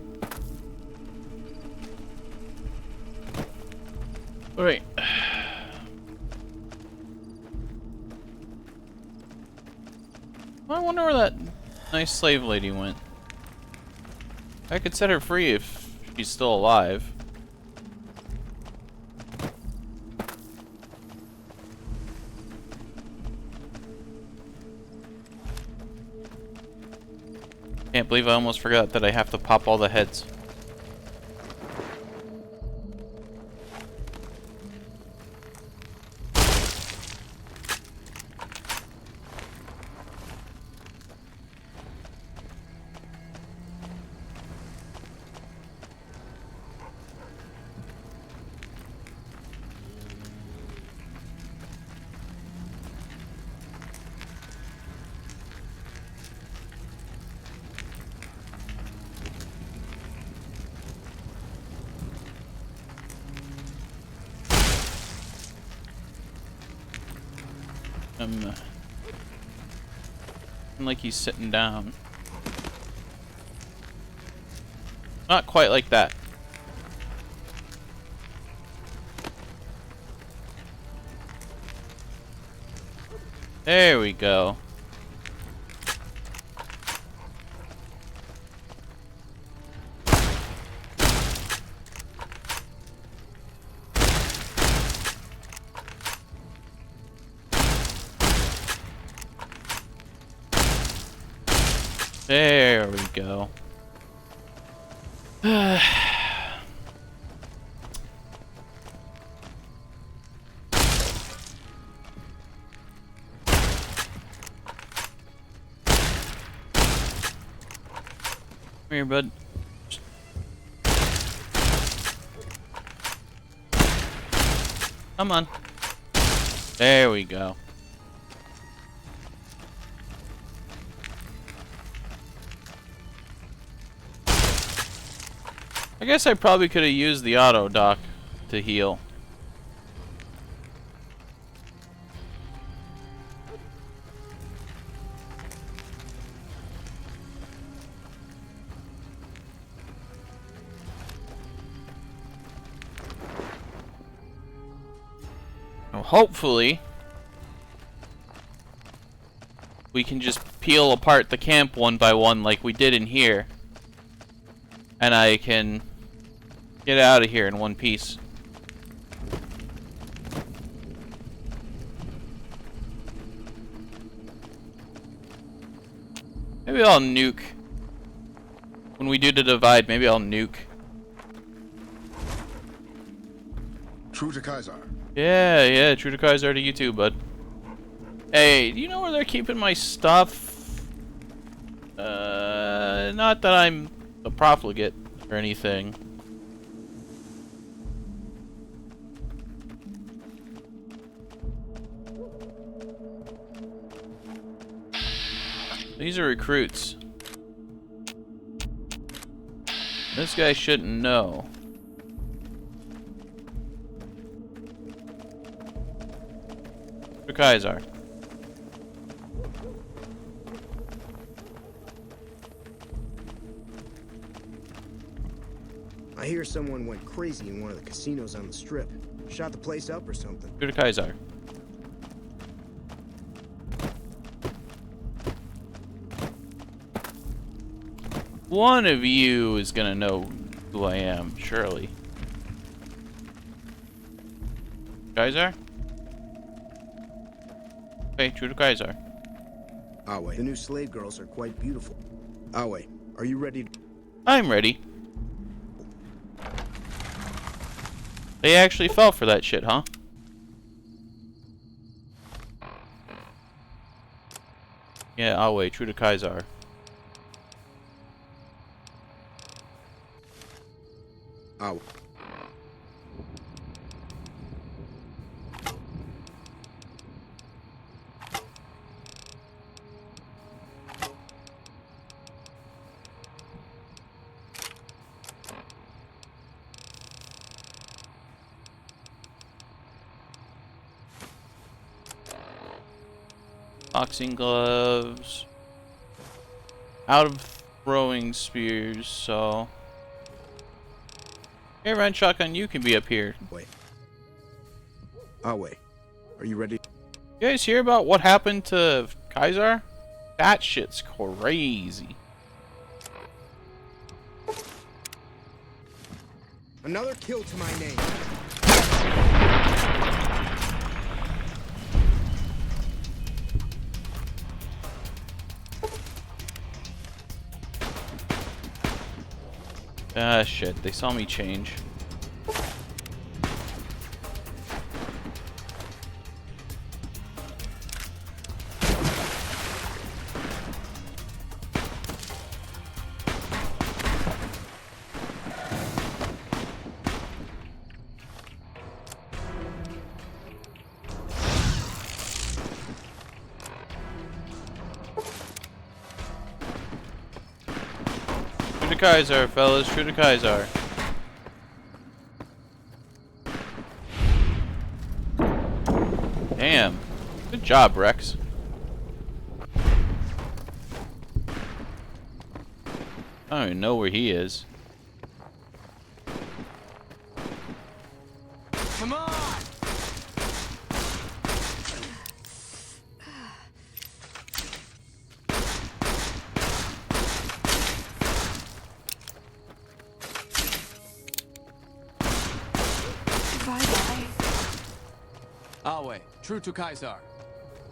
A: All right. I wonder where that nice slave lady went. I could set her free if she's still alive. Can't believe I almost forgot that I have to pop all the heads. Like he's sitting down. Not quite like that. There we go. There we go. Come here, bud. Come on. There we go. I guess I probably could have used the auto dock to heal. Well, hopefully we can just peel apart the camp one by one like we did in here, and I can get out of here in one piece. Maybe I'll nuke. When we do the divide, maybe I'll nuke.
K: True to Kaiser.
A: Yeah, true to Kaiser to you too, bud. Hey, do you know where they're keeping my stuff? Not that I'm a profligate or anything. These are recruits. This guy shouldn't know. For Kaiser.
C: I hear someone went crazy in one of the casinos on the strip. Shot the place up or something.
A: For Kaiser. One of you is gonna know who I am, surely. Kaiser? Hey, true to Kaiser.
C: Awe, the new slave girls are quite beautiful. Awe, are you ready?
A: I'm ready. They actually fell for that shit, huh? Yeah, Awe, true to Kaiser.
C: Awe.
A: Boxing gloves. Out of throwing spears, so... Hey, Ren Shotgun, you can be up here.
C: Wait. Awe, are you ready?
A: You guys hear about what happened to Kaiser? That shit's crazy.
C: Another kill to my name.
A: Ah, shit. They saw me change. True to Kaiser, fellas. True to Kaiser. Damn. Good job, Rex. I don't even know where he is.
G: Come on! Awe, true to Kaiser.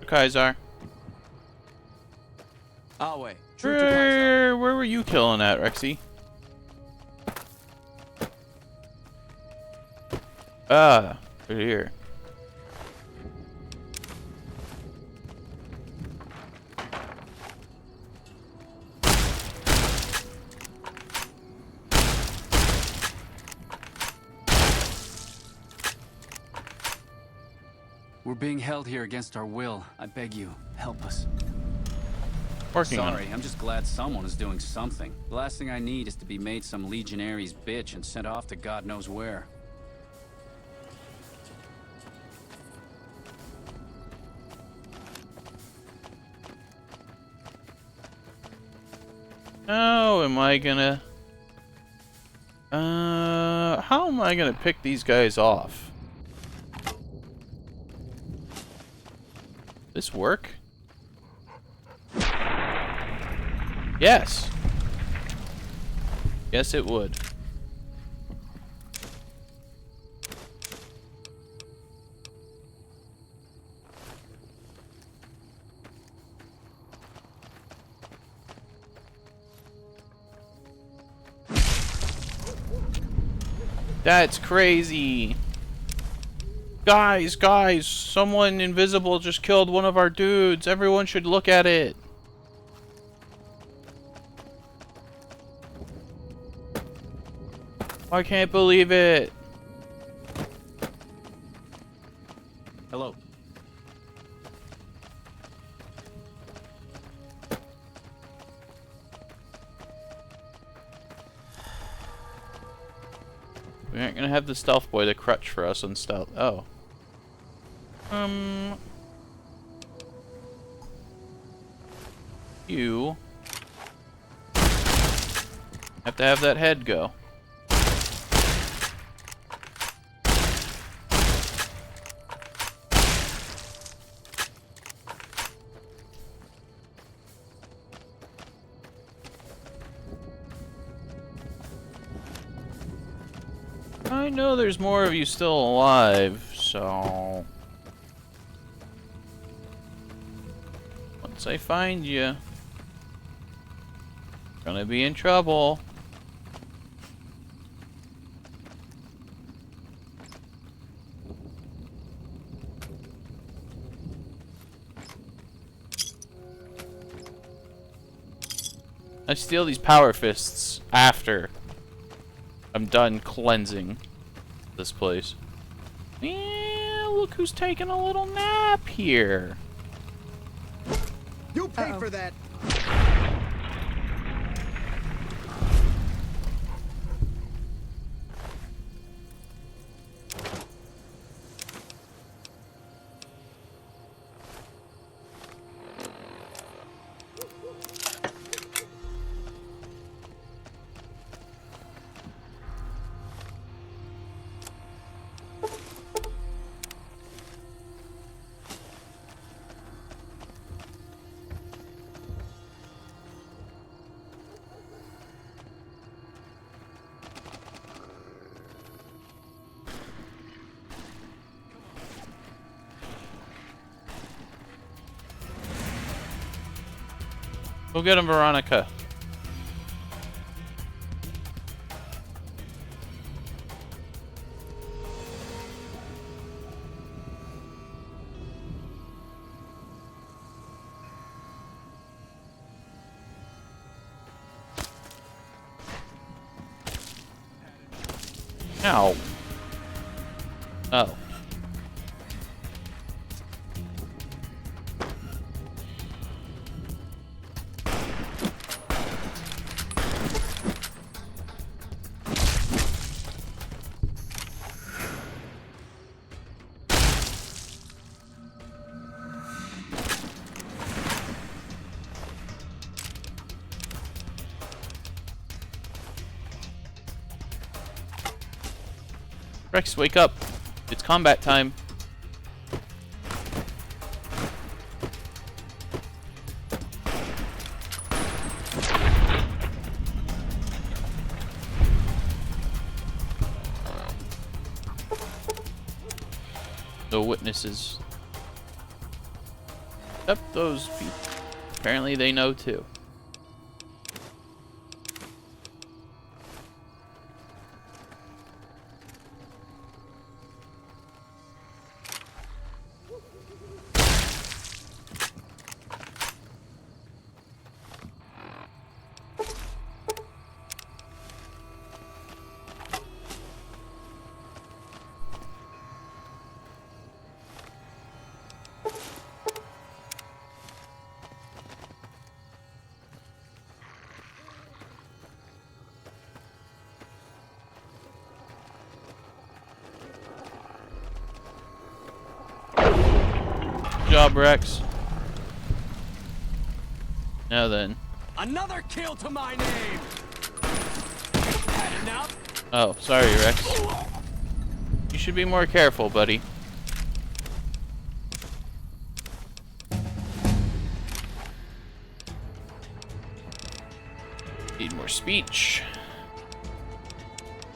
A: Kaiser.
G: I'll wait.
A: Where were you killing at, Rexy? Ah, right here.
J: We're being held here against our will. I beg you, help us.
A: Working on it.
J: Sorry, I'm just glad someone is doing something. The last thing I need is to be made some legionary's bitch and sent off to God knows where.
A: How am I gonna... how am I gonna pick these guys off? This work? Yes. Yes, it would. That's crazy. Guys, someone invisible just killed one of our dudes. Everyone should look at it. I can't believe it.
J: Hello.
A: We aren't gonna have the stealth boy to crutch for us on stealth. Oh. You have to have that head go. I know there's more of you still alive, so... once I find you, gonna be in trouble. I steal these power fists after I'm done cleansing this place. Yeah, look who's taking a little nap here.
C: You paid for that.
A: Go get him, Veronica. Ow. Oh. Rex, wake up. It's combat time. No witnesses. Except those people. Apparently they know too. Good job, Rex. Now then.
G: Another kill to my name. Had enough?
A: Oh, sorry, Rex. You should be more careful, buddy. Need more speech.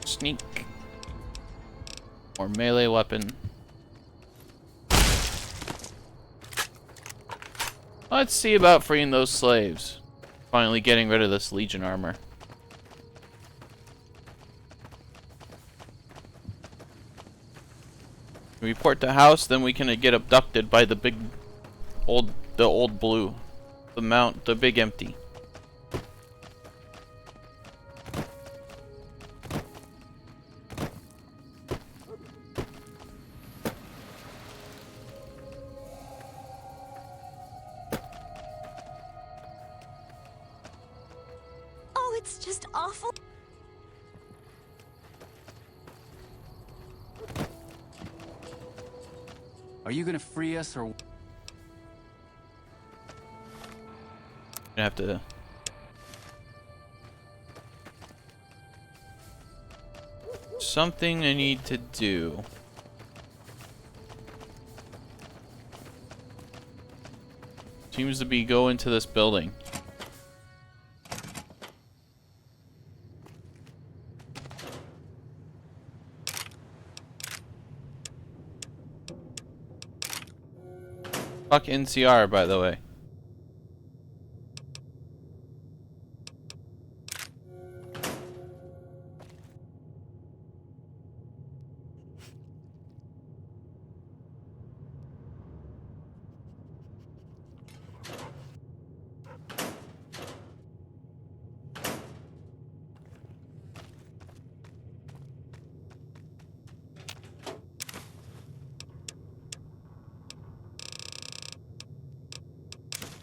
A: Sneak. More melee weapon. Let's see about freeing those slaves. Finally getting rid of this Legion armor. Report to house, then we can get abducted by the old blue. The big empty.
H: Oh, it's just awful.
J: Are you gonna free us or?
A: Gonna have to. Something I need to do. Seems to be go into this building. Fuck NCR, by the way.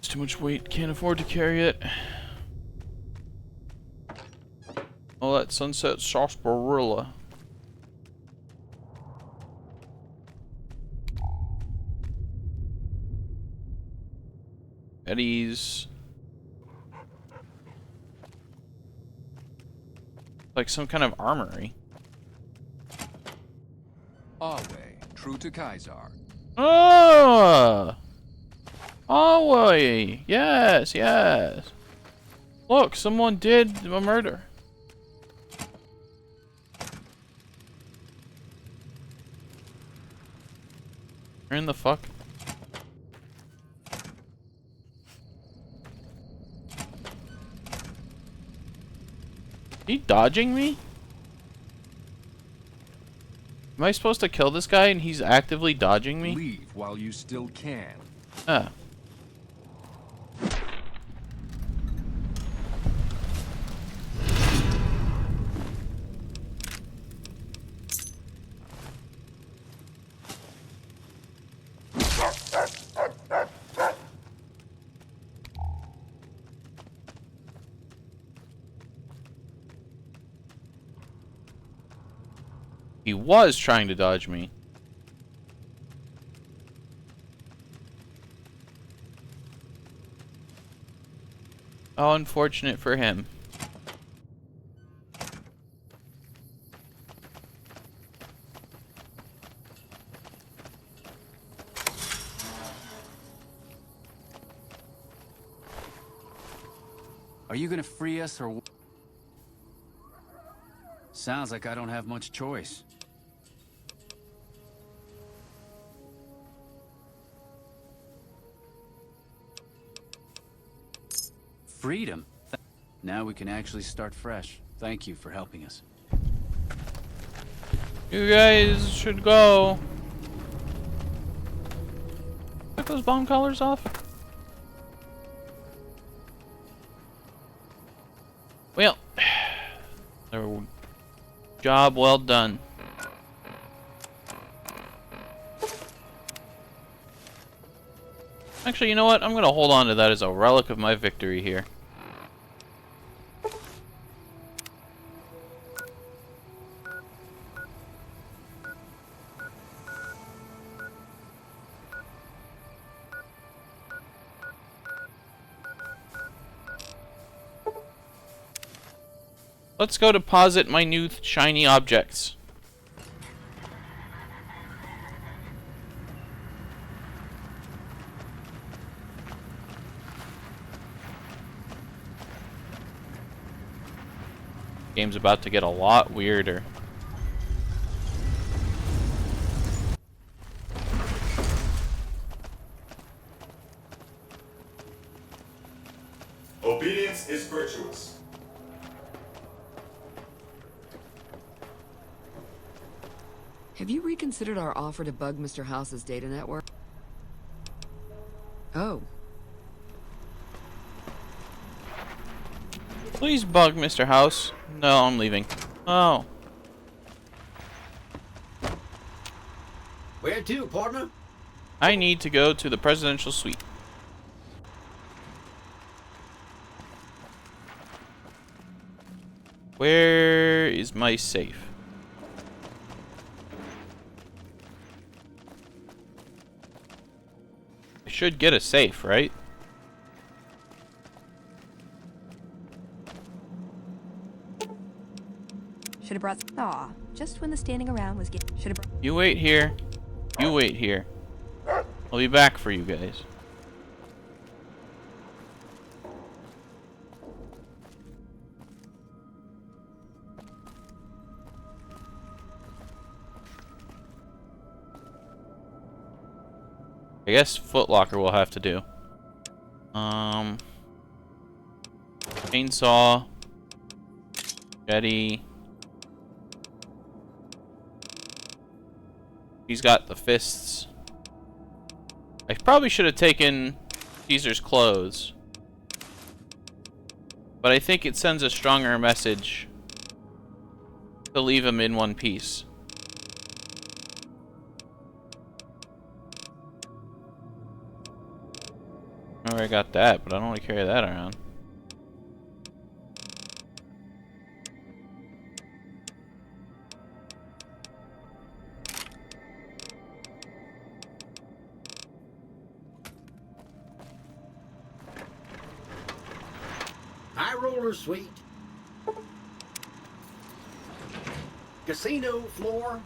A: Too much weight, can't afford to carry it. Oh, that sunset sarsaparilla. Eddie's. Like some kind of armory.
L: Our way, true to Caesar.
A: Oh! Oh, yes, yes. Look, someone did a murder. Where in the fuck? He dodging me? Am I supposed to kill this guy and he's actively dodging me?
L: Leave while you still can.
A: Ah. He was trying to dodge me. How unfortunate for him.
J: Are you gonna free us or? Sounds like I don't have much choice. Freedom. Now we can actually start fresh. Thank you for helping us.
A: You guys should go. Get those bomb collars off. Well, job well done. Actually, you know what? I'm gonna hold on to that as a relic of my victory here. Let's go deposit my new shiny objects. Game's about to get a lot weirder.
N: Obedience is virtuous.
D: Have you reconsidered our offer to bug Mr. House's data network? Oh.
A: Please bug Mr. House. No, I'm leaving. Oh.
U: Where to, partner?
A: I need to go to the presidential suite. Where is my safe? I should get a safe, right?
R: Should have brought. Aw, just when the standing around was getting. Should have brought.
A: You wait here. You wait here. I'll be back for you guys. I guess Foot Locker will have to do. Chainsaw. Jetty. He's got the fists. I probably should have taken Caesar's clothes. But I think it sends a stronger message to leave him in one piece. I already got that, but I don't want to carry that around.
U: High roller suite. Casino floor.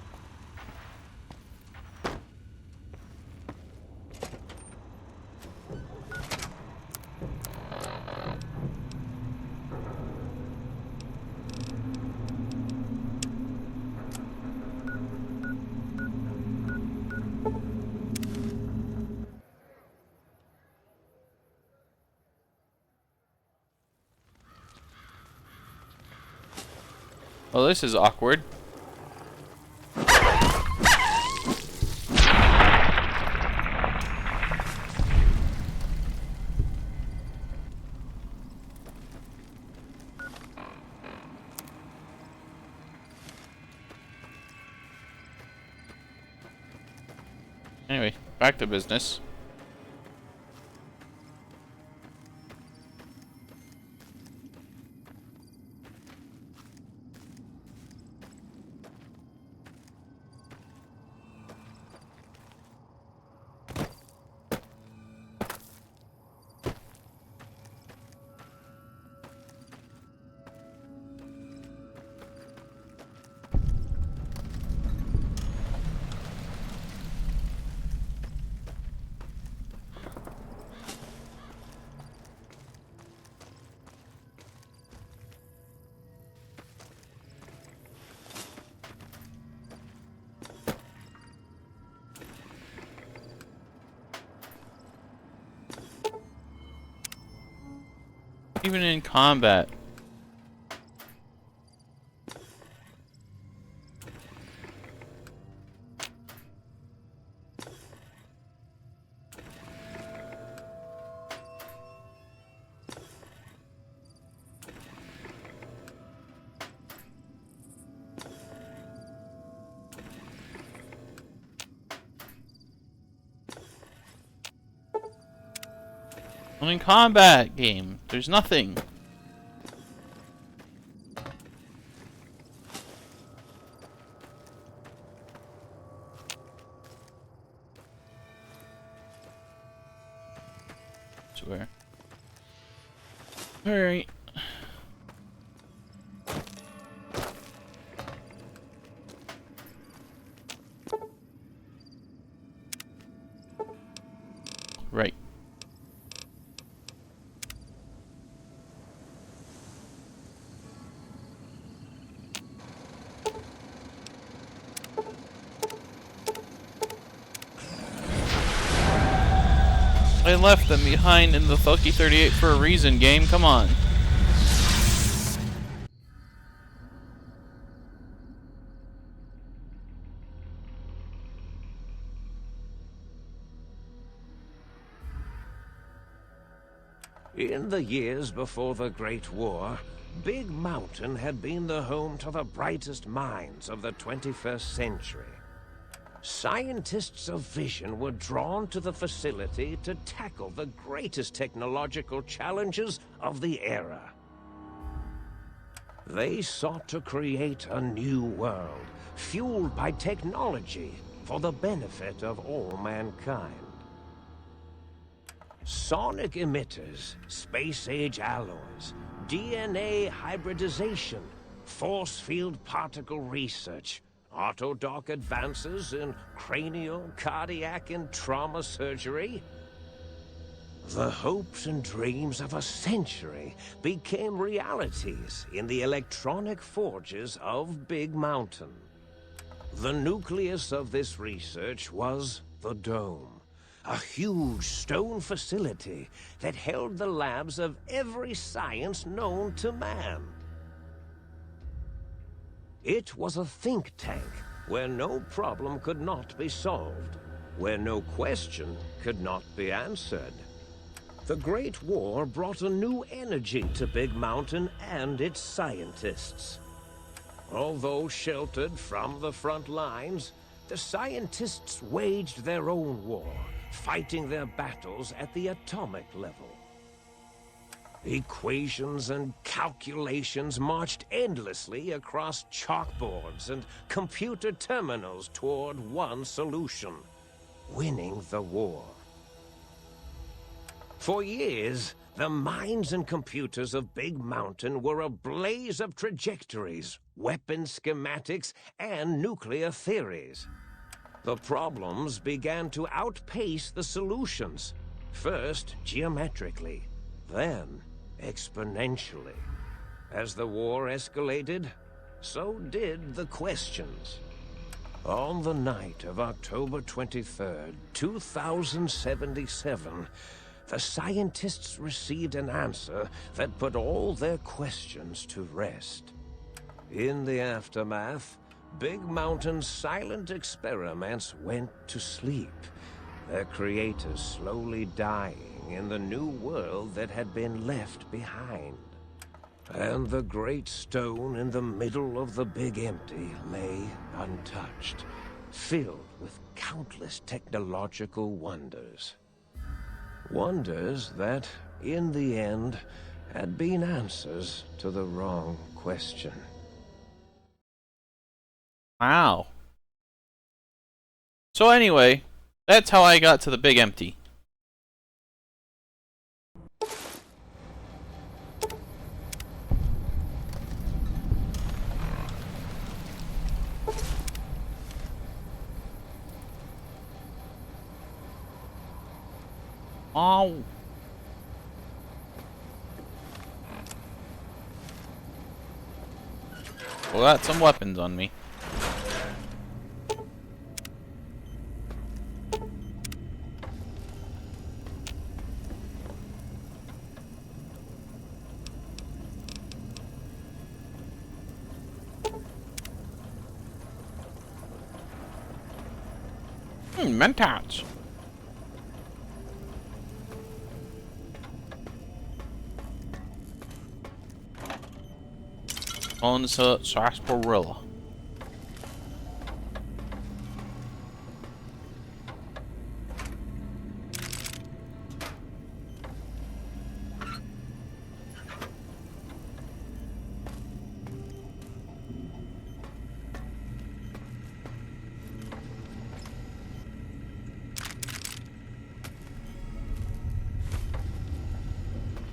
A: Well, this is awkward. Anyway, back to business. Even in combat. Well, in combat game, there's nothing. Swear. Alright. Right. I left them behind in the Thucky 38 for a reason, game. Come on.
P: In the years before the Great War, Big Mountain had been the home to the brightest minds of the 21st century. Scientists of vision were drawn to the facility to tackle the greatest technological challenges of the era. They sought to create a new world, fueled by technology for the benefit of all mankind. Sonic emitters, space-age alloys, DNA hybridization, force field particle research, Autodoc advances in cranial, cardiac, and trauma surgery. The hopes and dreams of a century became realities in the electronic forges of Big Mountain. The nucleus of this research was the Dome, a huge stone facility that held the labs of every science known to man. It was a think tank where no problem could not be solved, where no question could not be answered. The Great War brought a new energy to Big Mountain and its scientists. Although sheltered from the front lines, the scientists waged their own war, fighting their battles at the atomic level. Equations and calculations marched endlessly across chalkboards and computer terminals toward one solution: winning the war. For years, the minds and computers of Big Mountain were a blaze of trajectories, weapon schematics, and nuclear theories. The problems began to outpace the solutions, first geometrically, then exponentially. As the war escalated, so did the questions. On the night of October 23rd, 2077, the scientists received an answer that put all their questions to rest. In the aftermath, Big Mountain's silent experiments went to sleep, their creators slowly dying in the new world that had been left behind. And the great stone in the middle of the Big Empty lay untouched, filled with countless technological wonders. Wonders that, in the end, had been answers to the wrong question.
A: Wow. So anyway, that's how I got to the Big Empty. Oh. Well, got some weapons on me. Mentats. Onsa sarsaparilla.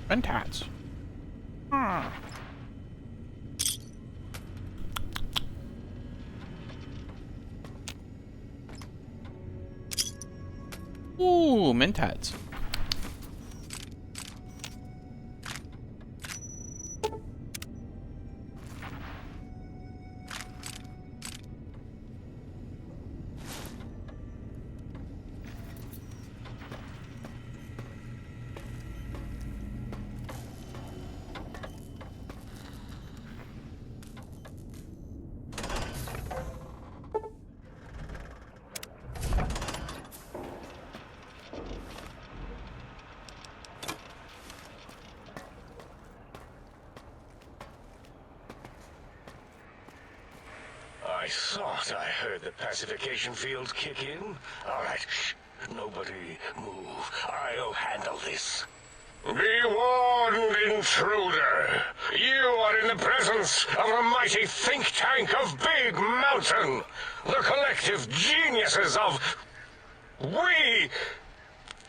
A: Mentats. Ooh, mentats.
P: I thought I heard the pacification fields kick in. All right, shh. Nobody move. I'll handle this. Be warned, intruder. You are in the presence of a mighty think tank of Big Mountain. The collective geniuses of... We...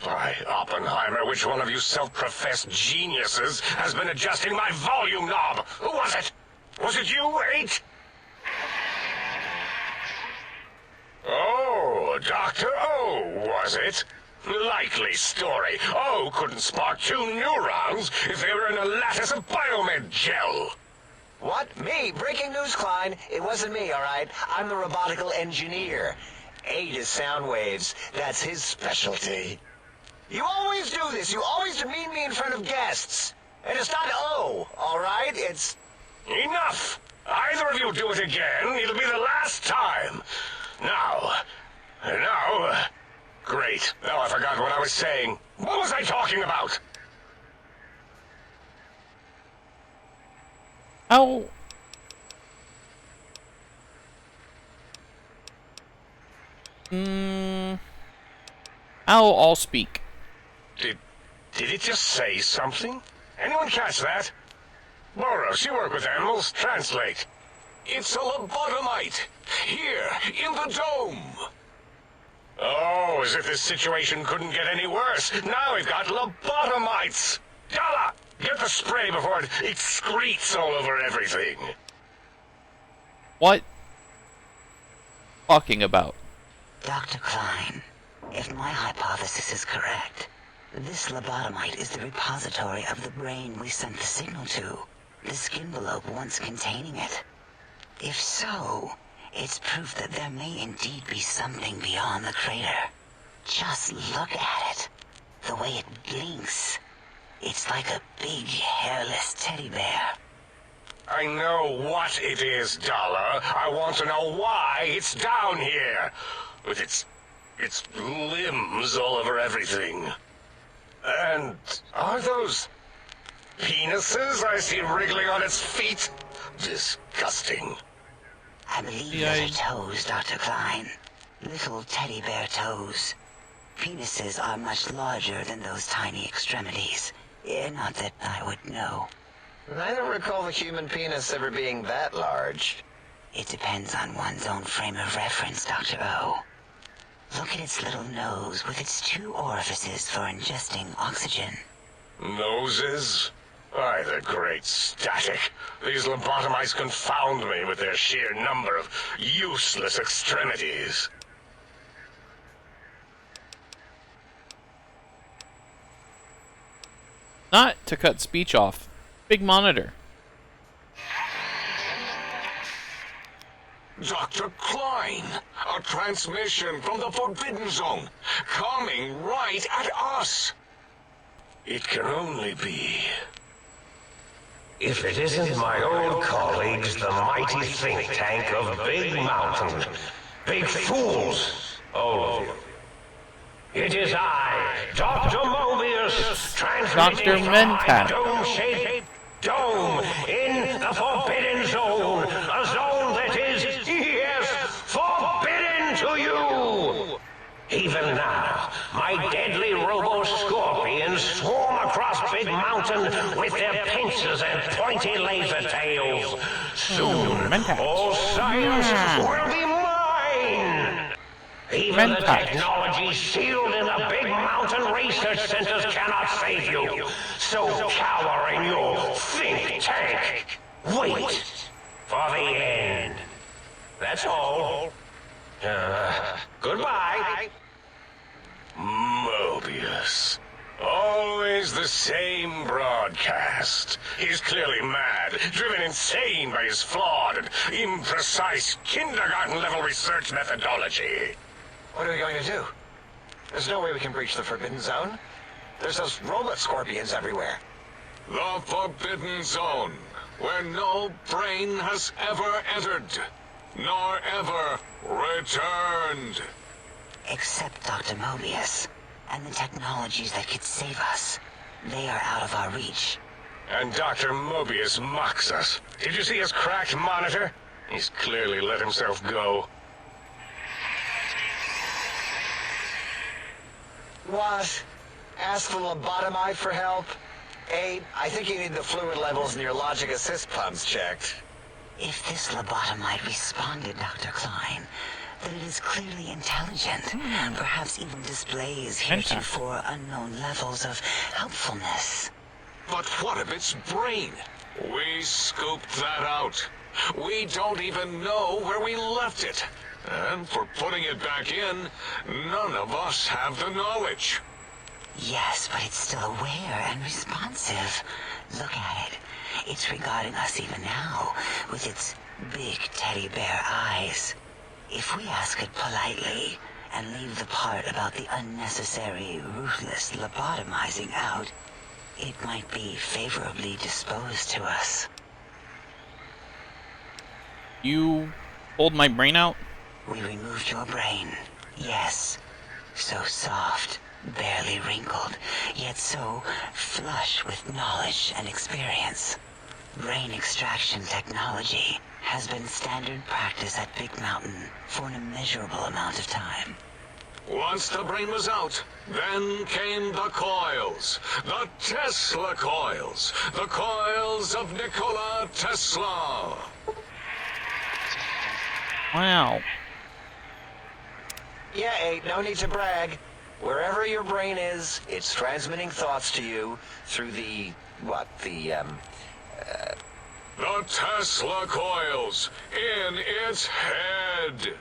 P: By Oppenheimer, which one of you self-professed geniuses has been adjusting my volume knob? Who was it? Was it you, 8? Oh, Dr. O, was it? Likely story. O couldn't spark 2 neurons if they were in a lattice of biomed gel.
I: What? Me? Breaking news, Klein. It wasn't me, all right? I'm the robotical engineer. 8 is sound waves. That's his specialty. You always do this. You always demean me in front of guests. And it's not O, all right? It's...
P: Enough! Either of you do it again, it'll be the last time. Now... Great. Now I forgot what I was saying. What was I talking about?
A: How... I'll all speak.
P: Did it just say something? Anyone catch that? Boros, you work with animals. Translate. It's a lobotomite. Here, in the dome. Oh, as if this situation couldn't get any worse. Now we've got lobotomites. Dala, get the spray before it excretes all over everything.
A: What? Talking about?
Q: Dr. Klein, if my hypothesis is correct, this lobotomite is the repository of the brain we sent the signal to, the skinvelope once containing it. If so, it's proof that there may indeed be something beyond the crater. Just look at it. The way it blinks. It's like a big, hairless teddy bear.
P: I know what it is, Dala. I want to know why it's down here. With its limbs all over everything. And are those penises I see wriggling on its feet? Disgusting.
Q: I believe those are toes, Dr. Klein. Little teddy bear toes. Penises are much larger than those tiny extremities. Not that I would know.
I: I don't recall the human penis ever being that large.
Q: It depends on one's own frame of reference, Dr. O. Look at its little nose with its 2 orifices for ingesting oxygen.
P: Noses? By the great static. These lobotomites confound me with their sheer number of useless extremities.
A: Not to cut speech off. Big monitor.
P: Dr. Klein, a transmission from the Forbidden Zone, coming right at us. It can only be... If it isn't my old colleagues, the mighty think tank of Big Mountain. Big fools, all of you. It is I, Dr. Mobius,
A: Dr.
P: transmitting from my
A: Mentat.
P: dome-shaped dome in the Forbidden Zone. A zone that is, yes, forbidden to you. Even now, my deadly robo-scorpions swarm across Big Mountain with their pincers and pointy laser tails. Soon, all science will be mine. Even the technology sealed in the Big Mountain research centers cannot save you. So cower in your think tank. Wait for the end. That's all. Goodbye.
O: Mobius. Always the same broadcast. He's clearly mad, driven insane by his flawed and imprecise kindergarten-level research methodology.
V: What are we going to do? There's no way we can breach the Forbidden Zone. There's those robot scorpions everywhere.
O: The Forbidden Zone, where no brain has ever entered, nor ever returned.
Q: Except Dr. Mobius, and the technologies that could save us. They are out of our reach.
O: And Dr. Mobius mocks us. Did you see his cracked monitor? He's clearly let himself go.
V: What? Ask the lobotomite for help? Abe, I think you need the fluid levels in your logic assist pumps checked.
Q: If this lobotomite responded, Dr. Klein, then it is clearly intelligent, perhaps even displays heretofore unknown levels of helpfulness.
O: But what of its brain? We scooped that out. We don't even know where we left it. And for putting it back in, none of us have the knowledge.
Q: Yes, but it's still aware and responsive. Look at it. It's regarding us even now, with its big teddy bear eyes. If we ask it politely, and leave the part about the unnecessary, ruthless lobotomizing out, it might be favorably disposed to us.
A: You pulled my brain out?
Q: We removed your brain, yes. So soft, barely wrinkled, yet so flush with knowledge and experience. Brain extraction technology has been standard practice at Big Mountain for an immeasurable amount of time.
O: Once the brain was out, then came the coils. The Tesla coils. The coils of Nikola Tesla.
A: Wow.
V: Yeah, Abe, no need to brag. Wherever your brain is, it's transmitting thoughts to you through the
O: Tesla coils in its head.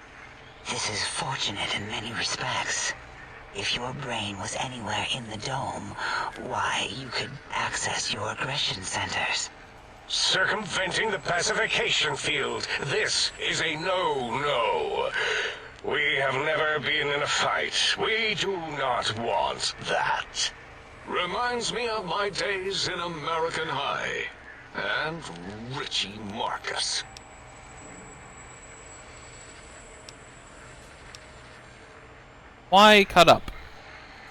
Q: This is fortunate in many respects. If your brain was anywhere in the dome, why, you could access your aggression centers.
O: Circumventing the pacification field. This is a no-no. We have never been in a fight. We do not want that. Reminds me of my days in American High. And Richie Marcus.
A: Why cut up?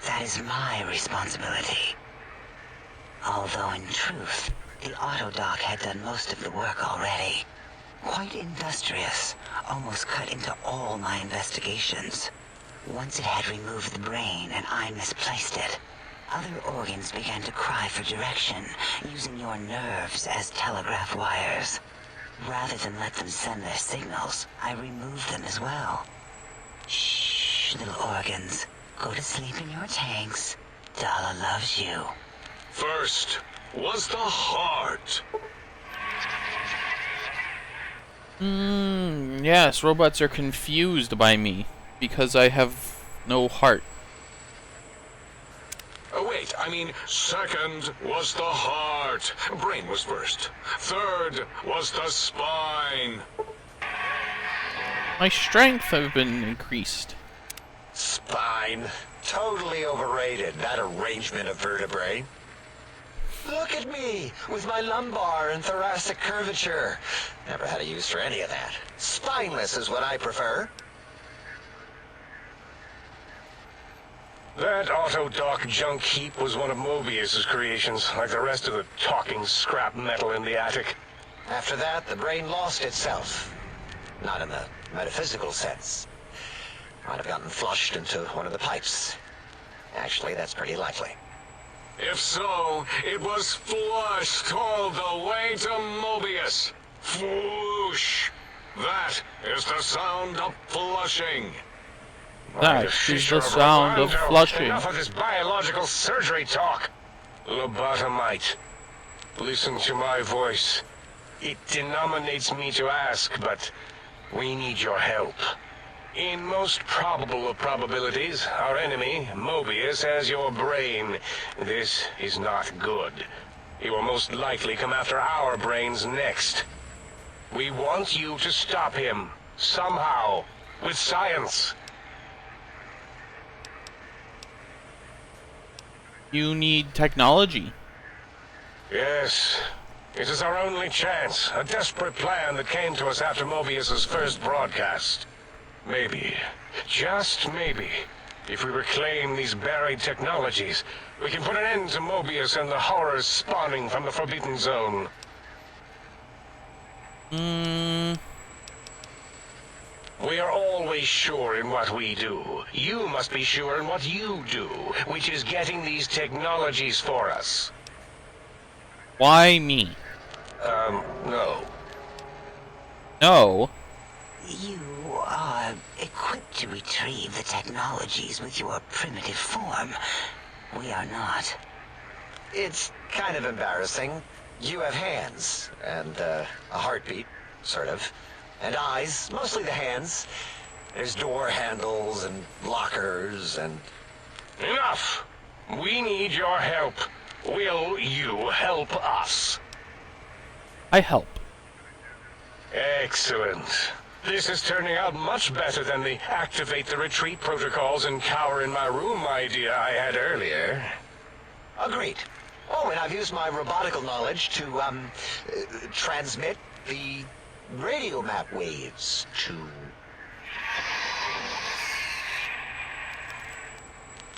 Q: That is my responsibility. Although in truth, the Autodoc had done most of the work already. Quite industrious, almost cut into all my investigations. Once it had removed the brain and I misplaced it, other organs began to cry for direction, using your nerves as telegraph wires. Rather than let them send their signals, I removed them as well. Shh, little organs. Go to sleep in your tanks. Dala loves you.
O: First was the heart.
A: Yes, robots are confused by me because I have no heart.
O: Oh, wait, I mean, second was the heart. Brain was first. Third was the spine.
A: My strength have been increased.
V: Spine. Totally overrated, that arrangement of vertebrae. Look at me, with my lumbar and thoracic curvature. Never had a use for any of that. Spineless is what I prefer.
O: That Autodoc junk heap was one of Mobius's creations, like the rest of the talking scrap metal in the attic.
V: After that, the brain lost itself. Not in the metaphysical sense. Might have gotten flushed into one of the pipes. Actually, that's pretty likely.
O: If so, it was flushed all the way to Mobius. Flush. That is the sound of flushing.
A: That is the sound of flushing.
O: Enough of this biological surgery talk. Lobotomite. Listen to my voice. It denominates me to ask, but we need your help. In most probable of probabilities, our enemy, Mobius, has your brain. This is not good. He will most likely come after our brains next. We want you to stop him, somehow, with science.
A: You need technology.
O: Yes. It is our only chance. A desperate plan that came to us after Mobius's first broadcast. Maybe, just maybe, if we reclaim these buried technologies, we can put an end to Mobius and the horrors spawning from the Forbidden Zone. We are always sure in what we do. You must be sure in what you do, which is getting these technologies for us.
A: Why me?
O: No.
A: No?
Q: You are equipped to retrieve the technologies with your primitive form. We are not.
V: It's kind of embarrassing. You have hands, and a heartbeat, sort of, and eyes, mostly the hands. There's door handles and lockers and...
O: Enough! We need your help. Will you help us?
A: I help.
O: Excellent. This is turning out much better than the activate the retreat protocols and cower in my room idea I had earlier.
V: Agreed. Oh, and I've used my robotical knowledge to, transmit the radio map waves to...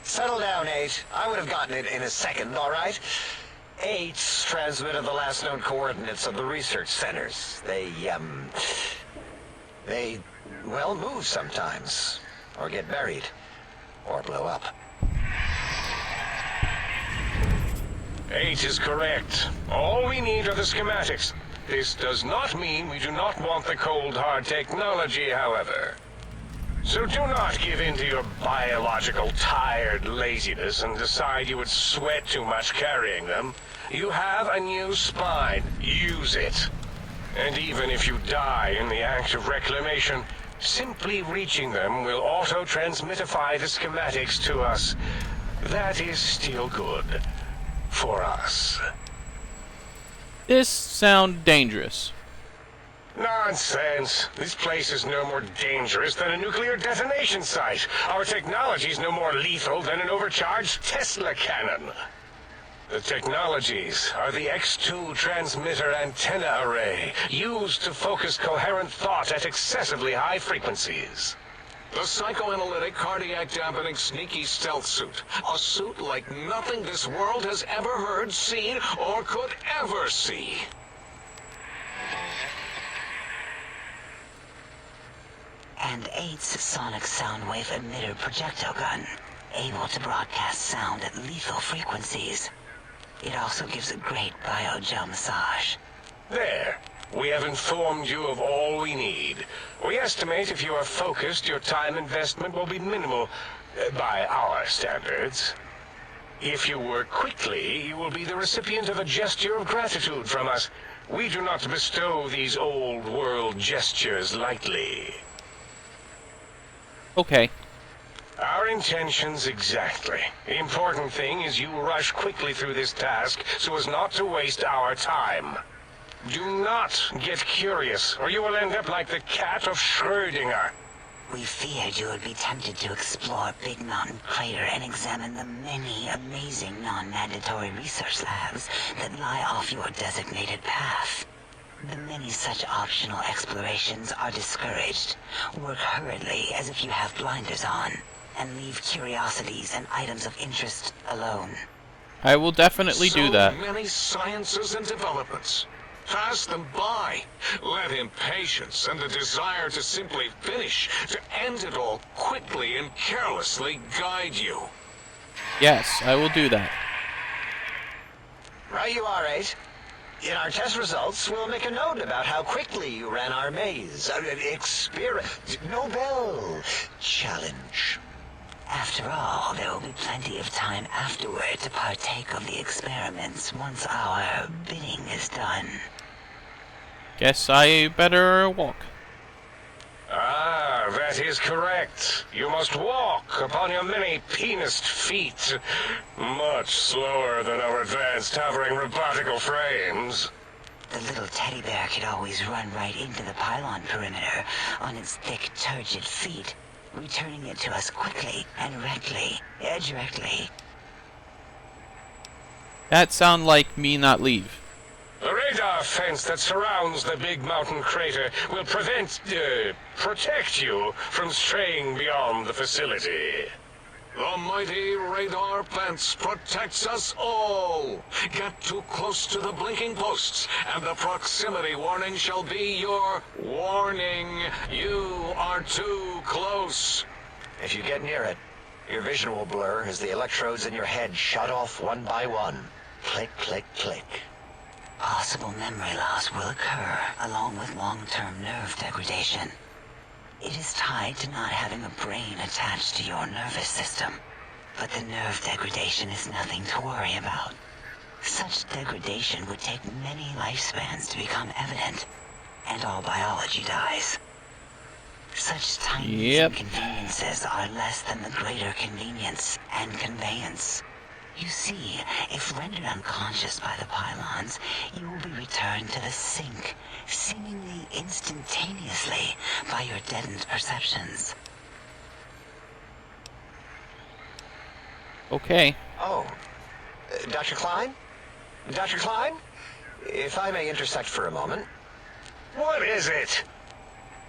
V: Settle down, 8. I would have gotten it in a second, all right? 8's transmitted the last known coordinates of the research centers. They, well, move sometimes. Or get buried. Or blow up.
O: 8 is correct. All we need are the schematics. This does not mean we do not want the cold hard technology, however. So do not give in to your biological tired laziness and decide you would sweat too much carrying them. You have a new spine. Use it. And even if you die in the act of reclamation, simply reaching them will auto-transmitify the schematics to us. That is still good. For us.
A: This sounds dangerous.
O: Nonsense. This place is no more dangerous than a nuclear detonation site. Our technology is no more lethal than an overcharged Tesla cannon. The technologies are the X2 transmitter antenna array, used to focus coherent thought at excessively high frequencies. The psychoanalytic, cardiac-dampening, sneaky stealth suit. A suit like nothing this world has ever heard, seen, or could ever see.
Q: And 8's sonic sound wave emitter projectile gun, able to broadcast sound at lethal frequencies. It also gives a great biogel massage.
O: There. We have informed you of all we need. We estimate if you are focused, your time investment will be minimal, by our standards. If you work quickly, you will be the recipient of a gesture of gratitude from us. We do not bestow these old-world gestures lightly.
A: Okay.
O: Our intentions exactly. The important thing is you rush quickly through this task so as not to waste our time. Do not get curious, or you will end up like the cat of Schrödinger.
Q: We feared you would be tempted to explore Big Mountain Crater and examine the many amazing non-mandatory research labs that lie off your designated path. The many such optional explorations are discouraged. Work hurriedly as if you have blinders on. and leave curiosities and items of interest alone.
A: I will definitely do that.
O: So many sciences and developments. Pass them by. Let impatience and the desire to simply finish, to end it all quickly and carelessly guide you.
A: Yes, I will do that.
V: Right you are, 8. In our test results, we'll make a note about how quickly you ran our maze. Nobel Challenge.
Q: After all, there will be plenty of time afterward to partake of the experiments once our bidding is done.
A: Guess I better walk.
O: Ah, that is correct. You must walk upon your many penised feet. Much slower than our advanced hovering robotical frames.
Q: The little teddy bear could always run right into the pylon perimeter on its thick, turgid feet, returning it to us quickly and directly.
A: That sound like me not leave.
O: The radar fence that surrounds the big mountain crater will protect you from straying beyond the facility. The mighty radar fence protects us all. Get too close to the blinking posts, and the proximity warning shall be your warning. You are too close.
V: If you get near it, your vision will blur as the electrodes in your head shut off one by one. Click, click, click.
Q: Possible memory loss will occur, along with long-term nerve degradation. It is tied to not having a brain attached to your nervous system. But the nerve degradation is nothing to worry about. Such degradation would take many lifespans to become evident, and all biology dies. Such tiny inconveniences are less than the greater convenience and conveyance. You see, if rendered unconscious by the pylons, you will be returned to the sink, seemingly instantaneously by your deadened perceptions.
A: Okay.
V: Oh, Dr. Klein? Dr. Klein? If I may intersect for a moment.
O: What is it?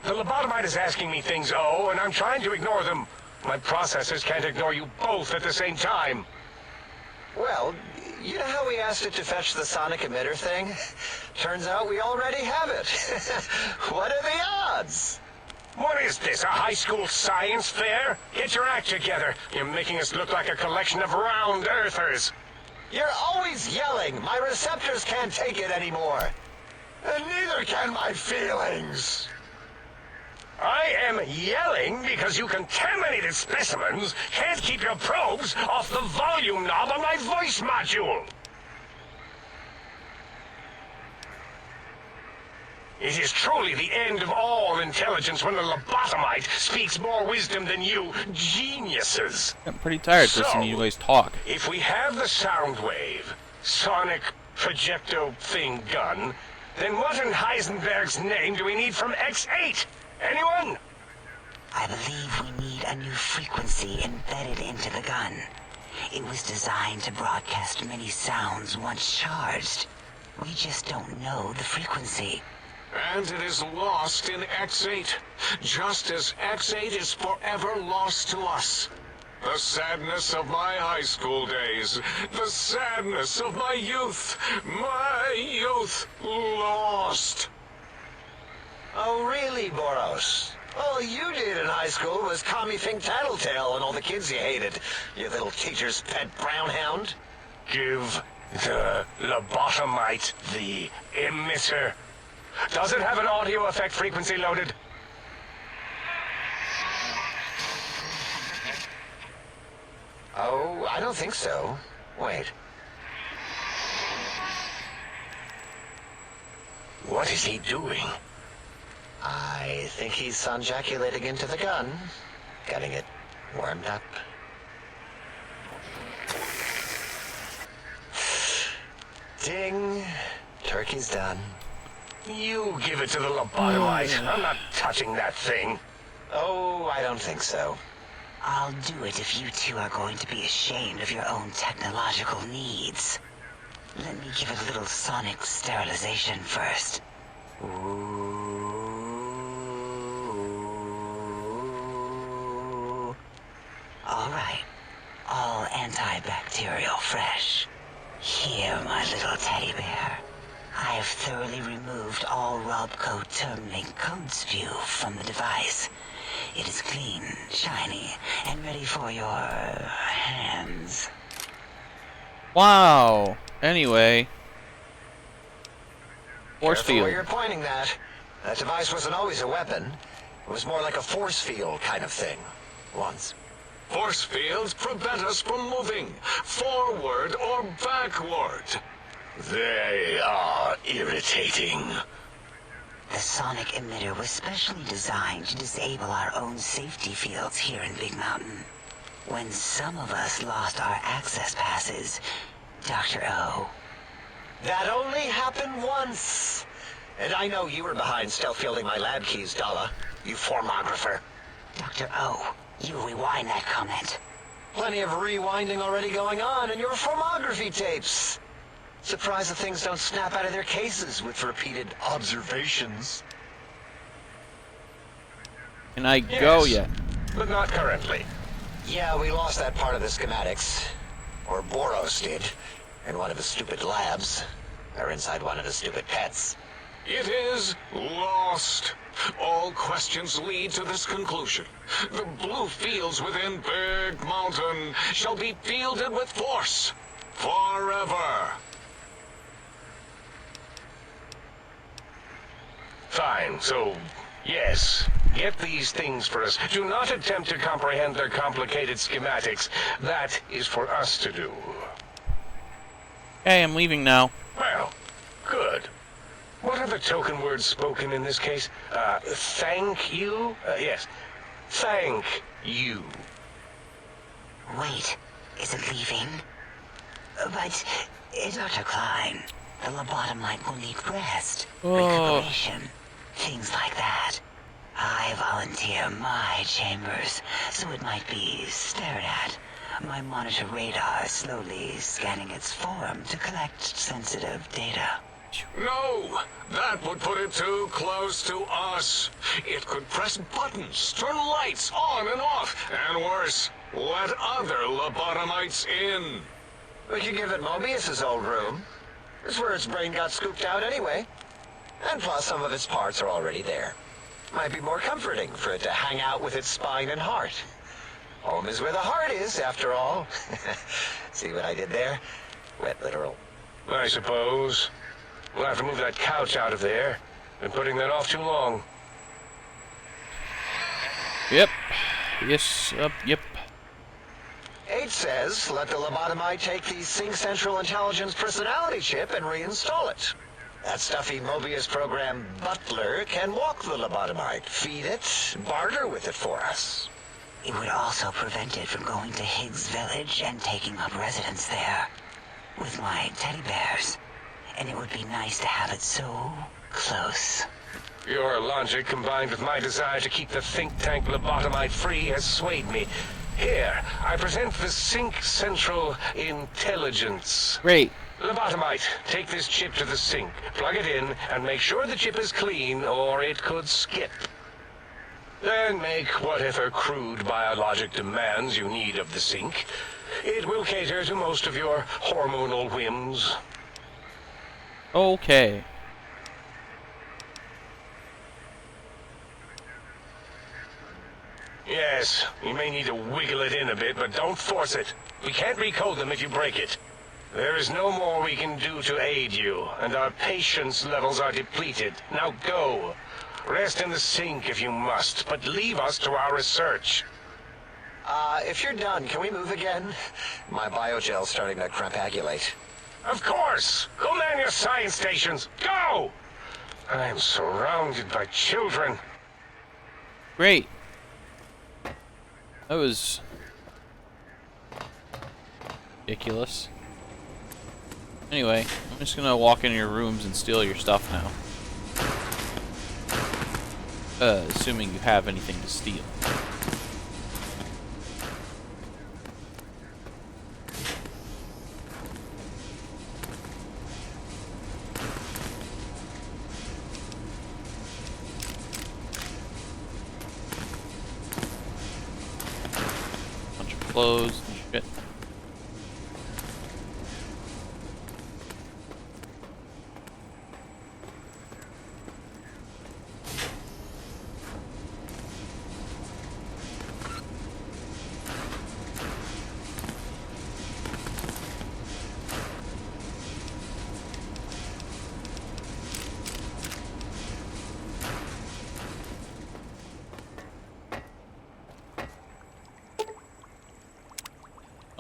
O: The lobotomite is asking me things, and I'm trying to ignore them. My processors can't ignore you both at the same time.
V: Well, you know how we asked it to fetch the sonic emitter thing? Turns out we already have it. What are the odds?
O: What is this, a high school science fair? Get your act together. You're making us look like a collection of round earthers.
V: You're always yelling. My receptors can't take it anymore. And neither can my feelings.
O: I am yelling because you contaminated specimens can't keep your probes off the volume knob on my voice module. It is truly the end of all intelligence when the lobotomite speaks more wisdom than you geniuses.
A: I'm pretty tired listening to you guys talk.
O: If we have the sound wave, sonic projecto thing gun, then what in Heisenberg's name do we need from X8? Anyone?
Q: I believe we need a new frequency embedded into the gun. It was designed to broadcast many sounds once charged. We just don't know the frequency.
O: And it is lost in X8, just as X8 is forever lost to us. The sadness of my high school days, the sadness of my youth lost.
V: Oh, really, Boros? All you did in high school was call me Fink Tattletale and all the kids you hated, you little teacher's pet brown hound.
O: Give the lobotomite the emitter. Does it have an audio effect frequency loaded?
V: Oh, I don't think so. Wait.
O: What is he doing?
V: I think he's sonjaculating into the gun, getting it warmed up. Ding. Turkey's done.
O: You give it to the lobotomite. I'm not touching that thing.
V: Oh, I don't think so.
Q: I'll do it if you two are going to be ashamed of your own technological needs. Let me give it a little sonic sterilization first. Ooh. antibacterial fresh. Here, my little teddy bear. I have thoroughly removed all Robco Termlink codes view from the device. It is clean, shiny, and ready for your hands.
A: Wow. Anyway. Force
V: Careful
A: field.
V: where you're pointing that. That device wasn't always a weapon. It was more like a force field kind of thing. Once.
O: Force fields prevent us from moving forward or backward. They are irritating.
Q: The sonic emitter was specially designed to disable our own safety fields here in Big Mountain. When some of us lost our access passes, Dr. O.
V: That only happened once. And I know you were behind stealth fielding my lab keys, Dala. You formographer.
Q: Dr. O, you rewind that comment.
V: Plenty of rewinding already going on in your formography tapes. Surprised the things don't snap out of their cases with repeated observations.
A: Can I go yet?
V: But not currently. Yeah, we lost that part of the schematics. Or Boros did. In one of his stupid labs. Or inside one of his stupid pets.
O: It is lost. All questions lead to this conclusion. The blue fields within Big Mountain shall be fielded with force. Forever. Fine, so, yes. Get these things for us. Do not attempt to comprehend their complicated schematics. That is for us to do.
A: Hey, I'm leaving now.
O: Well, good. What are the token words spoken in this case? Thank you? Yes. Thank you.
Q: Wait, is it leaving? But, Dr. Klein, the lobotomite will need rest, recuperation, things like that. I volunteer my chambers, so it might be stared at. My monitor radar slowly scanning its form to collect sensitive data.
O: No! That would put it too close to us. It could press buttons, turn lights on and off, and worse, let other lobotomites in.
V: We could give it Mobius's old room. It's where its brain got scooped out anyway. And plus some of its parts are already there. Might be more comforting for it to hang out with its spine and heart. Home is where the heart is, after all. See what I did there? Wet literal.
O: I suppose. We'll have to move that couch out of there. Been putting that off too long.
A: Yep. Yes, yep.
V: 8 says, let the lobotomite take the Sync Central Intelligence personality chip and reinstall it. That stuffy Mobius program Butler can walk the lobotomite, feed it, barter with it for us.
Q: It would also prevent it from going to Higgs Village and taking up residence there. With my teddy bears. And it would be nice to have it so close.
O: Your logic combined with my desire to keep the think tank lobotomite free has swayed me. Here, I present the Sync Central Intelligence.
A: Great.
O: Lobotomite, take this chip to the sink, plug it in, and make sure the chip is clean, or it could skip. Then make whatever crude biologic demands you need of the sink. It will cater to most of your hormonal whims.
A: Okay.
O: Yes, you may need to wiggle it in a bit, but don't force it. We can't recode them if you break it. There is no more we can do to aid you, and our patience levels are depleted. Now go. Rest in the sink if you must, but leave us to our research.
V: If you're done, can we move again? My biogel's starting to crampagulate.
O: Of course! Go man your science stations! Go! I am surrounded by children.
A: Great. That was ridiculous. Anyway, I'm just gonna walk into your rooms and steal your stuff now. Assuming you have anything to steal. Bunch of clothes and shit.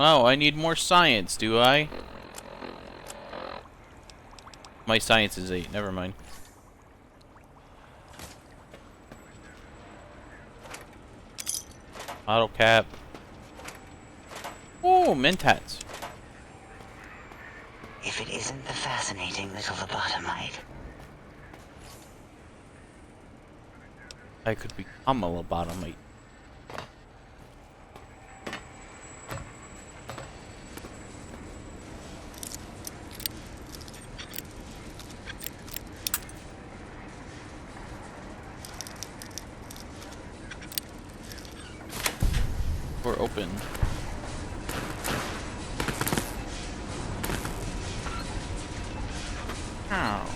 A: Oh, I need more science, do I? My science is 8, never mind. Auto cap. Oh, mentats.
Q: If it isn't the fascinating little lobotomite.
A: I could become a lobotomite. We're open. Ow.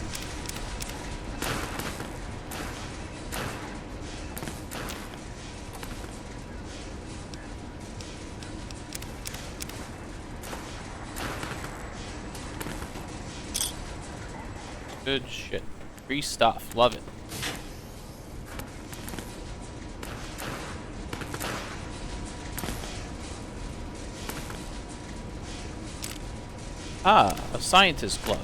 A: Good shit. Free stuff. Love it. Ah, a scientist glove.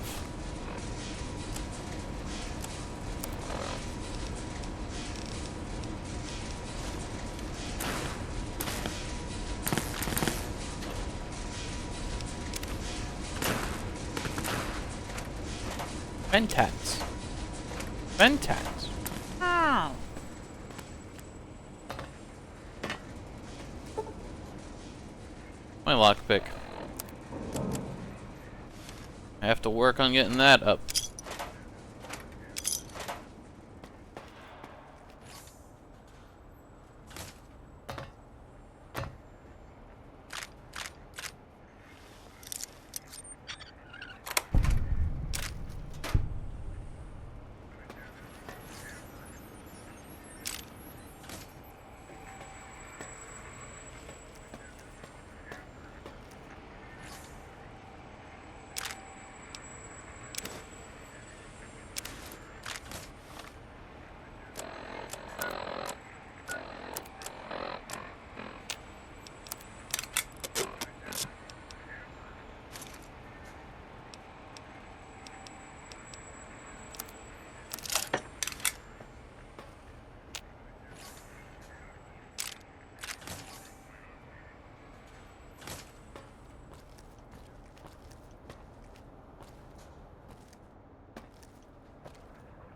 A: Mentats. Mentats. Ah. My lockpick. I have to work on getting that up.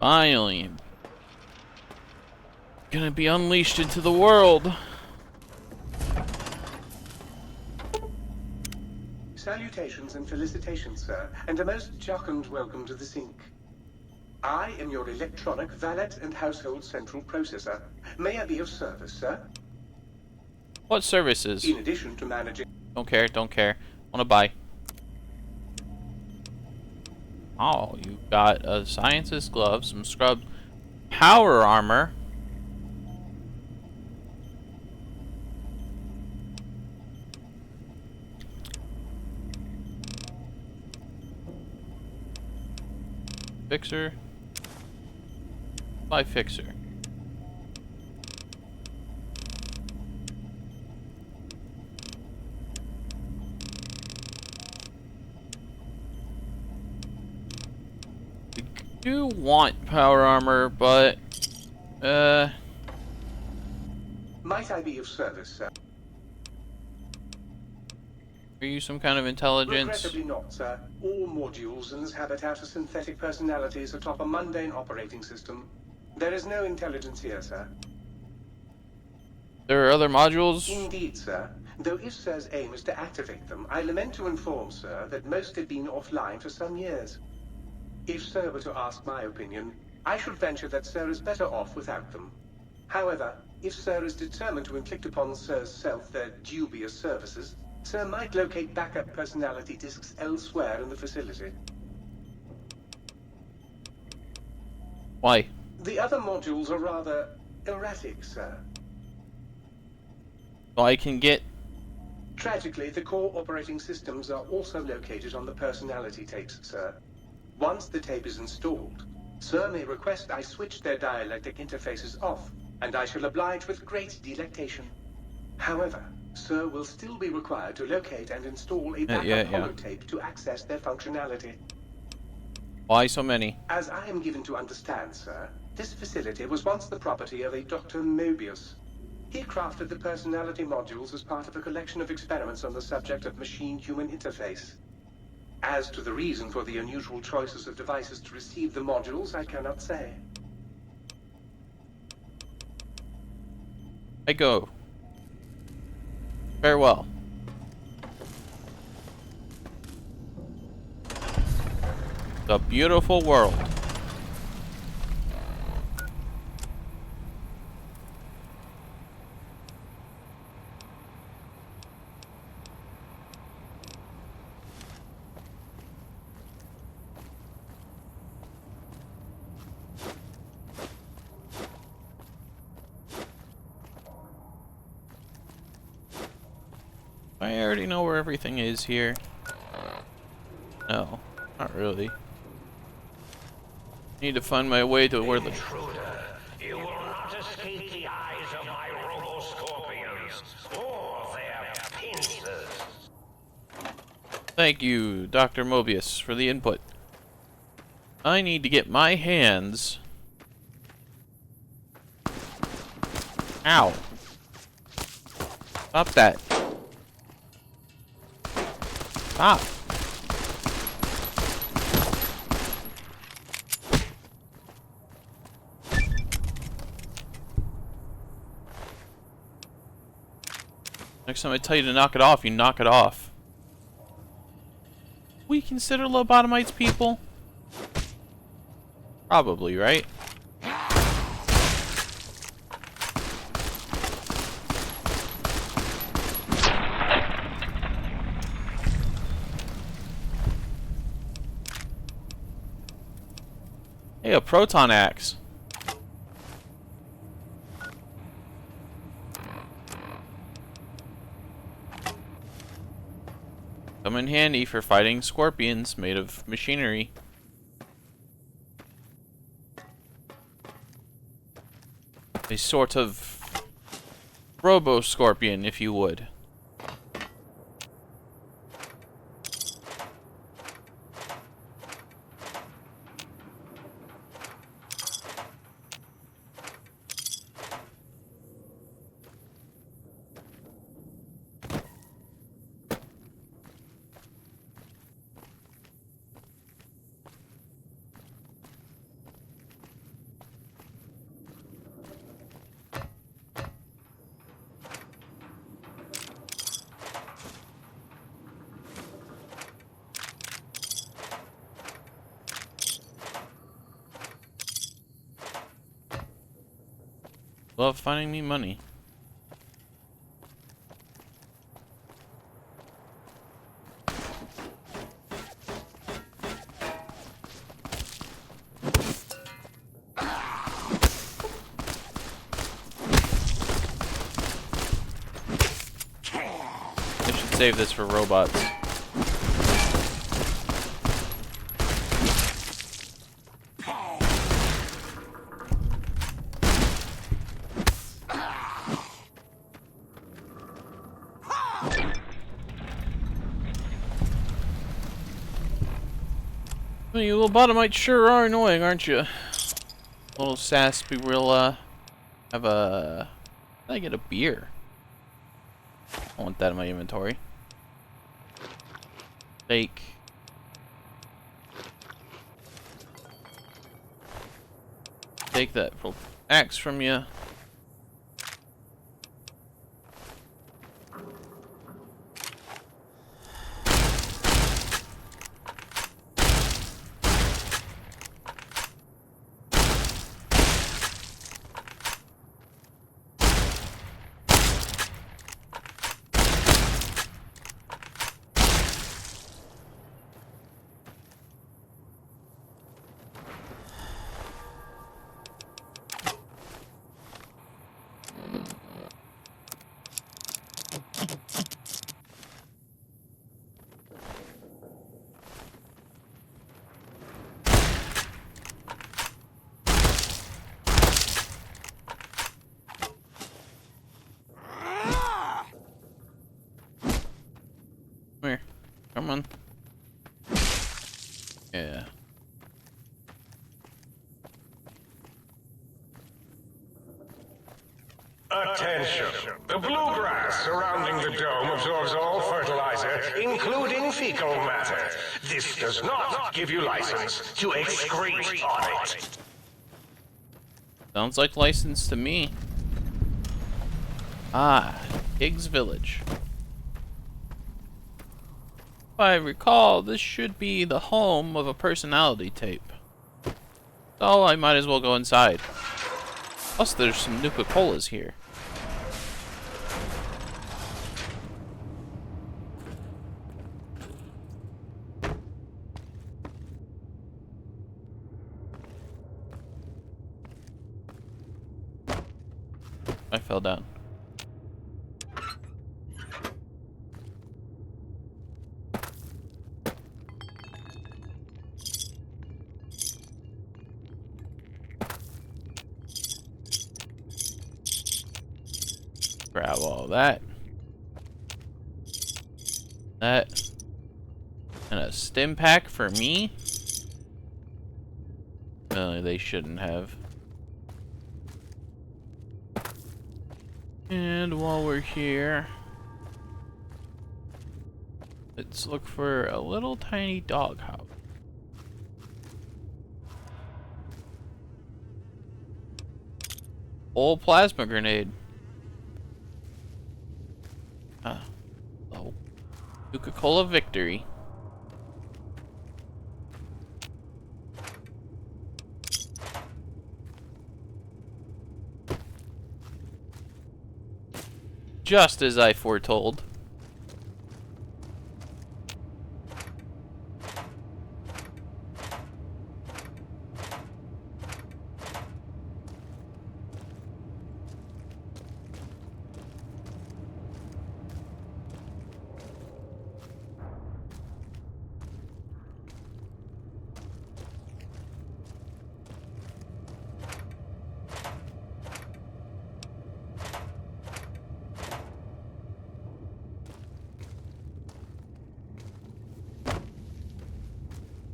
A: Finally. Gonna be unleashed into the world.
F: Salutations and felicitations, sir, and a most jocund welcome to the Sink. I am your electronic valet and household central processor. May I be of service, sir?
A: What services?
F: In addition to managing...
A: Don't care, don't care. Wanna buy. Oh, you got a scientist glove, some scrubbed power armor. Fixer. Buy fixer. I do want power armor, but
F: Might I be of service, sir?
A: Are you some kind of intelligence?
F: Regrettably not, sir. All modules in this habitat are synthetic personalities atop a mundane operating system. There is no intelligence here, sir.
A: There are other modules?
F: Indeed, sir. Though if Sir's aim is to activate them, I lament to inform, sir, that most have been offline for some years. If Sir were to ask my opinion, I should venture that Sir is better off without them. However, if Sir is determined to inflict upon Sir's self their dubious services, Sir might locate backup personality disks elsewhere in the facility.
A: Why?
F: The other modules are rather erratic, sir.
A: So I can get...
F: Tragically, the core operating systems are also located on the personality tapes, sir. Once the tape is installed, Sir may request I switch their dialectic interfaces off, and I shall oblige with great delectation. However, Sir will still be required to locate and install a backup holotape to access their functionality.
A: Why so many?
F: As I am given to understand, sir, this facility was once the property of a Dr. Mobius. He crafted the personality modules as part of a collection of experiments on the subject of machine-human interface. As to the reason for the unusual choices of devices to receive the modules, I cannot say.
A: I go. Farewell. The beautiful world. I already know where everything is here. No, not really. Need to find my way to where the...
O: Intruder, you will not escape the eyes of my robo-scorpions or their pincers.
A: Thank you, Dr. Mobius, for the input. I need to get my hands... Ow. Stop that. Stop. Next time I tell you to knock it off, you knock it off. We consider lobotomites people? Probably, right? Hey, a proton axe. Come in handy for fighting scorpions made of machinery. A sort of robo-scorpion, if you would. Love finding me money. I should save this for robots. Well, you lobotomites sure are annoying, aren't you? Little sassy will have a... How did I get a beer? I want that in my inventory. Take. Take that axe from you. Come on. Yeah.
O: Attention! The bluegrass surrounding the dome absorbs all fertilizer, including fecal matter. This does not give you license to excrete on it.
A: Sounds like license to me. Ah, Higgs Village. If I recall, this should be the home of a personality tape. So I might as well go inside. Plus, there's some Nuka-Colas here. I fell down. Grab all that. That. And a stim pack for me? They shouldn't have. And while we're here, let's look for a little tiny doghouse. Old plasma grenade. Oh. Nuka-Cola victory. Just as I foretold.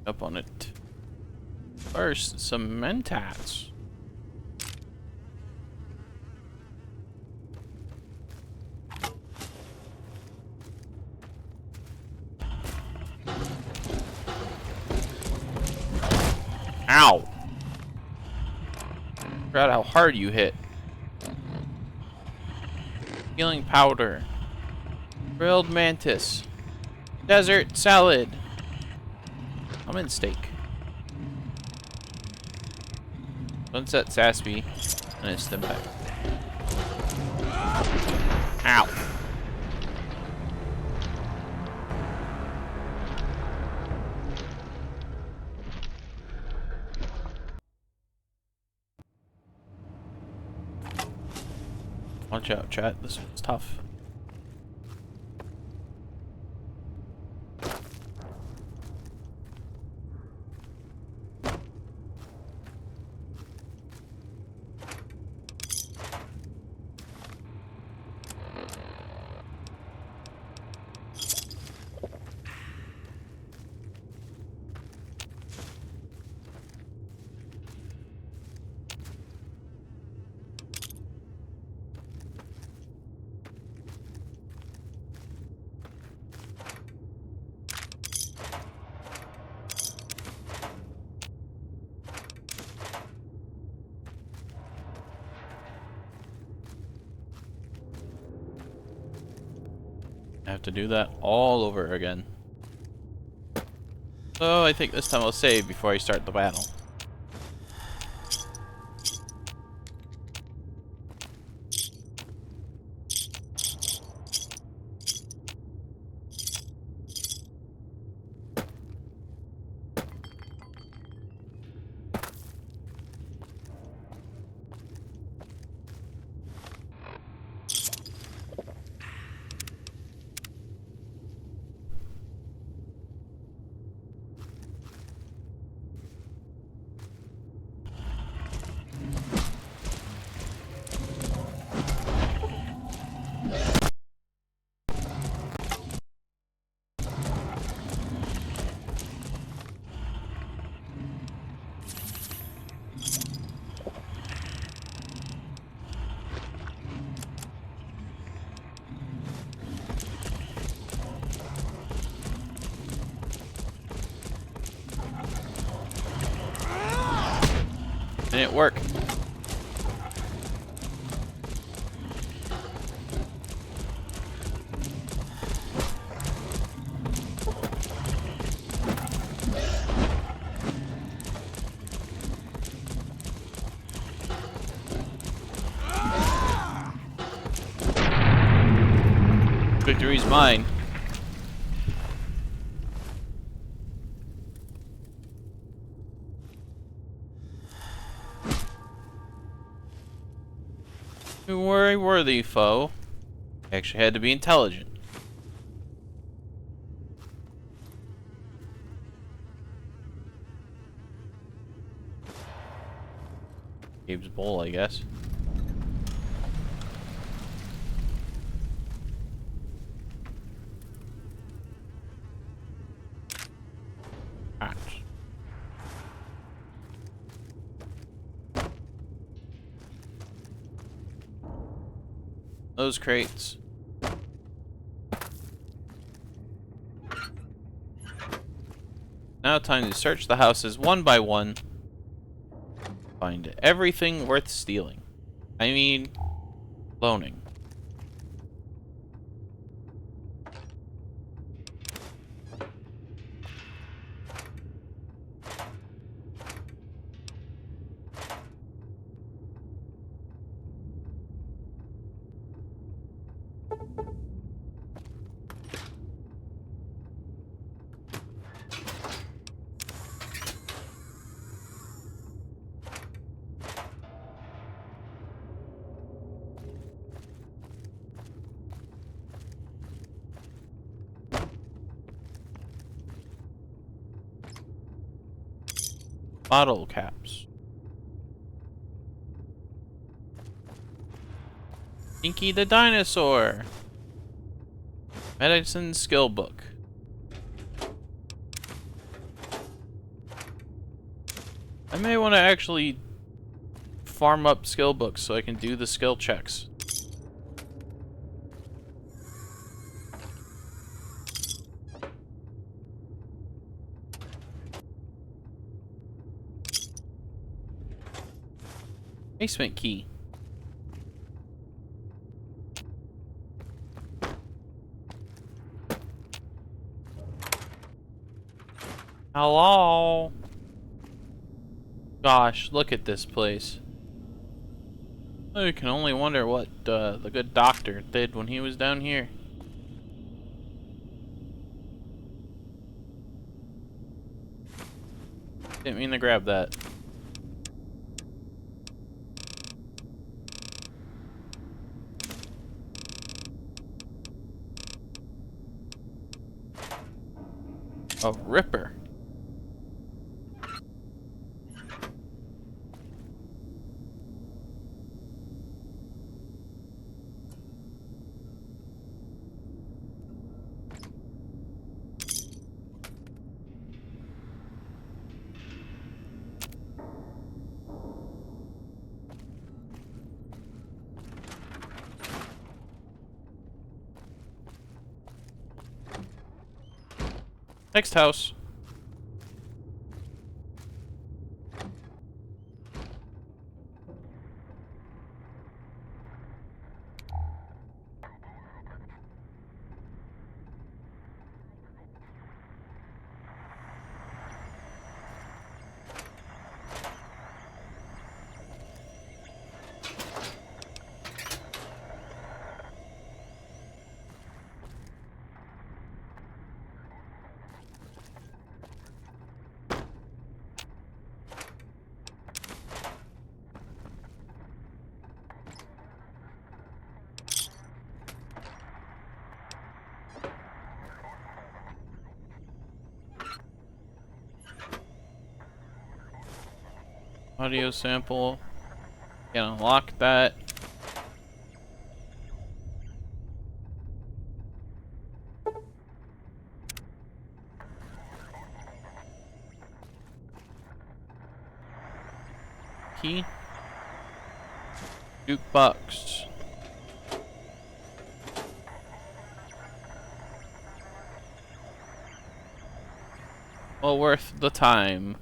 A: Up on it. First, some Mentats. Ow! Forgot how hard you hit. Healing powder. Grilled mantis. Desert salad. I'm in steak. Sunset Saspy and a stim pack. Ow. Watch out, chat. This one's tough. I have to do that all over again. So I think this time I'll save before I start the battle. Didn't work. Victory's mine. You were a worthy foe. You actually had to be intelligent. Gabe's bowl, I guess. Those crates. Now time to search the houses one by one. Find everything worth stealing. I mean, loaning. Bottle caps. Inky the Dinosaur. Medicine skill book. I may want to actually farm up skill books so I can do the skill checks. Basement key. Hello? Gosh, look at this place. I can only wonder what the good doctor did when he was down here. Didn't mean to grab that. A Ripper. Next house. Audio sample. Can unlock that. Key. Jukebox. Well worth the time.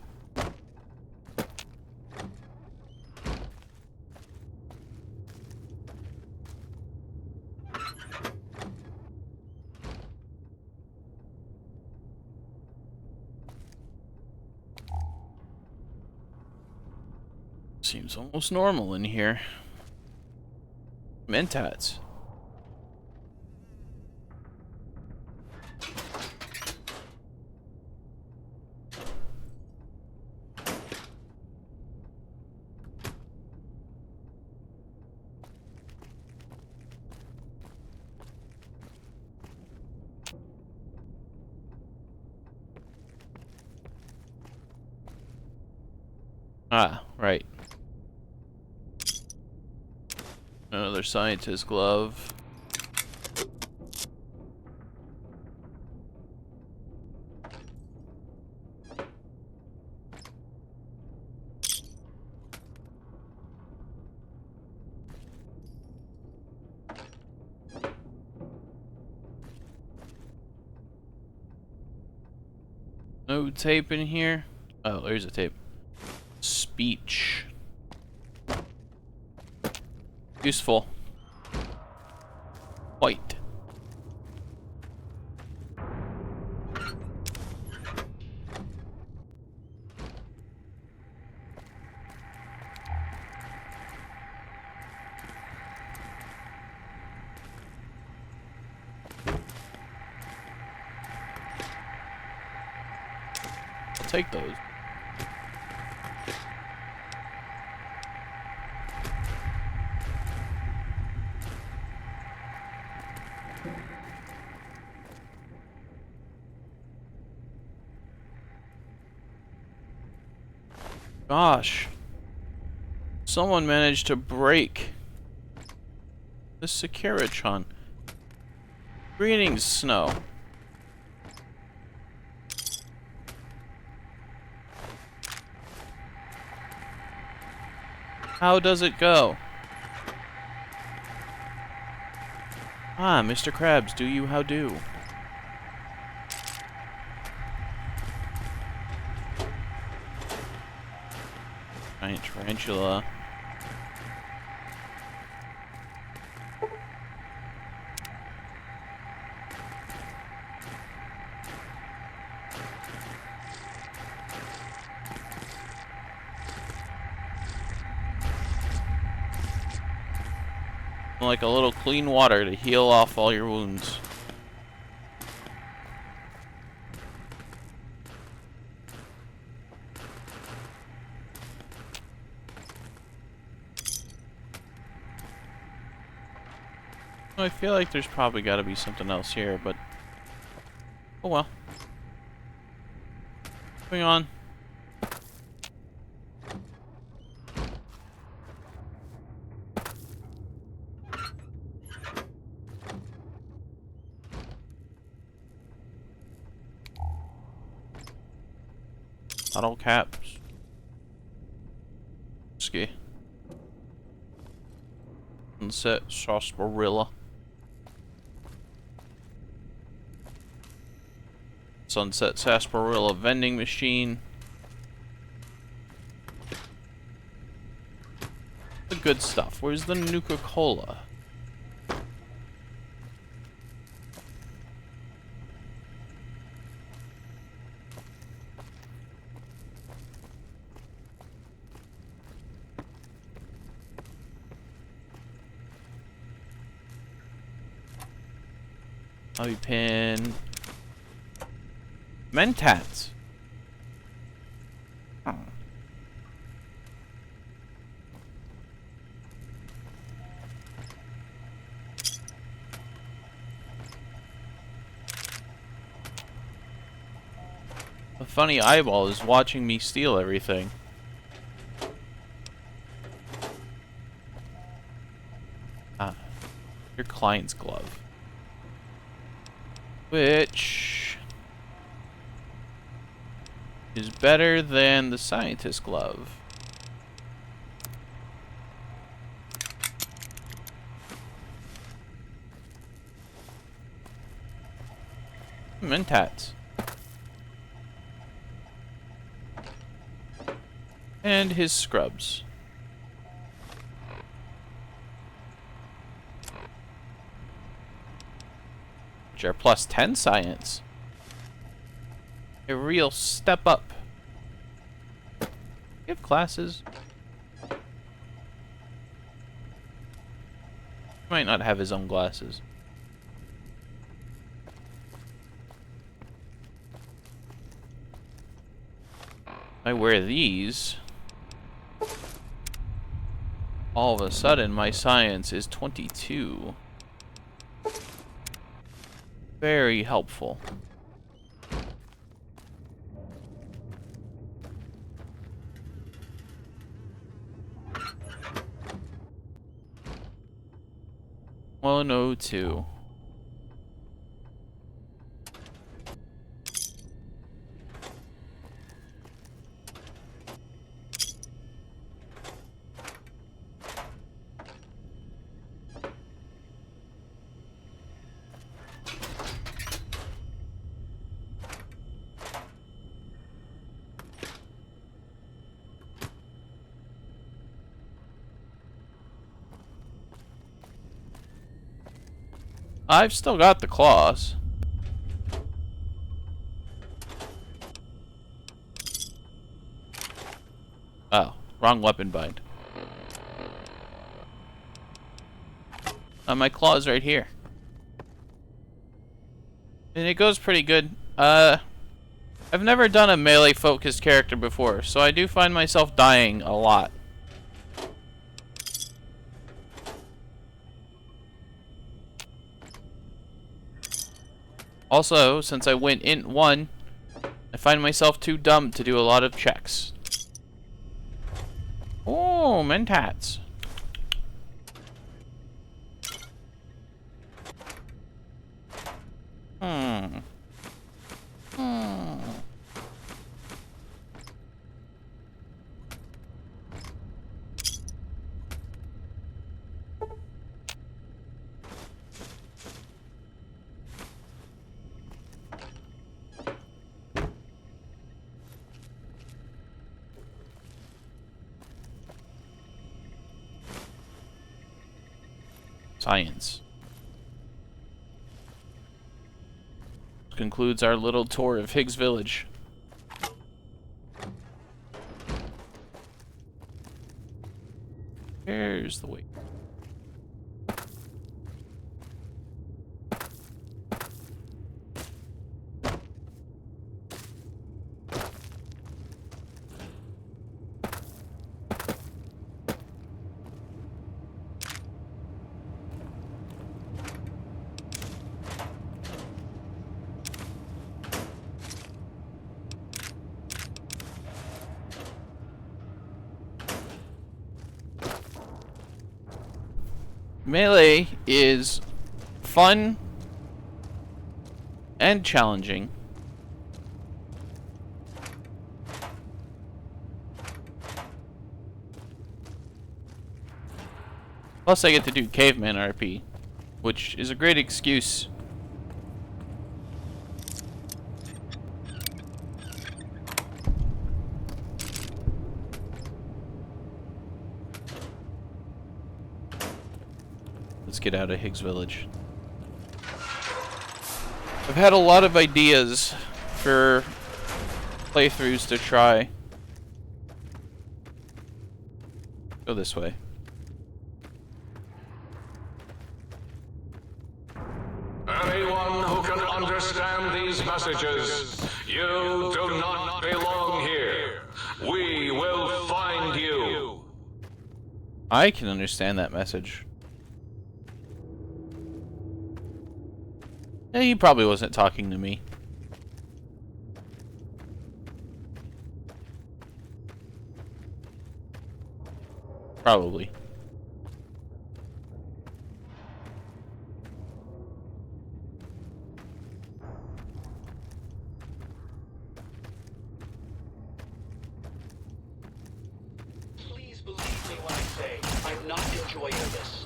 A: Seems almost normal in here. Mentats. Ah, right. Another scientist glove. No tape in here. Oh, there's a tape. Speech. Useful. White. I'll take those. Gosh. Someone managed to break the Securitron. Greetings, Snow. How does it go? Ah, Mr. Krabs, do you how do? Giant tarantula. Like a little clean water to heal off all your wounds. I feel like there's probably got to be something else here, but oh well. Moving on. Bottle caps. Whiskey. Sunset sarsaparilla. Sunset sarsaparilla vending machine. The good stuff. Where's the Nuka-Cola? Bobby pin. Mentats. Oh. The funny eyeball is watching me steal everything. Ah, your client's glove. Which is better than the scientist glove. Mentats. And his scrubs. Which are plus 10 science. A real step up. You have classes? Might not have his own glasses. I wear these. All of a sudden, my science is 22. Very helpful. Well, no, two. I've still got the claws. Oh, wrong weapon bind. My claw's right here. And it goes pretty good. I've never done a melee focused character before, so I do find myself dying a lot. Also, since I went int 1, I find myself too dumb to do a lot of checks. Oh, mentats. Science. Concludes our little tour of Higgs Village. Here's the way. Melee is fun and challenging. Plus I get to do caveman RP, which is a great excuse. Let's get out of Higgs Village. I've had a lot of ideas for playthroughs to try. Go this way.
O: Anyone who can understand these messages, you do not belong here. We will find you.
A: I can understand that message. Yeah, he probably wasn't talking to me. Probably.
M: Please believe me when I say I'm not enjoying this.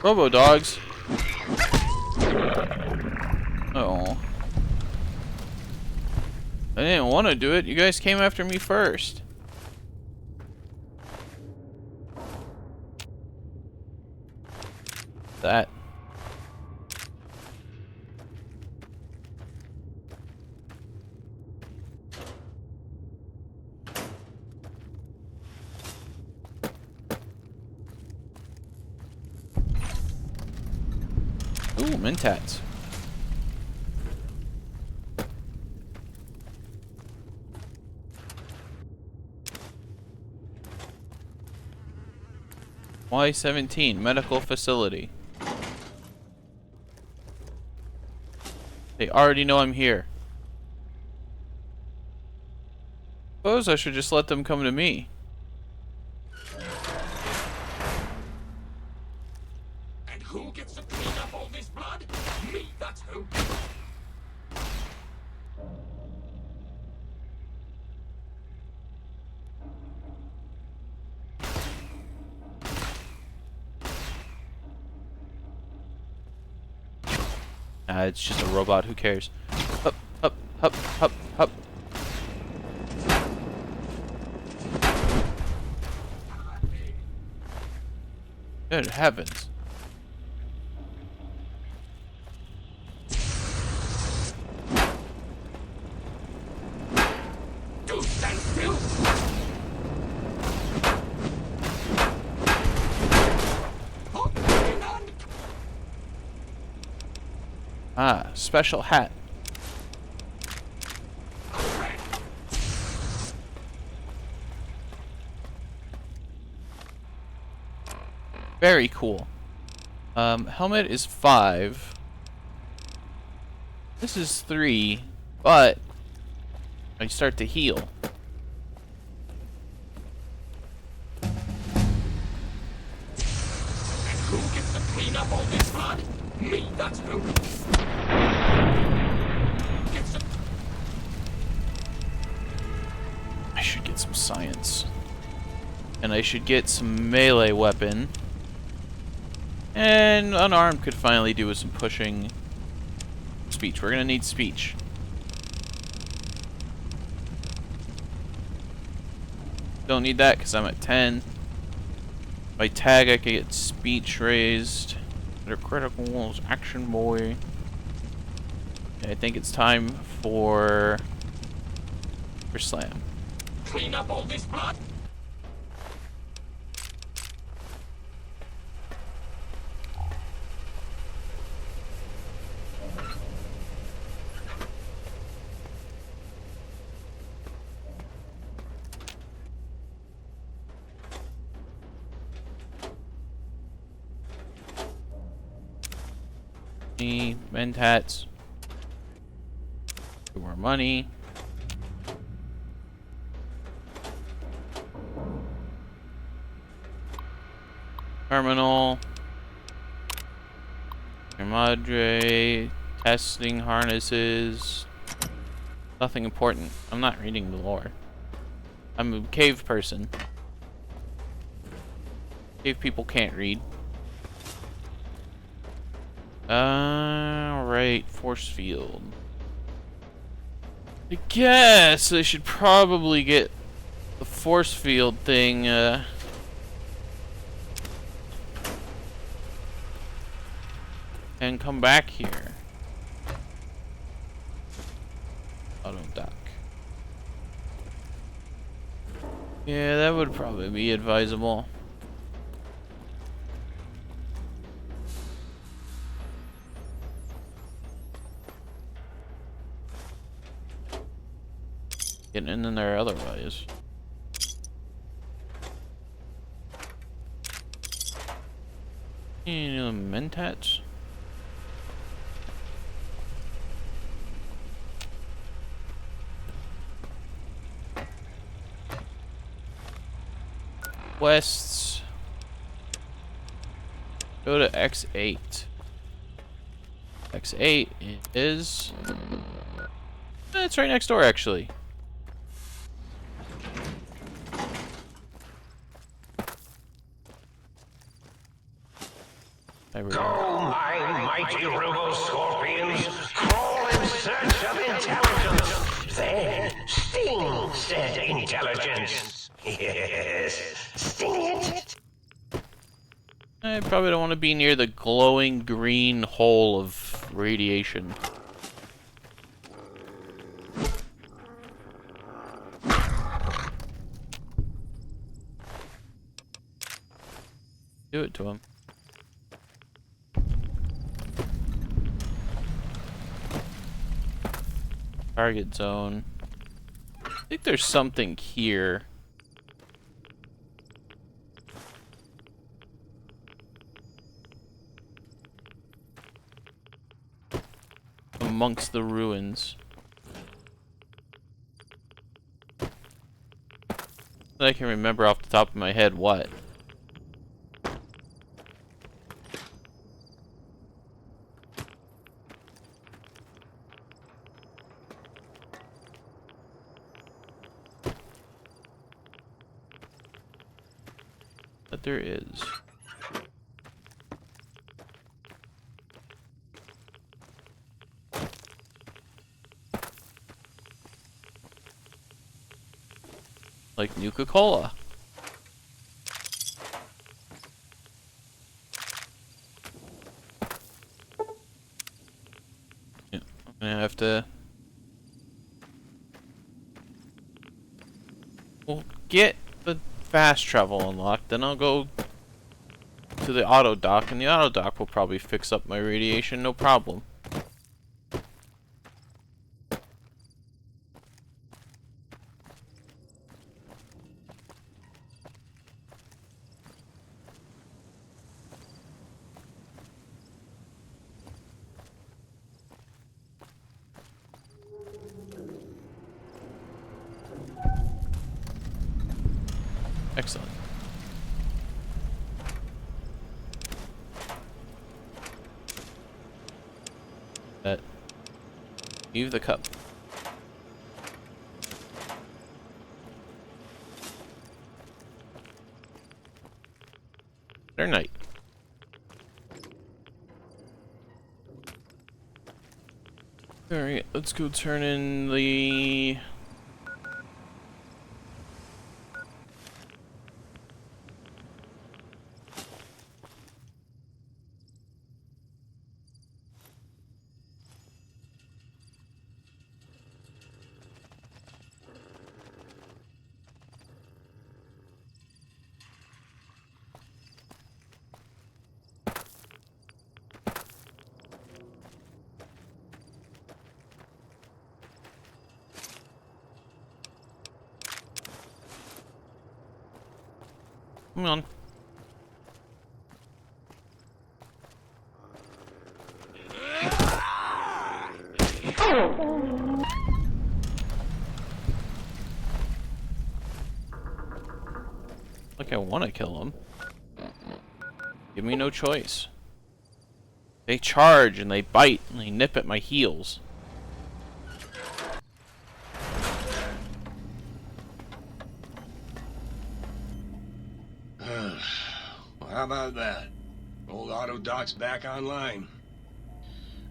A: Robo dogs. Oh. I didn't want to do it. You guys came after me first. That. Ooh, Mentats. Y-17 medical facility. They already know I'm here. Suppose I should just let them come to me.
M: And who gets to clean up all this blood? Me, that's who.
A: It's just a robot, who cares? Hup, hup, hup, hup, hup. Good heavens.
M: Do stand still.
A: Ah, special hat. Very cool. Helmet is 5. This is 3, but I start to heal.
M: And who gets to clean up all this blood? Me, that's who.
A: I should get some science. And I should get some melee weapon. And unarmed could finally do with some pushing. Speech. We're gonna need speech. Don't need that because I'm at 10. By tag I can get speech raised. They're criticals, action boy. I think it's time for slam.
M: Clean up all this blood.
A: Mentats. More money. Terminal. Madre. Testing harnesses. Nothing important. I'm not reading the lore. I'm a cave person. Cave people can't read. Right, force field. I guess I should probably get the force field thing, and come back here. Auto dock. Yeah, that would probably be advisable. Getting in there otherwise. Any Mentats? Quests. Go to X8. X8 is... It's right next door, actually.
V: Go, my mighty robo-scorpions, crawl in search of intelligence. Then sting said intelligence. Yes, sting it.
A: I probably don't want to be near the glowing green hole of radiation. Do it to him. Target zone. I think there's something here. Amongst the ruins. I can remember off the top of my head what. But there is. Like Nuka-Cola. Yeah, I'm gonna have to. We'll get the fast travel unlocked, then I'll go to the auto dock, and the auto dock will probably fix up my radiation, no problem. Excellent. Leave the cup. They're night. Alright, let's go turn in the... Come on. Like I want to kill him. Give me no choice. They charge and they bite and they nip at my heels.
O: How about that? Old auto dock's back online.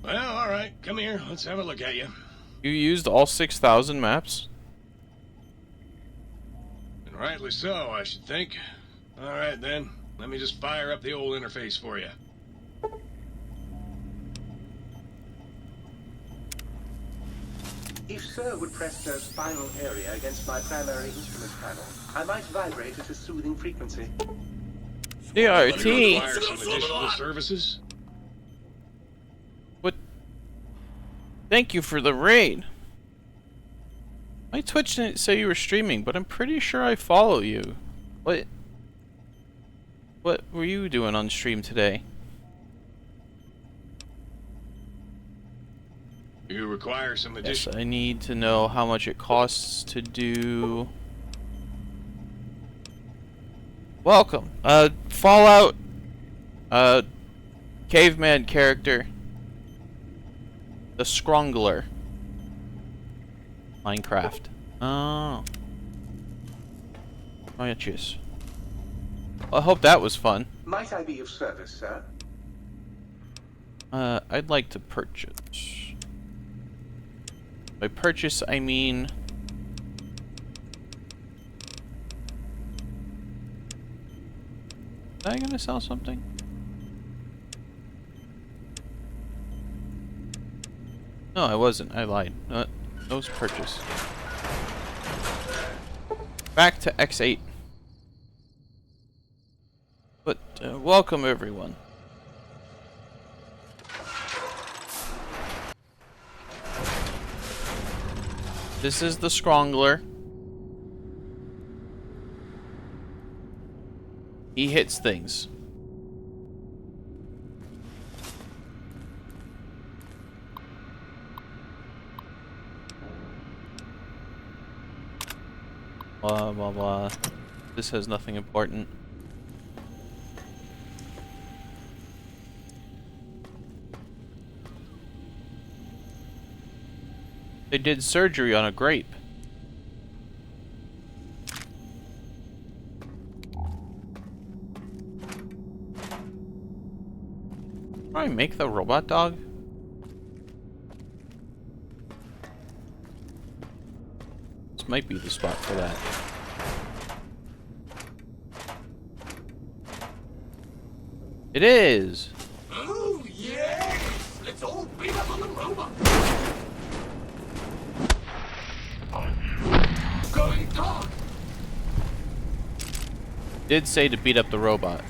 O: Well, alright, come here, let's have a look at you.
A: You used all 6,000 maps?
O: And rightly so, I should think. Alright then, let me just fire up the old interface for you.
F: If Sir would press the spinal area against my primary instrument panel, I might vibrate at a soothing frequency.
A: DRT.
O: Require some additional services?
A: What? Thank you for the raid. My Twitch didn't say you were streaming, but I'm pretty sure I follow you. What were you doing on stream today?
O: You require some additional...
A: Yes, I need to know how much it costs to do... Welcome. Fallout... caveman character. The Scrongler. Minecraft. Oh. Oh, yeah, cheers. Well, I hope that was fun.
F: Might I be of service, sir?
A: I'd like to purchase. By purchase, I mean... Am I gonna sell something? No, I wasn't. I lied. No, that was purchase. Back to X8. But, welcome everyone. This is the Strongler. He hits things. Blah, blah, blah. This has nothing important. They did surgery on a grape. Can I make the robot dog? This might be the spot for that. It is!
O: Oh, yes! Let's all beat up on the robot! Going dark!
A: Did say to beat up the robot.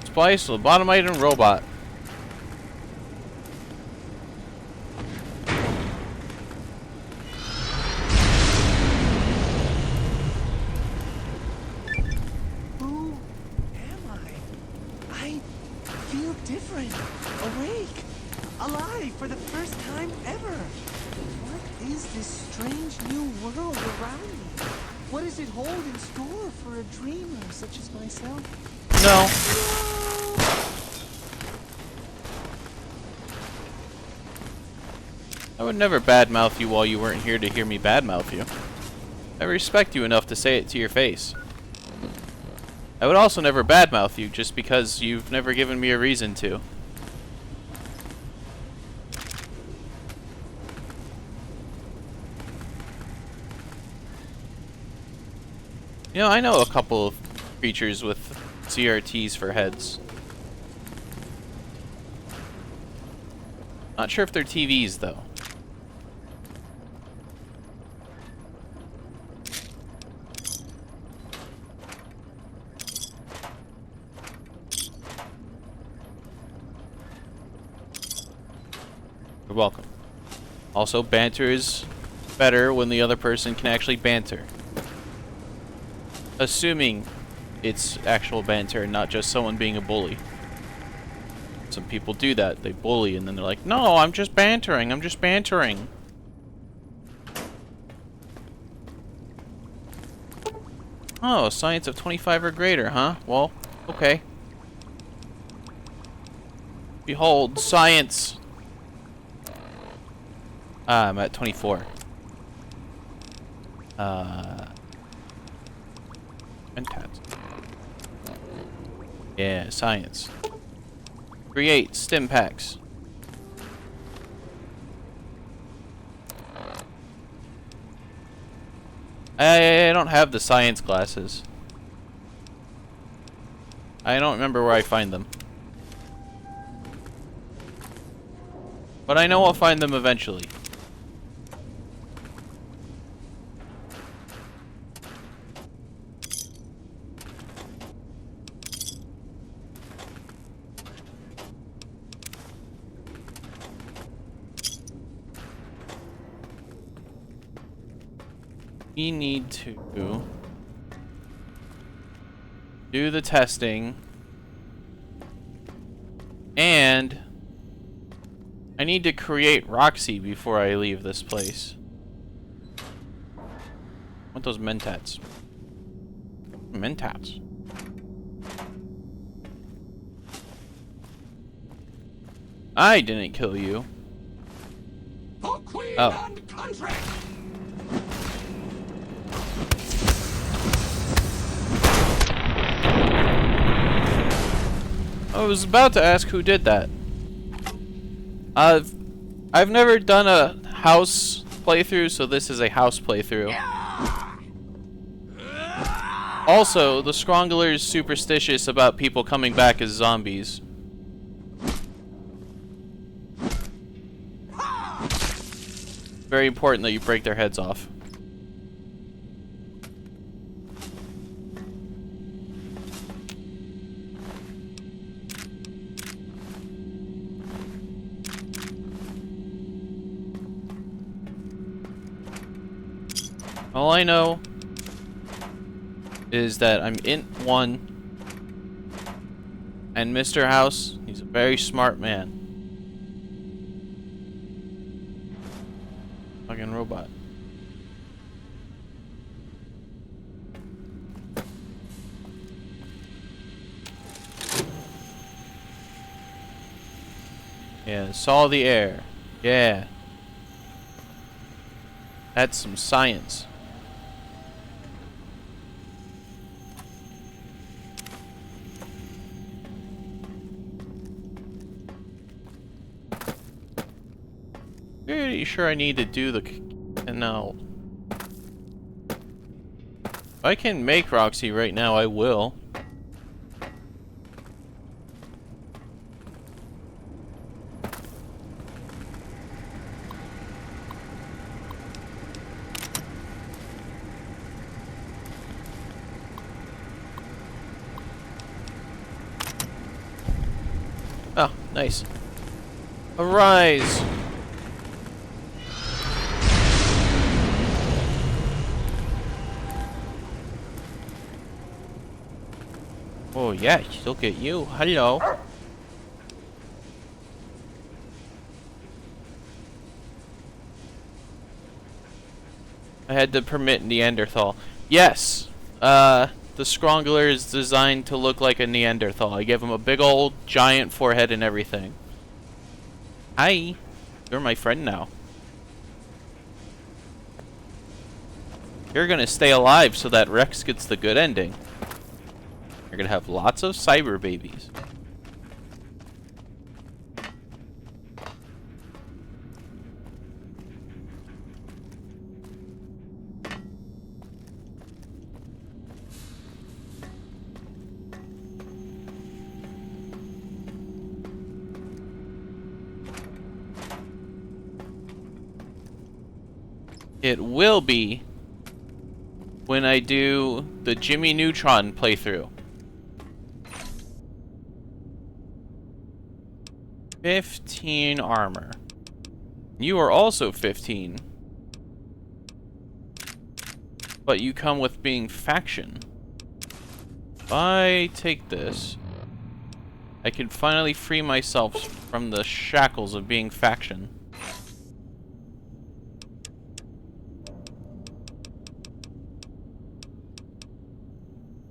A: Splice, lobotomite, and robot.
E: Who am I? I feel different, awake, alive for the first time ever. What is this strange new world around me? What does it hold in store for a dreamer such as myself?
A: No. I would never badmouth you while you weren't here to hear me badmouth you. I respect you enough to say it to your face. I would also never badmouth you just because you've never given me a reason to. You know, I know a couple of creatures with CRTs for heads. Not sure if they're TVs, though. You're welcome. Also, banter is better when the other person can actually banter. Assuming it's actual banter and not just someone being a bully. Some people do that. They bully and then they're like, no, I'm just bantering. I'm just bantering. Oh, science of 25 or greater, huh? Well, okay. Behold, science. Ah, I'm at 24. Mentats. Yeah, science. Create stim packs. I don't have the science glasses. I don't remember where I find them. But I know I'll find them eventually. We need to do the testing, and I need to create Roxy before I leave this place. I want those mentats. Mentats. I didn't kill you. Oh. I was about to ask who did that. I've never done a house playthrough, so this is a house playthrough. Also, the Strongler is superstitious about people coming back as zombies. very important that you break their heads off. All I know is that I'm int 1, and Mr. House, he's a very smart man. Fucking robot. Yeah, saw the air. Yeah. That's some science. Pretty sure I need to do the canal. If I can make Roxy right now, I will. Oh, nice. Arise! Oh yeah, look at you. Hello. I had to permit Neanderthal. Yes! The Scrongler is designed to look like a Neanderthal. I gave him a big old giant forehead and everything. Hi! You're my friend now. You're gonna stay alive so that Rex gets the good ending. You're gonna have lots of cyber babies. It will be when I do the Jimmy Neutron playthrough. 15 armor. You are also 15. But you come with being faction. If I take this, I can finally free myself from the shackles of being faction.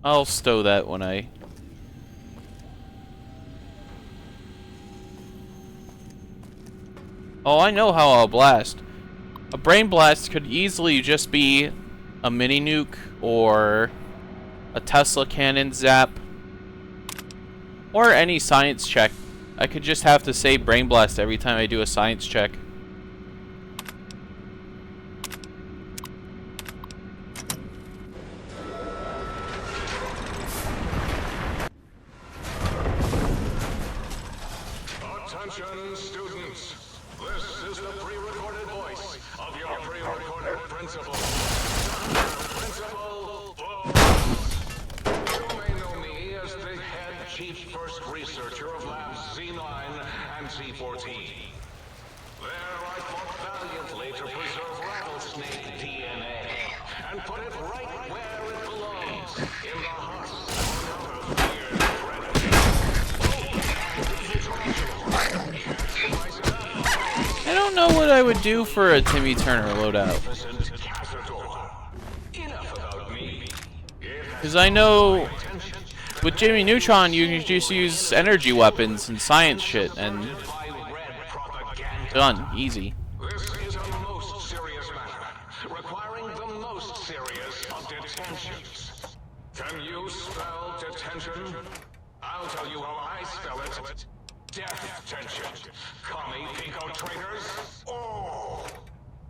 A: I'll stow that when I... Oh, I know how I'll blast. A brain blast could easily just be a mini nuke or a Tesla cannon zap or any science check. I could just have to say brain blast every time I do a science check.
O: Attention, students. This is the pre-recorded voice of your pre-recorded principal. Principal Bones. You may know me as the head chief first researcher of Labs Z9 and Z14. There I fought valiantly to preserve rattlesnake DNA and put it right where it belongs, in the husk of another feared predator.
A: I don't know what I would do for a Timmy Turner loadout. Because I know with Jimmy Neutron you can just use energy weapons and science shit and done. Easy.
O: This is a most serious matter, requiring the most serious of detentions. Can you spell detention? I'll tell you how I spell it. Death tension. Commie Pico traitors. Oh!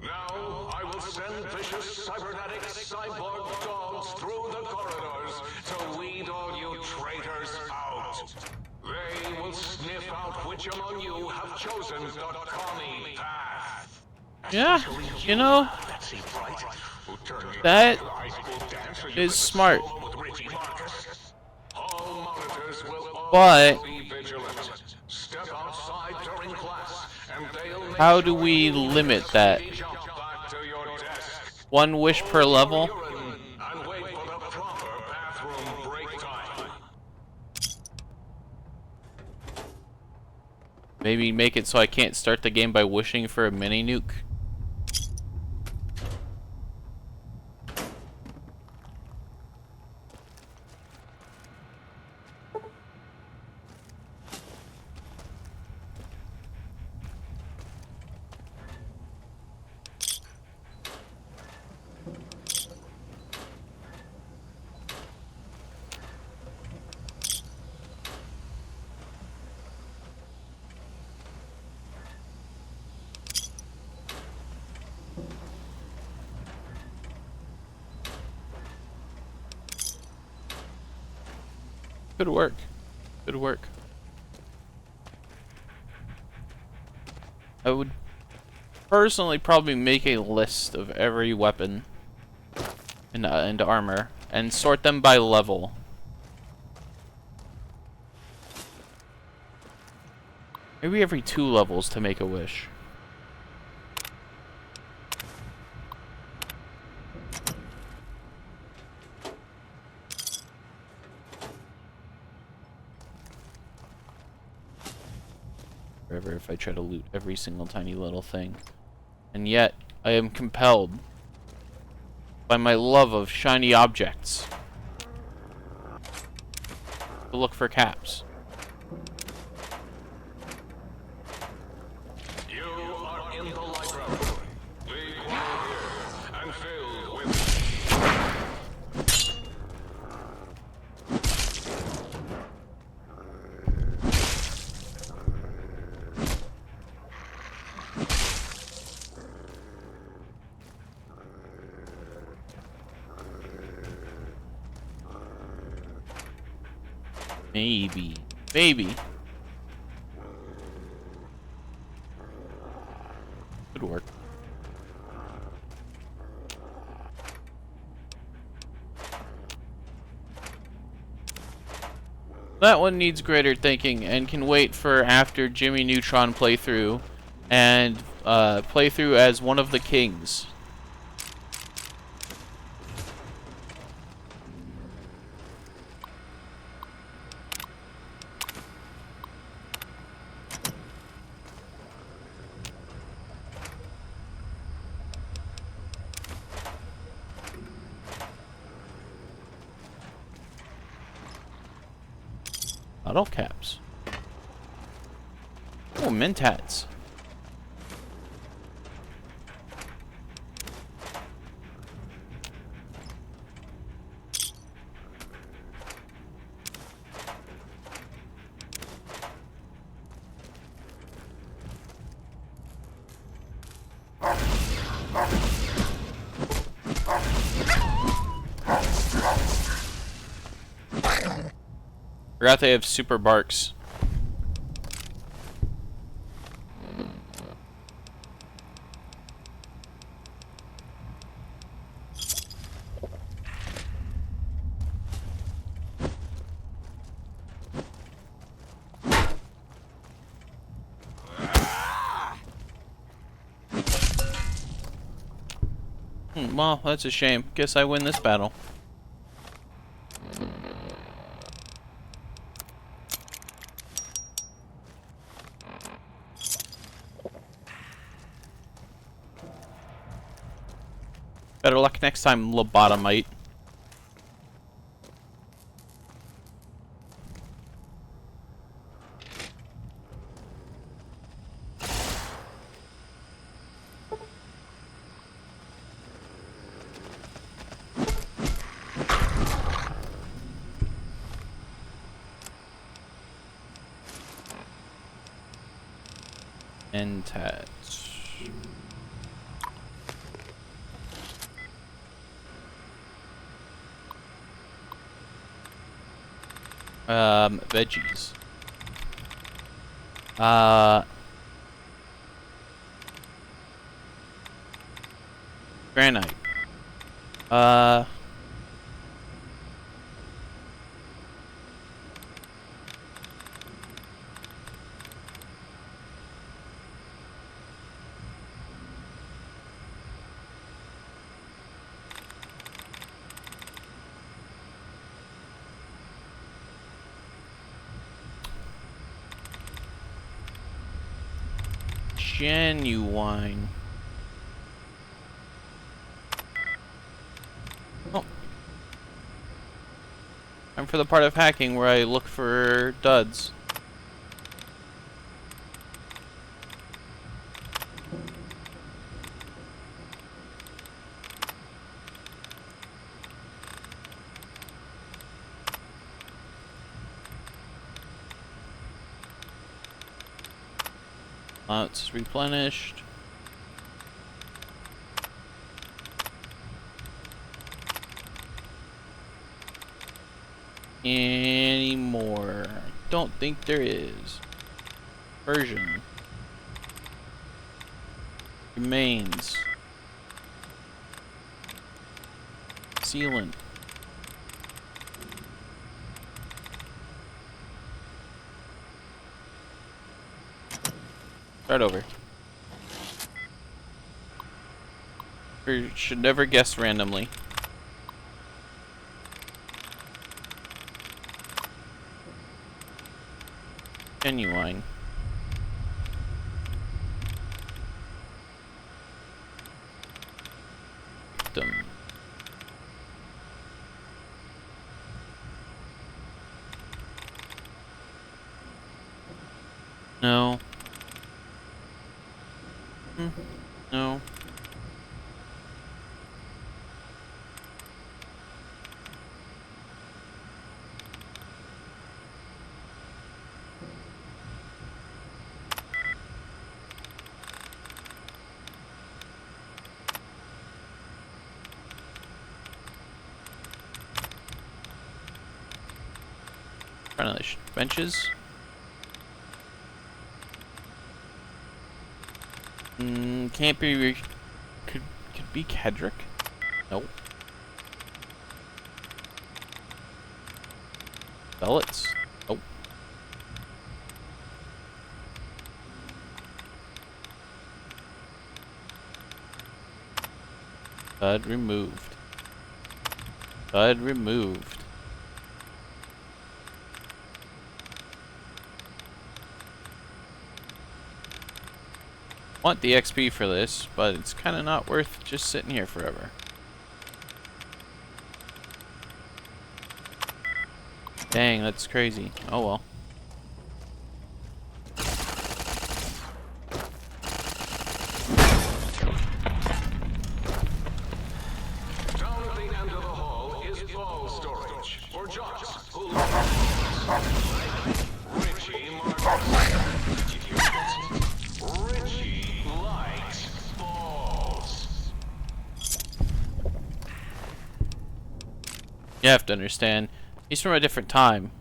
O: Now I will send vicious cybernetic cyborg dogs through the corridors to weed all you traitors out. They will sniff out which among you have chosen the commie path.
A: Yeah, you know, that is smart. But how do we limit that? One wish per level? Maybe make it so I can't start the game by wishing for a mini nuke. Good work. Good work. I would personally probably make a list of every weapon and armor and sort them by level. Maybe every 2 levels to make a wish. Forever if I try to loot every single tiny little thing. And yet, I am compelled by my love of shiny objects to look for caps.
O: You are in the library. Be quiet here and filled with...
A: Maybe. Good work. That one needs greater thinking and can wait for after Jimmy Neutron playthrough and playthrough as one of the kings. Bottle caps. Oh, Mentats. Forgot they have super barks. Well, that's a shame. Guess I win this battle. Better luck next time, lobotomite. Mentats. Veggies. Granite. Genuine. Oh. I'm for the part of hacking where I look for duds. It's replenished. Any more? Don't think there is. Version. Remains. Sealant. Start over. We should never guess randomly. Genuine. Victim. No. No. Furnished benches. Can't be. Could be Kedrick. Nope. Bellets. Nope. Bud removed. Bud removed. Want the XP for this, but it's kind of not worth just sitting here forever. Dang, that's crazy. Oh well.
O: Down at the end of the hall is ball storage for jocks who Richie Richie likes balls.
A: You have to understand, he's from a different time.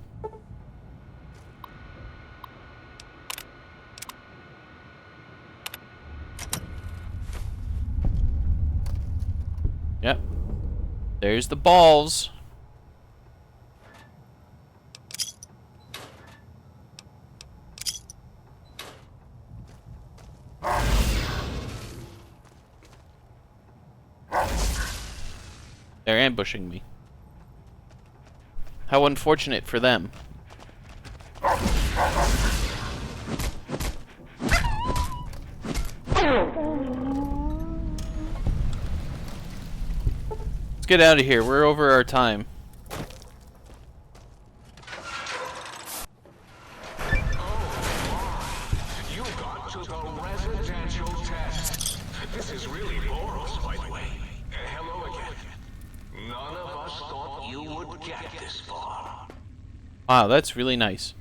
A: Yep. There's the balls. They're ambushing me. How unfortunate for them. Let's get out of here. We're over our time.
O: You got to the residential test. This is really Boros, by the way. Hello again. None of us thought you would get this far.
A: Wow, that's really nice.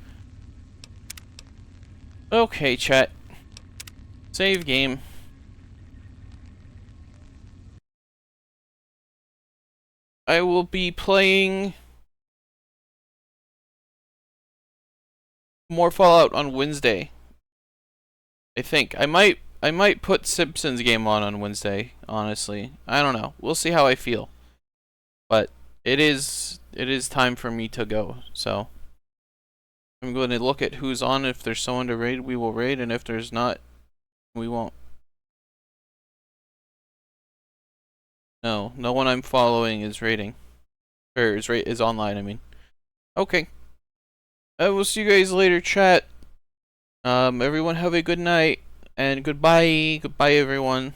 A: Okay, chat. Save game. I will be playing more Fallout on Wednesday. I think. I might I might put Simpsons game on Wednesday, honestly. I don't know. We'll see how I feel. But it is time for me to go. So I'm going to look at who's on. If there's someone to raid, we will raid, and if there's not, we won't. No one I'm following is raiding. Or is online, I mean. Okay. I will see you guys later, chat. Everyone have a good night. And goodbye. Goodbye, everyone.